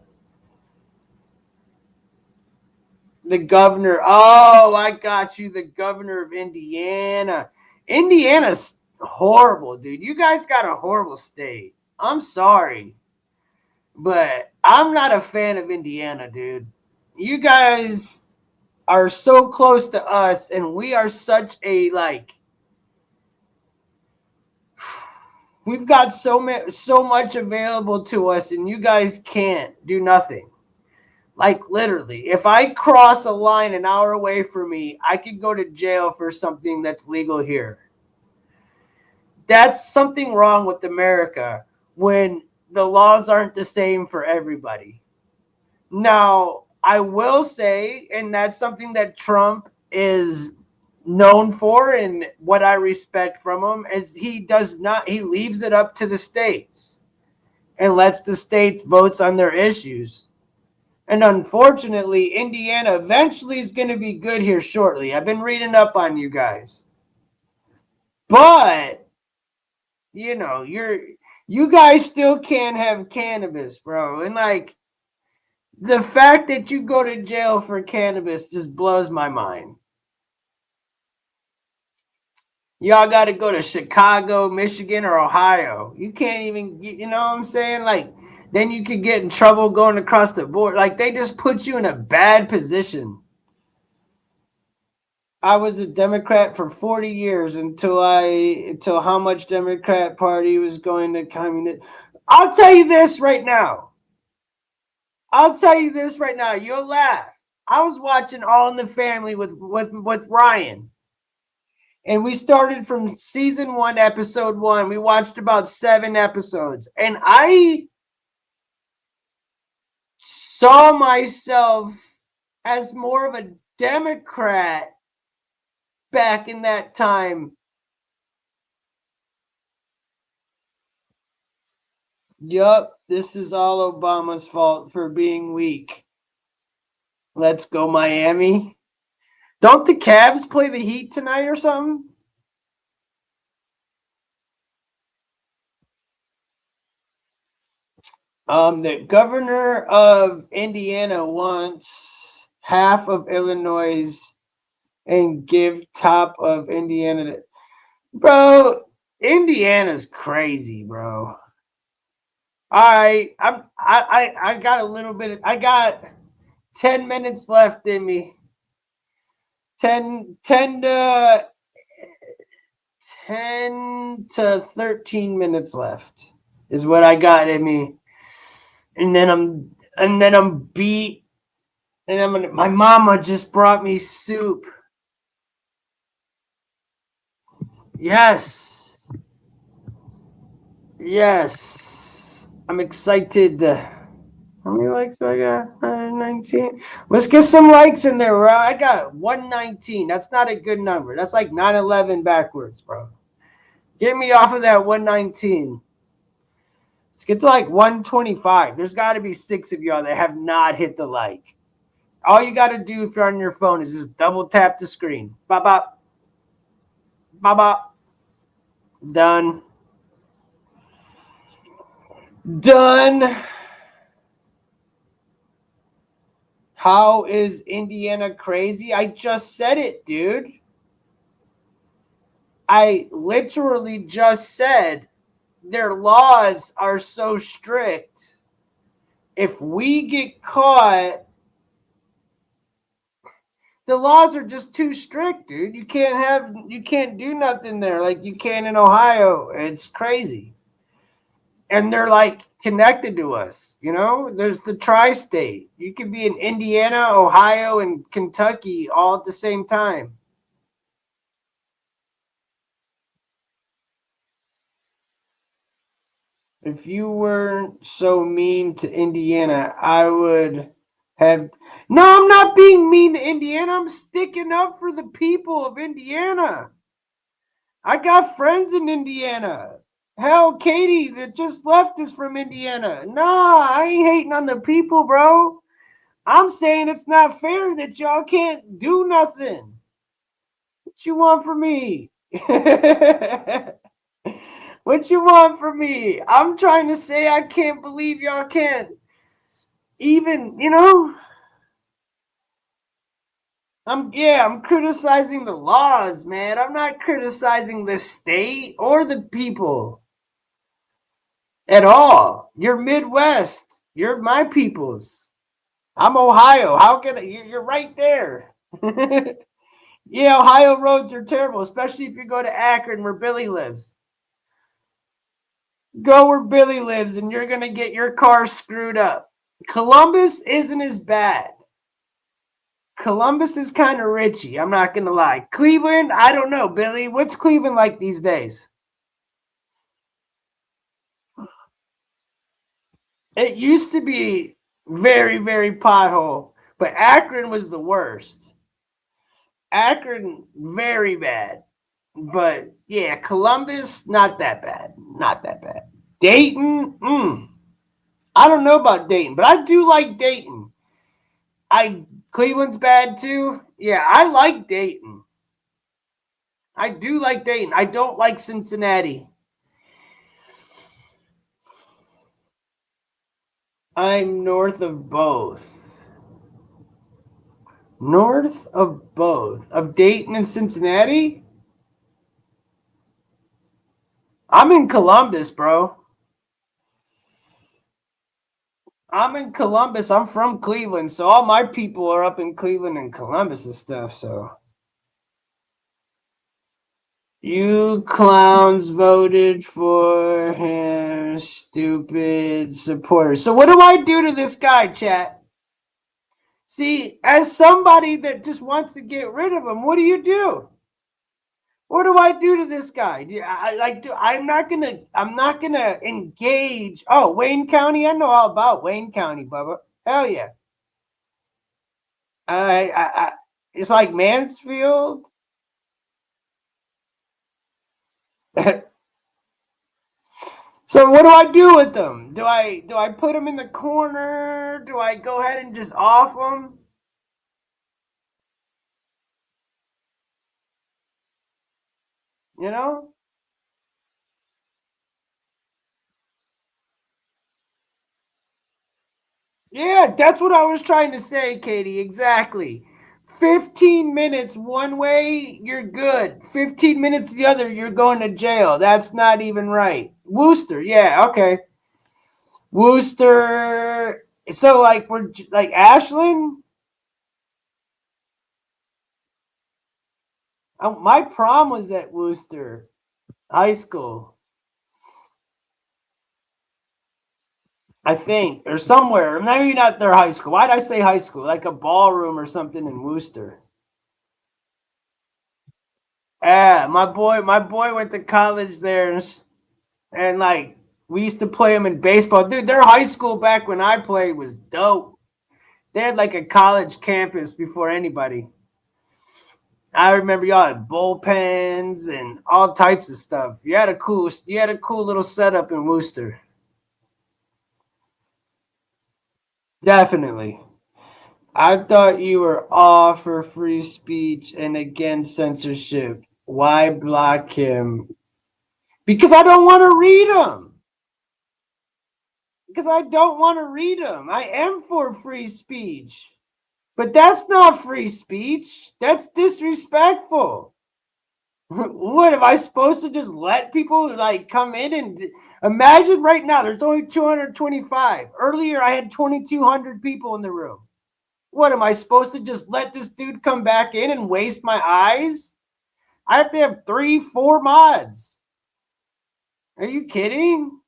The governor. Oh, I got you. The governor of Indiana. Indiana's horrible, dude. You guys got a horrible state. I'm sorry, but I'm not a fan of Indiana, dude. You guys are so close to us, and we are such a we've got so much available to us, and you guys can't do nothing. Like literally, if I cross a line an hour away from me, I could go to jail for something that's legal here. That's something wrong with America when the laws aren't the same for everybody. Now, I will say, and that's something that Trump is known for, and what I respect from him is he leaves it up to the states and lets the states vote on their issues. And unfortunately, Indiana eventually is going to be good here shortly. I've been reading up on you guys. But, you guys still can't have cannabis, bro. And the fact that you go to jail for cannabis just blows my mind. Y'all got to go to Chicago, Michigan, or Ohio. You can't even, you know what I'm saying? Then you could get in trouble going across the board. They just put you in a bad position. I was a Democrat for 40 years until how much Democrat Party was going to communist. I'll tell you this right now. You'll laugh. I was watching All in the Family with Ryan. And we started from season 1, episode 1. We watched about 7 episodes. And I saw myself as more of a Democrat back in that time. Yup, this is all Obama's fault for being weak. Let's go, Miami. Don't the Cavs play the Heat tonight or something? The governor of Indiana wants half of Illinois and give top of Indiana. Bro, Indiana's crazy, bro. All right, I got a little bit. I got 10 minutes left in me. 10 to 13 minutes left is what I got in me. And then and then I'm beat, and my mama just brought me soup. Yes. Yes. I'm excited. How many likes do I got? 19. Let's get some likes in there, bro. I got 119. That's not a good number. That's like 911 backwards, bro. Get me off of that 119. Let's get to like 125. There's got to be 6 of y'all that have not hit the like. All you got to do if you're on your phone is just double tap the screen. Bop, bop. Bop, bop. Done. Done. How is Indiana crazy? I just said it, dude. I literally just said their laws are so strict. If we get caught, the laws are just too strict, dude. You can't do nothing there like you can in Ohio. It's crazy. And they're like connected to us, you know? There's the tri-state. You could be in Indiana, Ohio, and Kentucky all at the same time. If you weren't so mean to Indiana, I would have. No, I'm not being mean to Indiana. I'm sticking up for the people of Indiana. I got friends in Indiana. Hell, Katie that just left is from Indiana. Nah, I ain't hating on the people, bro. I'm saying it's not fair that y'all can't do nothing. What you want from me? What you want from me? I'm trying to say I can't believe y'all can't even, you know? I'm criticizing the laws, man. I'm not criticizing the state or the people at all. You're Midwest. You're my peoples. I'm Ohio. How can I, you're right there. Yeah, Ohio roads are terrible, especially if you go to Akron where Billy lives. Go where Billy lives and you're going to get your car screwed up. Columbus isn't as bad. Columbus is kind of richy. I'm not going to lie. Cleveland, I don't know, Billy. What's Cleveland like these days? It used to be very, very pothole, but Akron was the worst. Akron, very bad. But yeah, Columbus, not that bad. Not that bad. Dayton, I don't know about Dayton, but I do like Dayton. Cleveland's bad too. Yeah, I like Dayton. I do like Dayton. I don't like Cincinnati. I'm north of both. North of both. Of Dayton and Cincinnati? I'm in Columbus, bro. I'm in Columbus. I'm from Cleveland, so all my people are up in Cleveland and Columbus and stuff, so. You clowns voted for him, stupid supporters. So what do I do to this guy, chat? See, as somebody that just wants to get rid of him, what do you do? What do I do to this guy? I'm not gonna engage. Oh, Wayne County, I know all about Wayne County, Bubba. Hell yeah. It's like Mansfield. So what do I do with them? Do I put them in the corner? Do I go ahead and just off them? You know? Yeah, that's what I was trying to say, Katie. Exactly. 15 minutes one way, you're good. 15 minutes the other, you're going to jail. That's not even right. Worcester, yeah, okay. Worcester. So we're like Ashland. My prom was at Worcester High School. I think, or somewhere. Maybe not their high school. Why'd I say high school? Like a ballroom or something in Worcester. Yeah, my boy went to college there, and like we used to play them in baseball. Dude, their high school back when I played was dope. They had like a college campus before anybody. I remember y'all had bullpens and all types of stuff. You had a cool little setup in Worcester. Definitely. I thought you were all for free speech and against censorship. Why block him? Because I don't want to read them. Because I don't want to read them. I am for free speech. But that's not free speech. That's disrespectful. What am I supposed to just let people like come in and imagine right now there's only 225. Earlier I had 2,200 people in the room. What am I supposed to just let this dude come back in and waste my eyes? I have to have 3, 4 mods. Are you kidding?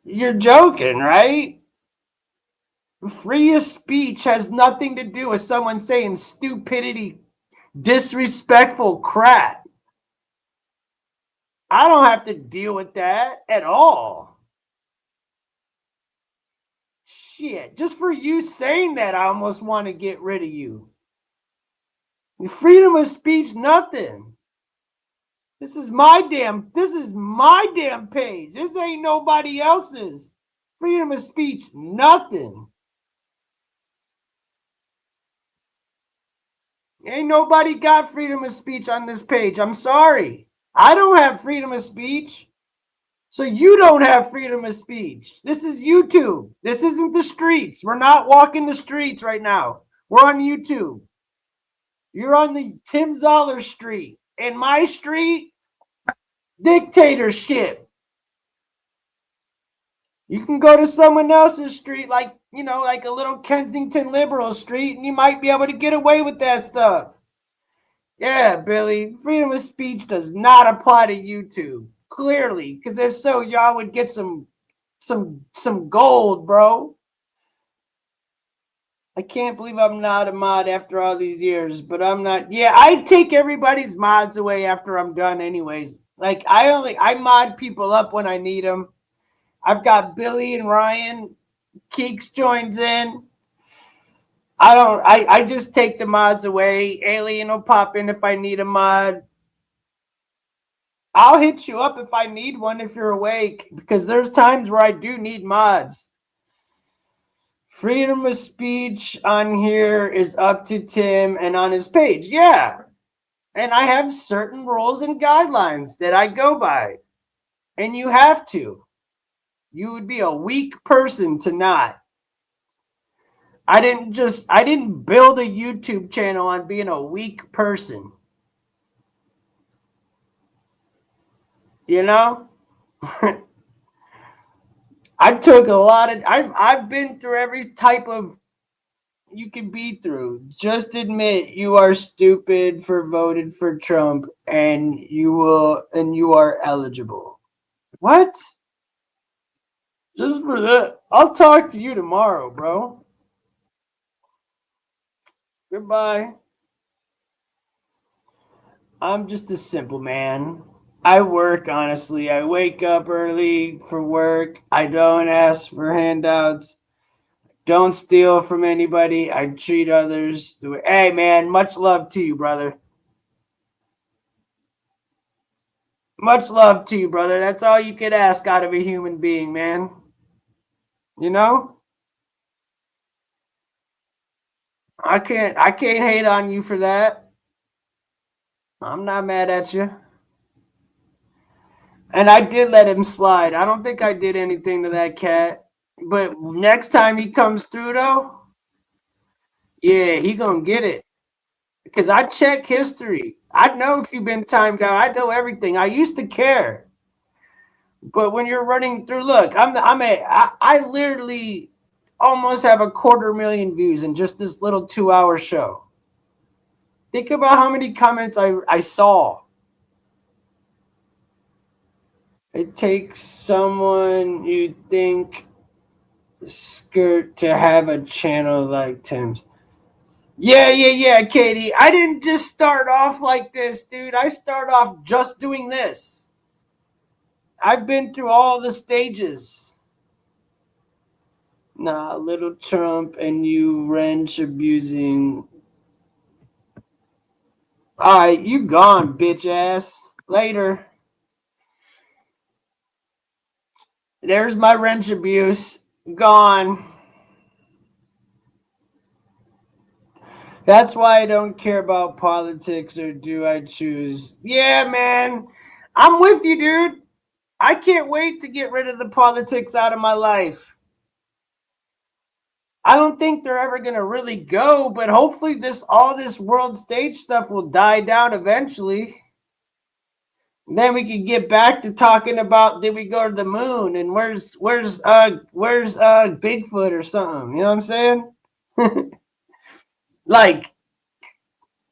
You're joking, right? Free speech has nothing to do with someone saying stupidity, disrespectful crap. I don't have to deal with that at all. Shit, just for you saying that, I almost want to get rid of you. Freedom of speech, nothing. This is my damn page. This ain't nobody else's. Freedom of speech, nothing. Ain't nobody got freedom of speech on this page. I'm sorry. I don't have freedom of speech. So you don't have freedom of speech. This is YouTube. This isn't the streets. We're not walking the streets right now. We're on YouTube. You're on the Tim Zahler street. And my street, dictatorship. You can go to someone else's street, like, like a little Kensington liberal street, and you might be able to get away with that stuff. Yeah, Billy, freedom of speech does not apply to YouTube. Clearly, because if so, y'all would get some gold, bro. I can't believe I'm not a mod after all these years, but I'm not. Yeah, I take everybody's mods away after I'm done anyways. Like I mod people up when I need them. I've got Billy and Ryan. Keeks joins in. I just take the mods away. Alien will pop in if I need a mod. I'll hit you up if I need one if you're awake, because there's times where I do need mods. Freedom of speech on here is up to Tim and on his page. Yeah. And I have certain rules and guidelines that I go by. And you have to. You would be a weak person to not. I didn't build a YouTube channel on being a weak person. You know? I've been through every type of you can be through. Just admit you are stupid for voted for Trump and you are eligible. What? Just for that. I'll talk to you tomorrow, bro. Goodbye. I'm just a simple man. I work, honestly. I wake up early for work. I don't ask for handouts. Don't steal from anybody. I treat others. Hey, man, much love to you, brother. Much love to you, brother. That's all you could ask out of a human being, man. You know? I can't hate on you for that. I'm not mad at you. And I did let him slide. I don't think I did anything to that cat. But next time he comes through, though, yeah, he gonna get it. Because I check history. I know if you've been timed out. I know everything. I used to care. But when you're running through, look, I literally almost have 250,000 views in just this little 2-hour show. Think about how many comments I saw. It takes someone you think skirt to have a channel like Tim's. Yeah, Katie. I didn't just start off like this, dude. I start off just doing this. I've been through all the stages. Nah, little Trump and you wrench abusing. Alright, you gone, bitch ass. Later. There's my wrench abuse. Gone. That's why I don't care about politics, or do I choose? Yeah, man. I'm with you, dude. I can't wait to get rid of the politics out of my life. I don't think they're ever going to really go, but hopefully all this world stage stuff will die down eventually. Then we can get back to talking about, did we go to the moon, and where's Bigfoot or something? You know what I'm saying? Like,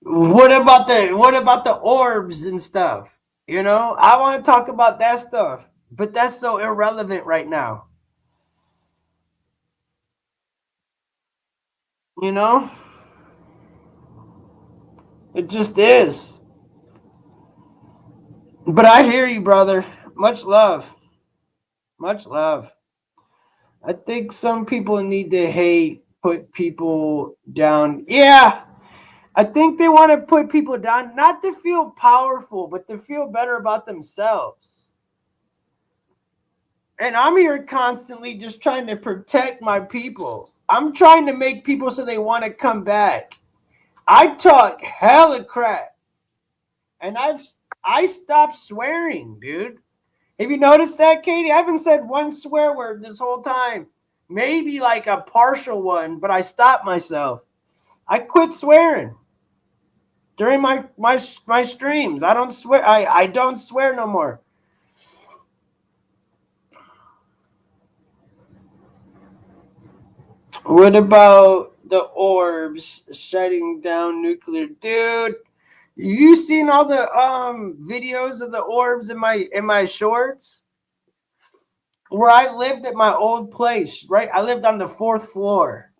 what about the orbs and stuff? You know, I want to talk about that stuff, but that's so irrelevant right now. You know, it just is. But I hear you, brother. Much love. Much love. I think some people need to hate, put people down. Yeah. I think they want to put people down, not to feel powerful, but to feel better about themselves. And I'm here constantly just trying to protect my people. I'm trying to make people so they want to come back. I talk hella crap. And I stopped swearing, dude. Have you noticed that, Katie? I haven't said one swear word this whole time. Maybe like a partial one, but I stopped myself. I quit swearing during my streams. I don't swear. I don't swear no more. What about the orbs shutting down nuclear? Dude, you seen all the videos of the orbs in my shorts? Where I lived at my old place, right? I lived on the 4th floor.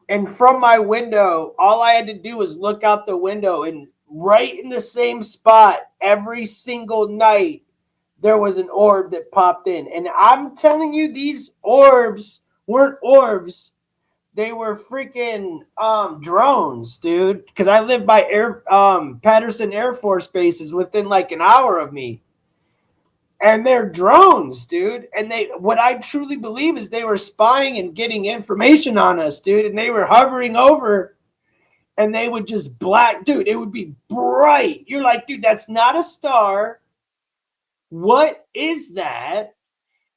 And from my window, all I had to do was look out the window, and right in the same spot every single night there was an orb that popped in. And I'm telling you, these orbs weren't orbs. They were freaking drones, dude. Because I live by Patterson Air Force Base is within like an hour of me. And they're drones, dude. And what I truly believe is they were spying and getting information on us, dude. And they were hovering over, and they would just dude, it would be bright. You're like, dude, that's not a star. What is that?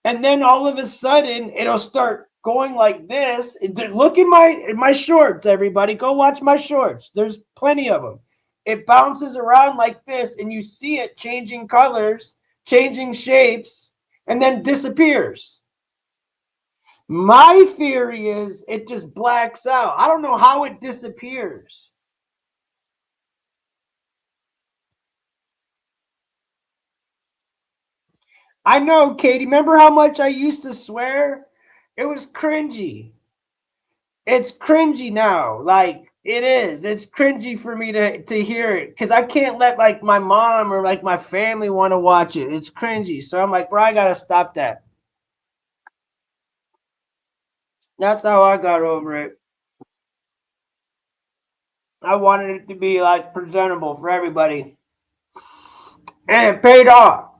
And then all of a sudden, it'll start going like this. Look in my shorts, everybody. Go watch my shorts. There's plenty of them. It bounces around like this, and you see it changing colors, changing shapes, and then disappears. My theory is it just blacks out. I don't know how it disappears. I know, Katie. Remember how much I used to swear? It was cringy. It's cringy now. Like, it is. It's cringy for me to hear it, because I can't let like my mom or like my family want to watch it. It's cringy. So I'm like, bro, I gotta stop that. That's how I got over it. I wanted it to be like presentable for everybody. And it paid off.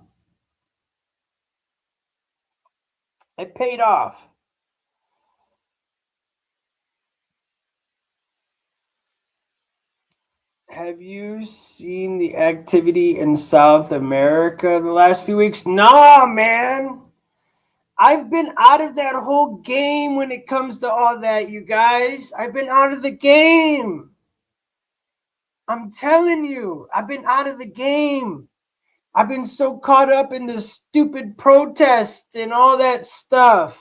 It paid off. Have you seen the activity in South America the last few weeks? Nah, man. I've been out of that whole game when it comes to all that, you guys. I've been out of the game. I'm telling you, I've been out of the game. I've been so caught up in this stupid protest and all that stuff.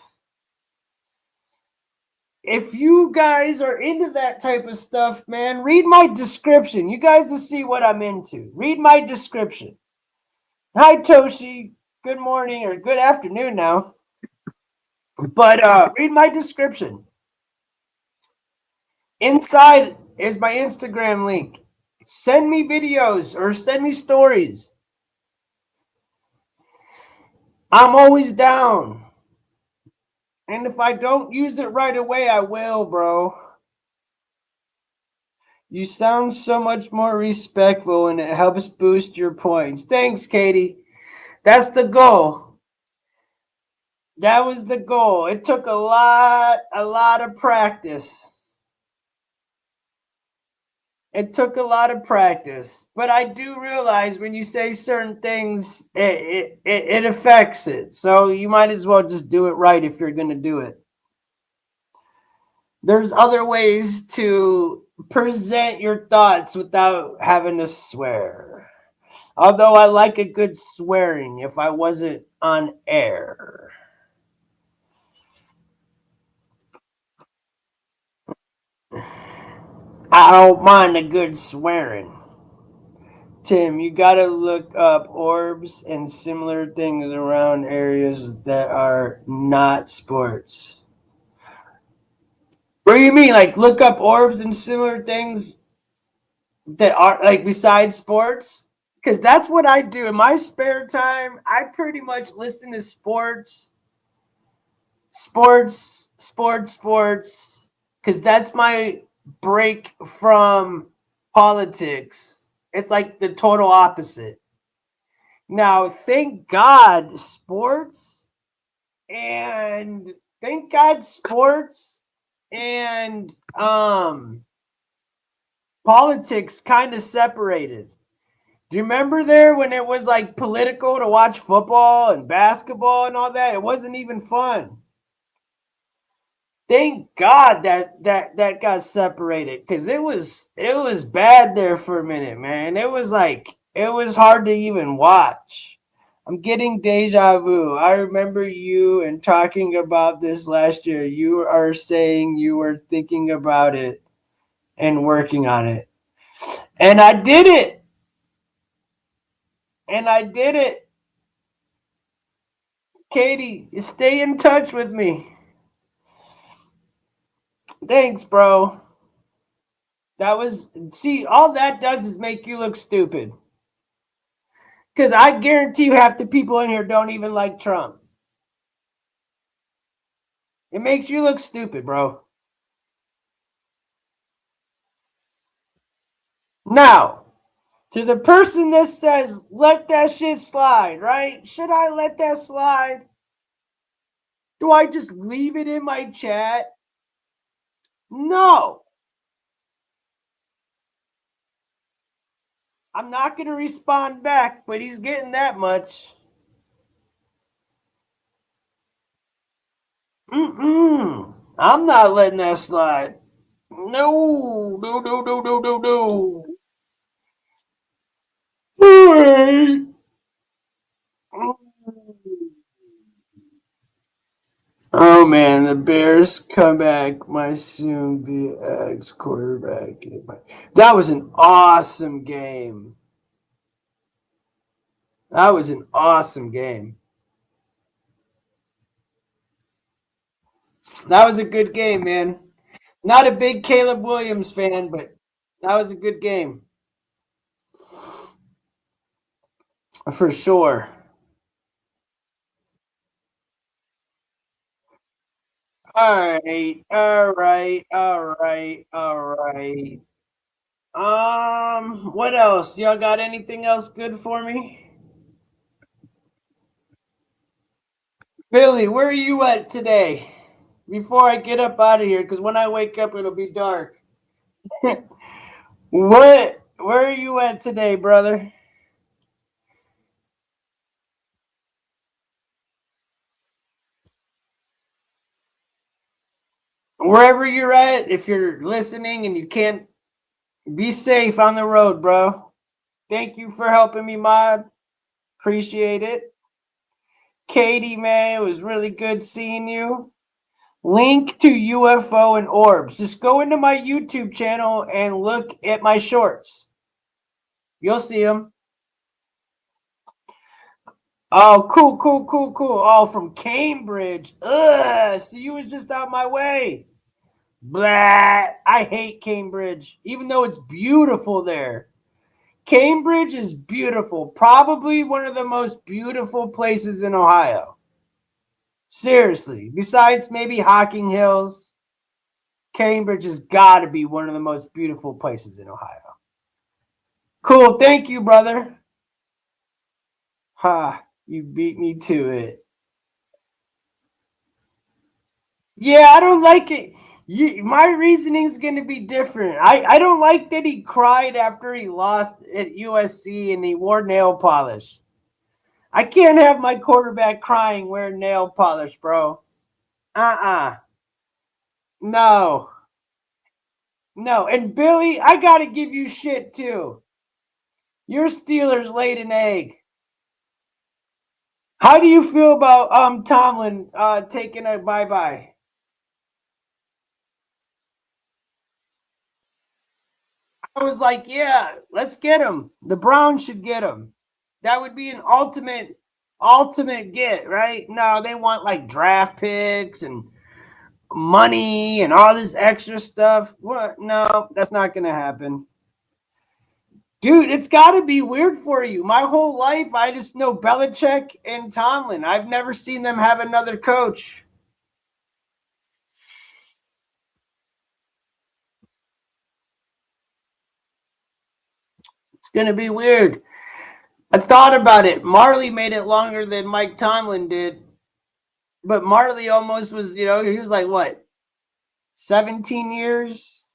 If you guys are into that type of stuff, man, read my description. You guys will see what I'm into. Read my description. Hi, Toshi. good morning or good afternoon now. But read my description. Inside is my Instagram link. Send me videos or send me stories. I'm always down. And if I don't use it right away, I will, bro. You sound so much more respectful and it helps boost your points. Thanks, Katie. That's the goal. That was the goal. It took a lot of practice. It took a lot of practice, but I do realize when you say certain things, it affects it. So you might as well just do it right if you're going to do it. There's other ways to present your thoughts without having to swear. Although I like a good swearing if I wasn't on air. I don't mind a good swearing. Tim, you gotta look up orbs and similar things around areas that are not sports. What do you mean? Like look up orbs and similar things that are like besides sports? Because that's what I do in my spare time. I pretty much listen to sports, because that's my break from politics. It's like the total opposite. Now, thank God and sports and politics kind of separated. Do you remember there when it was like political to watch football and basketball and all that? It wasn't even fun. Thank God that got separated because it was bad there for a minute, man. It was hard to even watch. I'm getting deja vu. I remember you and talking about this last year. You are saying you were thinking about it and working on it. And I did it. And I did it. Katie, stay in touch with me. Thanks, bro. All that does is make you look stupid. Because I guarantee you half the people in here don't even like Trump. It makes you look stupid, bro. Now, to the person that says, let that shit slide, right? Should I let that slide? Do I just leave it in my chat? No. I'm not going to respond back, but he's getting that much. I'm not letting that slide. No. All right. Oh man, the Bears come back. My soon be ex quarterback. That was an awesome game. That was an awesome game. That was a good game, man. Not a big Caleb Williams fan, but that was a good game. For sure. All right. What else? Y'all got anything else good for me? Billy, where are you at today? Before I get up out of here, because when I wake up, it'll be dark. Where are you at today, brother? Wherever you're at, if you're listening and you can't, be safe on the road, bro. Thank you for helping me, Mod. Appreciate it. Katie, man, it was really good seeing you. Link to UFO and orbs. Just go into my YouTube channel and look at my shorts. You'll see them. Oh, cool, cool, cool, cool. Oh, from Cambridge. Ugh, so you was just out my way. Blah. I hate Cambridge, even though it's beautiful there. Cambridge is beautiful. Probably one of the most beautiful places in Ohio. Seriously. Besides maybe Hocking Hills, Cambridge has got to be one of the most beautiful places in Ohio. Cool. Thank you, brother. Ha, you beat me to it. Yeah, I don't like it. My reasoning is going to be different. I don't like that he cried after he lost at USC and he wore nail polish. I can't have my quarterback crying wearing nail polish, bro. Uh-uh. No. No. And Billy, I got to give you shit too. Your Steelers laid an egg. How do you feel about Tomlin taking a bye-bye? I was like, yeah, let's get him. The Browns should get him. That would be an ultimate get, right? No, they want like draft picks and money and all this extra stuff. What? No, that's not going to happen. Dude, it's got to be weird for you. My whole life, I just know Belichick and Tomlin. I've never seen them have another coach. It's going to be weird. I thought about it. Marley made it longer than Mike Tomlin did. But Marley almost was, he was like, what, 17 years?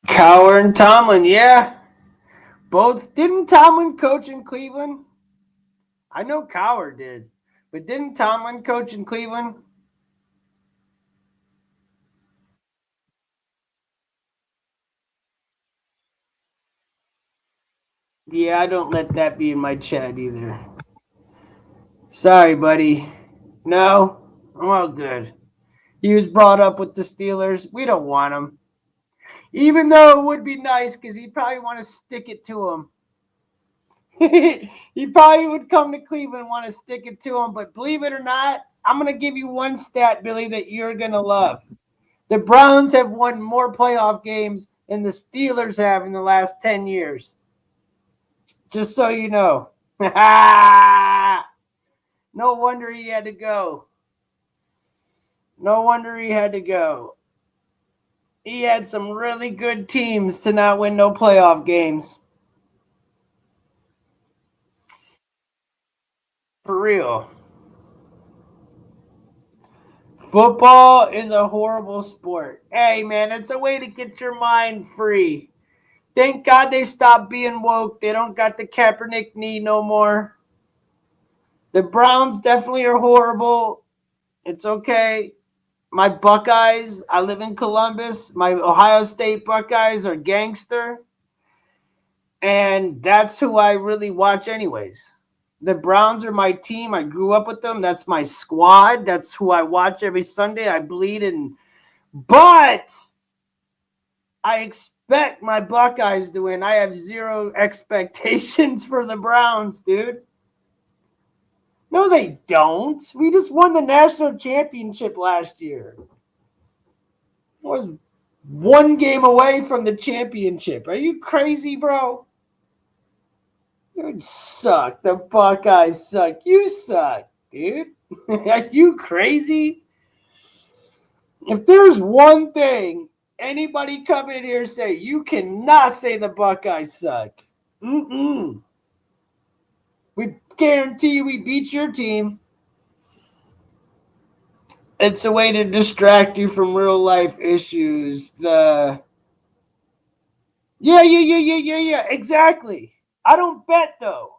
Cowher and Tomlin, yeah. Both. Didn't Tomlin coach in Cleveland? I know Cowher did. But didn't Tomlin coach in Cleveland? Yeah, I don't let that be in my chat either. Sorry, buddy. No, I'm all good. He was brought up with the Steelers. We don't want him. Even though it would be nice because he'd probably want to stick it to him. He probably would come to Cleveland and want to stick it to him. But believe it or not, I'm going to give you one stat, Billy, that you're going to love. The Browns have won more playoff games than the Steelers have in the last 10 years. Just so you know. No wonder he had to go. No wonder he had to go. He had some really good teams to not win no playoff games. For real. Football is a horrible sport. Hey, man, it's a way to get your mind free. Thank God they stopped being woke. They don't got the Kaepernick knee no more. The Browns definitely are horrible. It's okay. My Buckeyes, I live in Columbus. My Ohio State Buckeyes are gangster. And that's who I really watch anyways. The Browns are my team. I grew up with them. That's my squad. That's who I watch every Sunday. I bleed in. But I expect my Buckeyes to win. I have zero expectations for the Browns, dude. No, they don't. We just won the national championship last year. I was one game away from the championship. Are you crazy, bro? You suck. The Buckeyes suck. You suck, dude. Are you crazy? If there's one thing anybody come in here say, you cannot say the Buckeyes suck. We guarantee you we beat your team. It's a way to distract you from real life issues. Yeah, exactly. I don't bet though.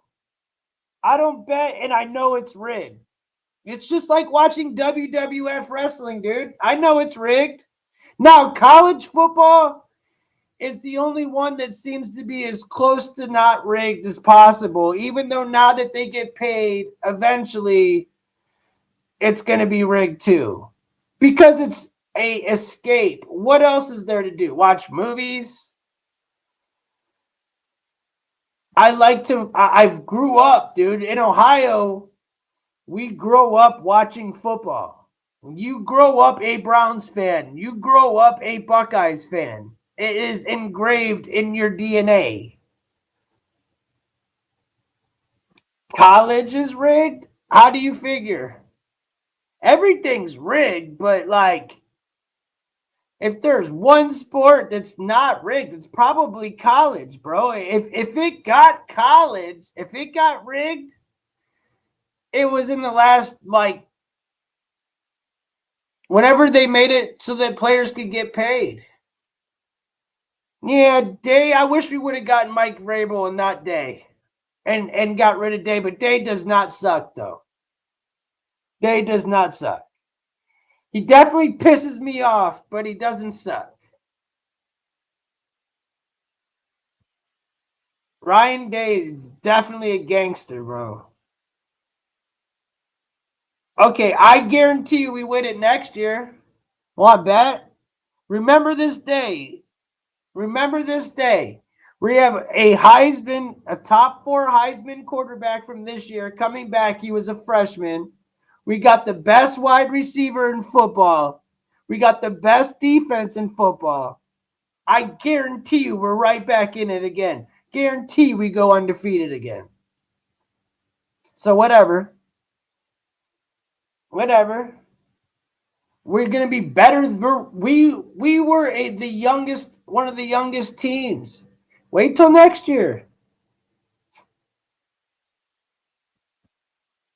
I don't bet, and I know it's rigged. It's just like watching WWF wrestling, dude. I know it's rigged. Now, college football is the only one that seems to be as close to not rigged as possible, even though now that they get paid, eventually it's going to be rigged too. Because a escape. What else is there to do? Watch movies. I've grew up, dude. In Ohio, we grow up watching football. You grow up a Browns fan. You grow up a Buckeyes fan. It is engraved in your DNA. College is rigged? How do you figure? Everything's rigged, but like, if there's one sport that's not rigged, it's probably college, bro. If it got rigged, it was in the last, like, whenever they made it so that players could get paid. Yeah, Day, I wish we would have gotten Mike Vrabel and not Day. And got rid of Day, but Day does not suck, though. Day does not suck. He definitely pisses me off, but he doesn't suck. Ryan Day is definitely a gangster, bro. Okay, I guarantee you we win it next year. Want to bet? Remember this day. Remember this day. We have a Heisman, a top 4 Heisman quarterback from this year coming back. He was a freshman. We got the best wide receiver in football. We got the best defense in football. I guarantee you we're right back in it again. Guarantee we go undefeated again. So whatever. Whatever. We're going to be better. We were one of the youngest teams. Wait till next year.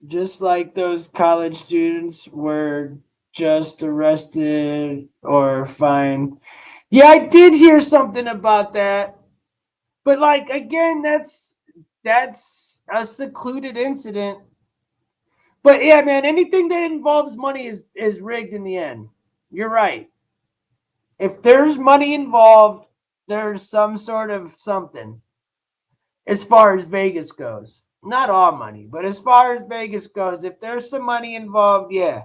Just like those college students were just arrested or fined. Yeah, I did hear something about that. But like, again, that's a secluded incident. But yeah, man, anything that involves money is rigged in the end. You're right. If there's money involved, there's some sort of something. As far as Vegas goes. Not all money, but as far as Vegas goes, if there's some money involved, yeah.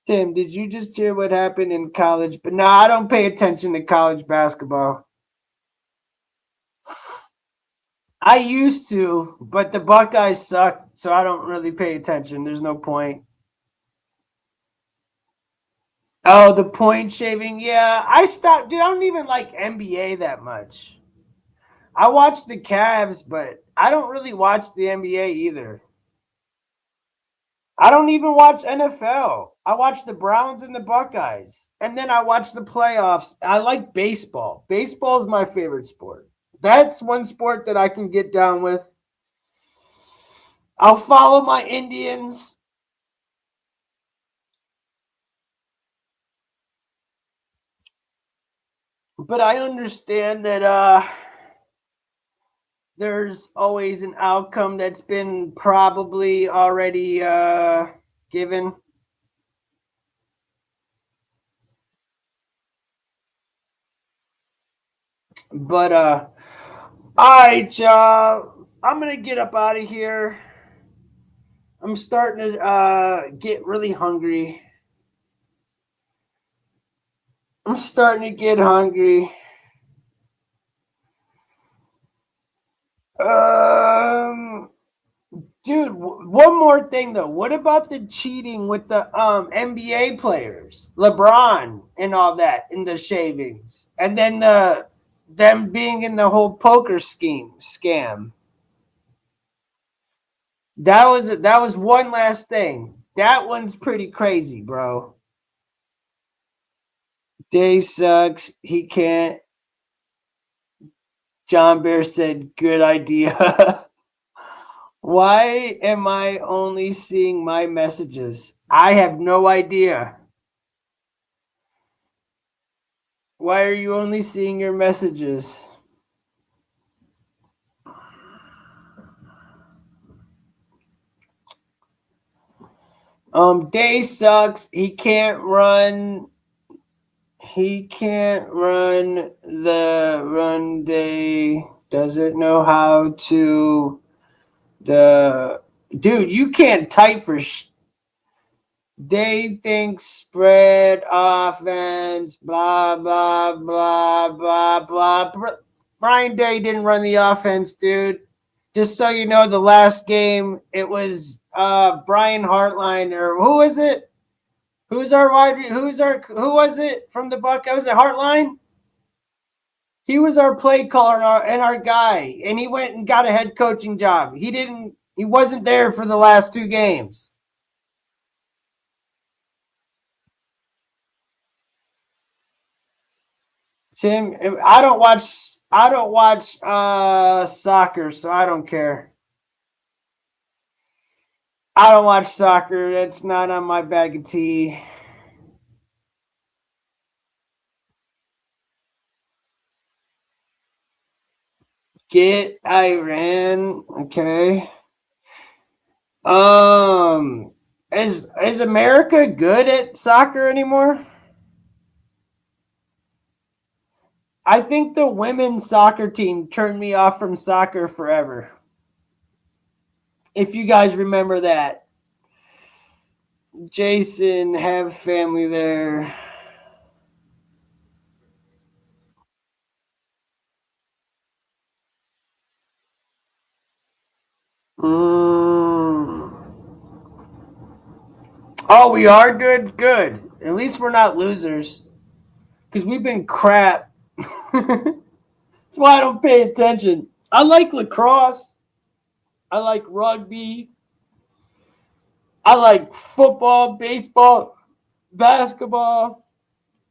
Tim, did you just hear what happened in college? But no, I don't pay attention to college basketball. I used to, but the Buckeyes suck, so I don't really pay attention. There's no point. Oh, the point shaving. Yeah, I stopped. Dude, I don't even like NBA that much. I watch the Cavs, but I don't really watch the NBA either. I don't even watch NFL. I watch the Browns and the Buckeyes. And then I watch the playoffs. I like baseball. Baseball is my favorite sport. That's one sport that I can get down with. I'll follow my Indians. But I understand that there's always an outcome that's been probably already given. But all right, y'all. I'm gonna get up out of here. I'm starting to get really hungry. I'm starting to get hungry. Dude, one more thing though. What about the cheating with the NBA players, LeBron and all that, in the shavings, and then them being in the whole poker scam? That was one last thing. That one's pretty crazy, bro. Day sucks. He can't. John Bear said, "Good idea." Why am I only seeing my messages? I have no idea. Why are you only seeing your messages? Day sucks. He can't run the run. Day doesn't know how to. Dude, you can't type for They think spread offense, blah, blah, blah, blah, blah. Brian Day didn't run the offense, dude. Just so you know, the last game, it was Brian Hartline, or who was it? Who was it from the Buckeyes? Was it Hartline? He was our play caller and our guy, and he went and got a head coaching job. He wasn't there for the last 2 games. Tim, I don't watch soccer, so I don't care. I don't watch soccer. It's not on my bag of tea. Get Iran, okay. Is America good at soccer anymore? I think the women's soccer team turned me off from soccer forever. If you guys remember that. Jason, have family there. Oh, we are good? Good. At least we're not losers. Because we've been crap. That's why I don't pay attention. I like lacrosse. I like rugby. I like football, baseball, basketball,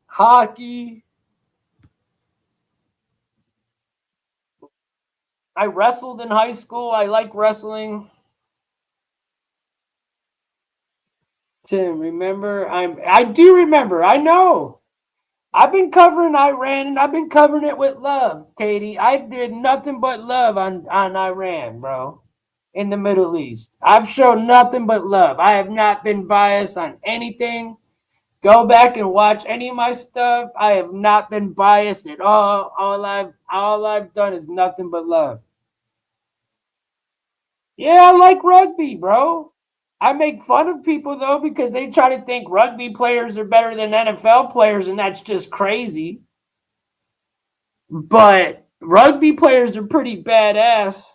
hockey. I wrestled in high school. I like wrestling. Tim, remember? I do remember. I know. I've been covering Iran, and I've been covering it with love, Katie. I did nothing but love on Iran, bro, in the Middle East. I've shown nothing but love. I have not been biased on anything. Go back and watch any of my stuff. I have not been biased at all. All I've done is nothing but love. Yeah, I like rugby, bro. I make fun of people though because they try to think rugby players are better than NFL players, and that's just crazy. But rugby players are pretty badass.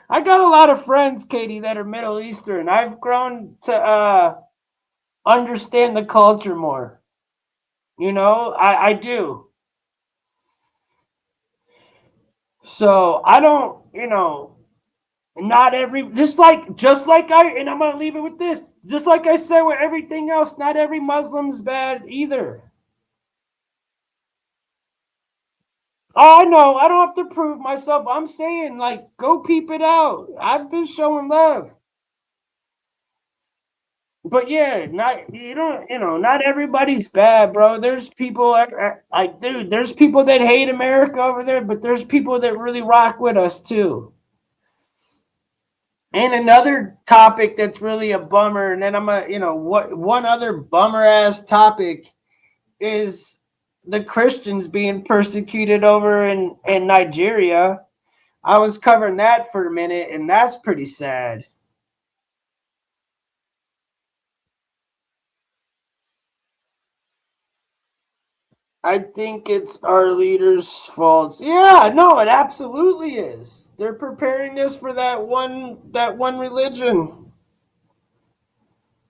I got a lot of friends, Katie, that are Middle Eastern. I've grown to understand the culture more. I do. So I don't, not every just like and I'm gonna leave it with this. Just like I said with everything else, not every Muslim's bad either. Oh, I know. I don't have to prove myself. I'm saying, like, go peep it out. I've been showing love. But yeah, not everybody's bad, bro. There's people like, dude, there's people that hate America over there, but there's people that really rock with us too. And another topic that's really a bummer, and then one other bummer ass topic is the Christians being persecuted over in Nigeria. I was covering that for a minute, and that's pretty sad. I think it's our leaders' faults. Yeah, no, it absolutely is. They're preparing us for that one religion.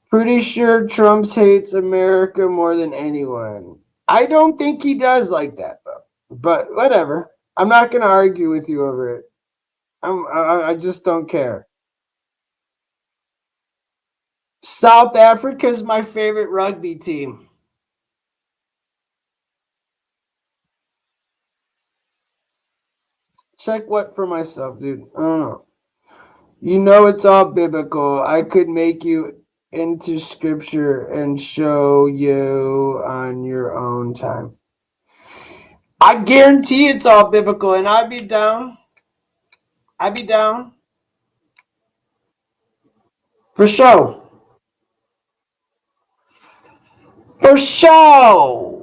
Pretty sure Trump hates America more than anyone. I don't think he does like that, though. But whatever. I'm not going to argue with you over it. I just don't care. South Africa is my favorite rugby team. Check what for myself, dude? I don't know. It's all biblical. I could make you into scripture and show you on your own time. I guarantee it's all biblical, and I'd be down. I'd be down. For sure. For sure.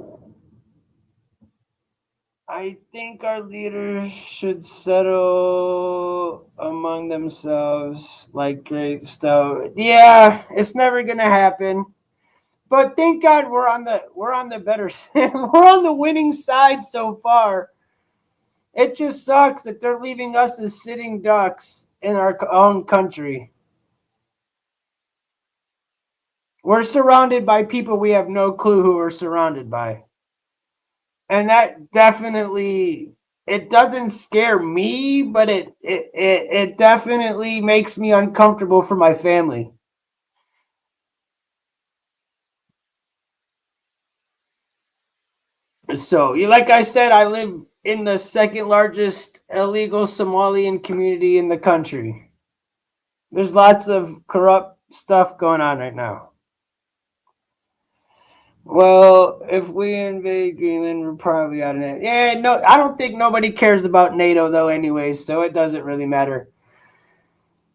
I think our leaders should settle quarrel among themselves like great stuff. Yeah, it's never gonna happen. But thank God we're on the better we're on the winning side so far. It just sucks that they're leaving us as sitting ducks in our own country. We're surrounded by people we have no clue who we're surrounded by. And that definitely, it doesn't scare me, but it definitely makes me uncomfortable for my family. So, like I said, I live in the second largest illegal Somalian community in the country. There's lots of corrupt stuff going on right now. Well, if we invade Greenland, we're probably out of NATO. Yeah, no, I don't think nobody cares about NATO though, anyways, so it doesn't really matter.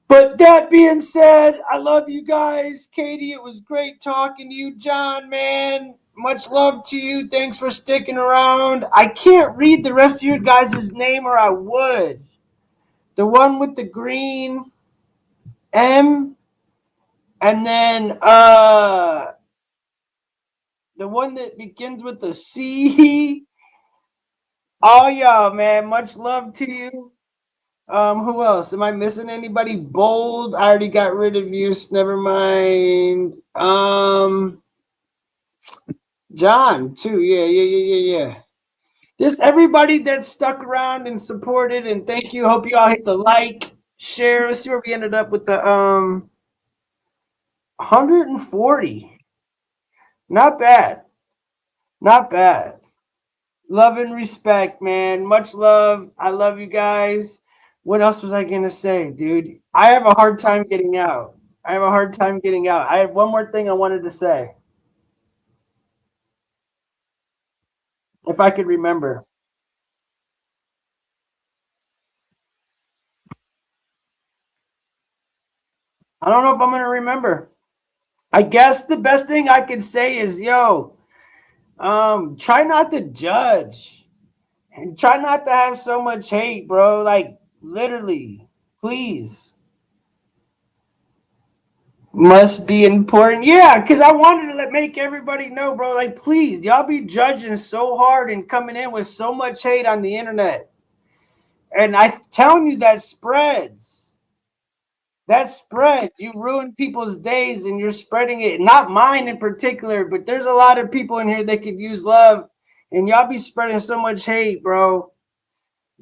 But that being said, I love you guys. Katie, it was great talking to you. John, man, much love to you. Thanks for sticking around. I can't read the rest of your guys' name, or I would. The one with the green M, and then the one that begins with the C. Oh yeah, man. Much love to you. Who else? Am I missing anybody? Bold. I already got rid of you. So never mind. John too. Yeah. Just everybody that stuck around and supported, and thank you. Hope you all hit the like, share. Let's see where we ended up with the 140. Not bad. Not bad. Love and respect, man. Much love. I love you guys. What else was I gonna say, dude? I have a hard time getting out. I have one more thing I wanted to say. If I could remember. I don't know if I'm gonna remember. I guess the best thing I could say is, try not to judge. And try not to have so much hate, bro. Like literally. Please. Must be important. Yeah, because I wanted to make everybody know, bro. Like, please, y'all be judging so hard and coming in with so much hate on the internet. And I'm telling you, that spreads. That spreads. You ruin people's days and you're spreading it. Not mine in particular, but there's a lot of people in here that could use love. And y'all be spreading so much hate, bro.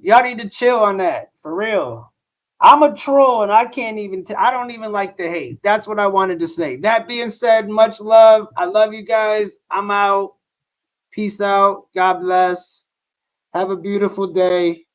Y'all need to chill on that. For real. I'm a troll and I can't even, I don't even like the hate. That's what I wanted to say. That being said, much love. I love you guys. I'm out. Peace out. God bless. Have a beautiful day.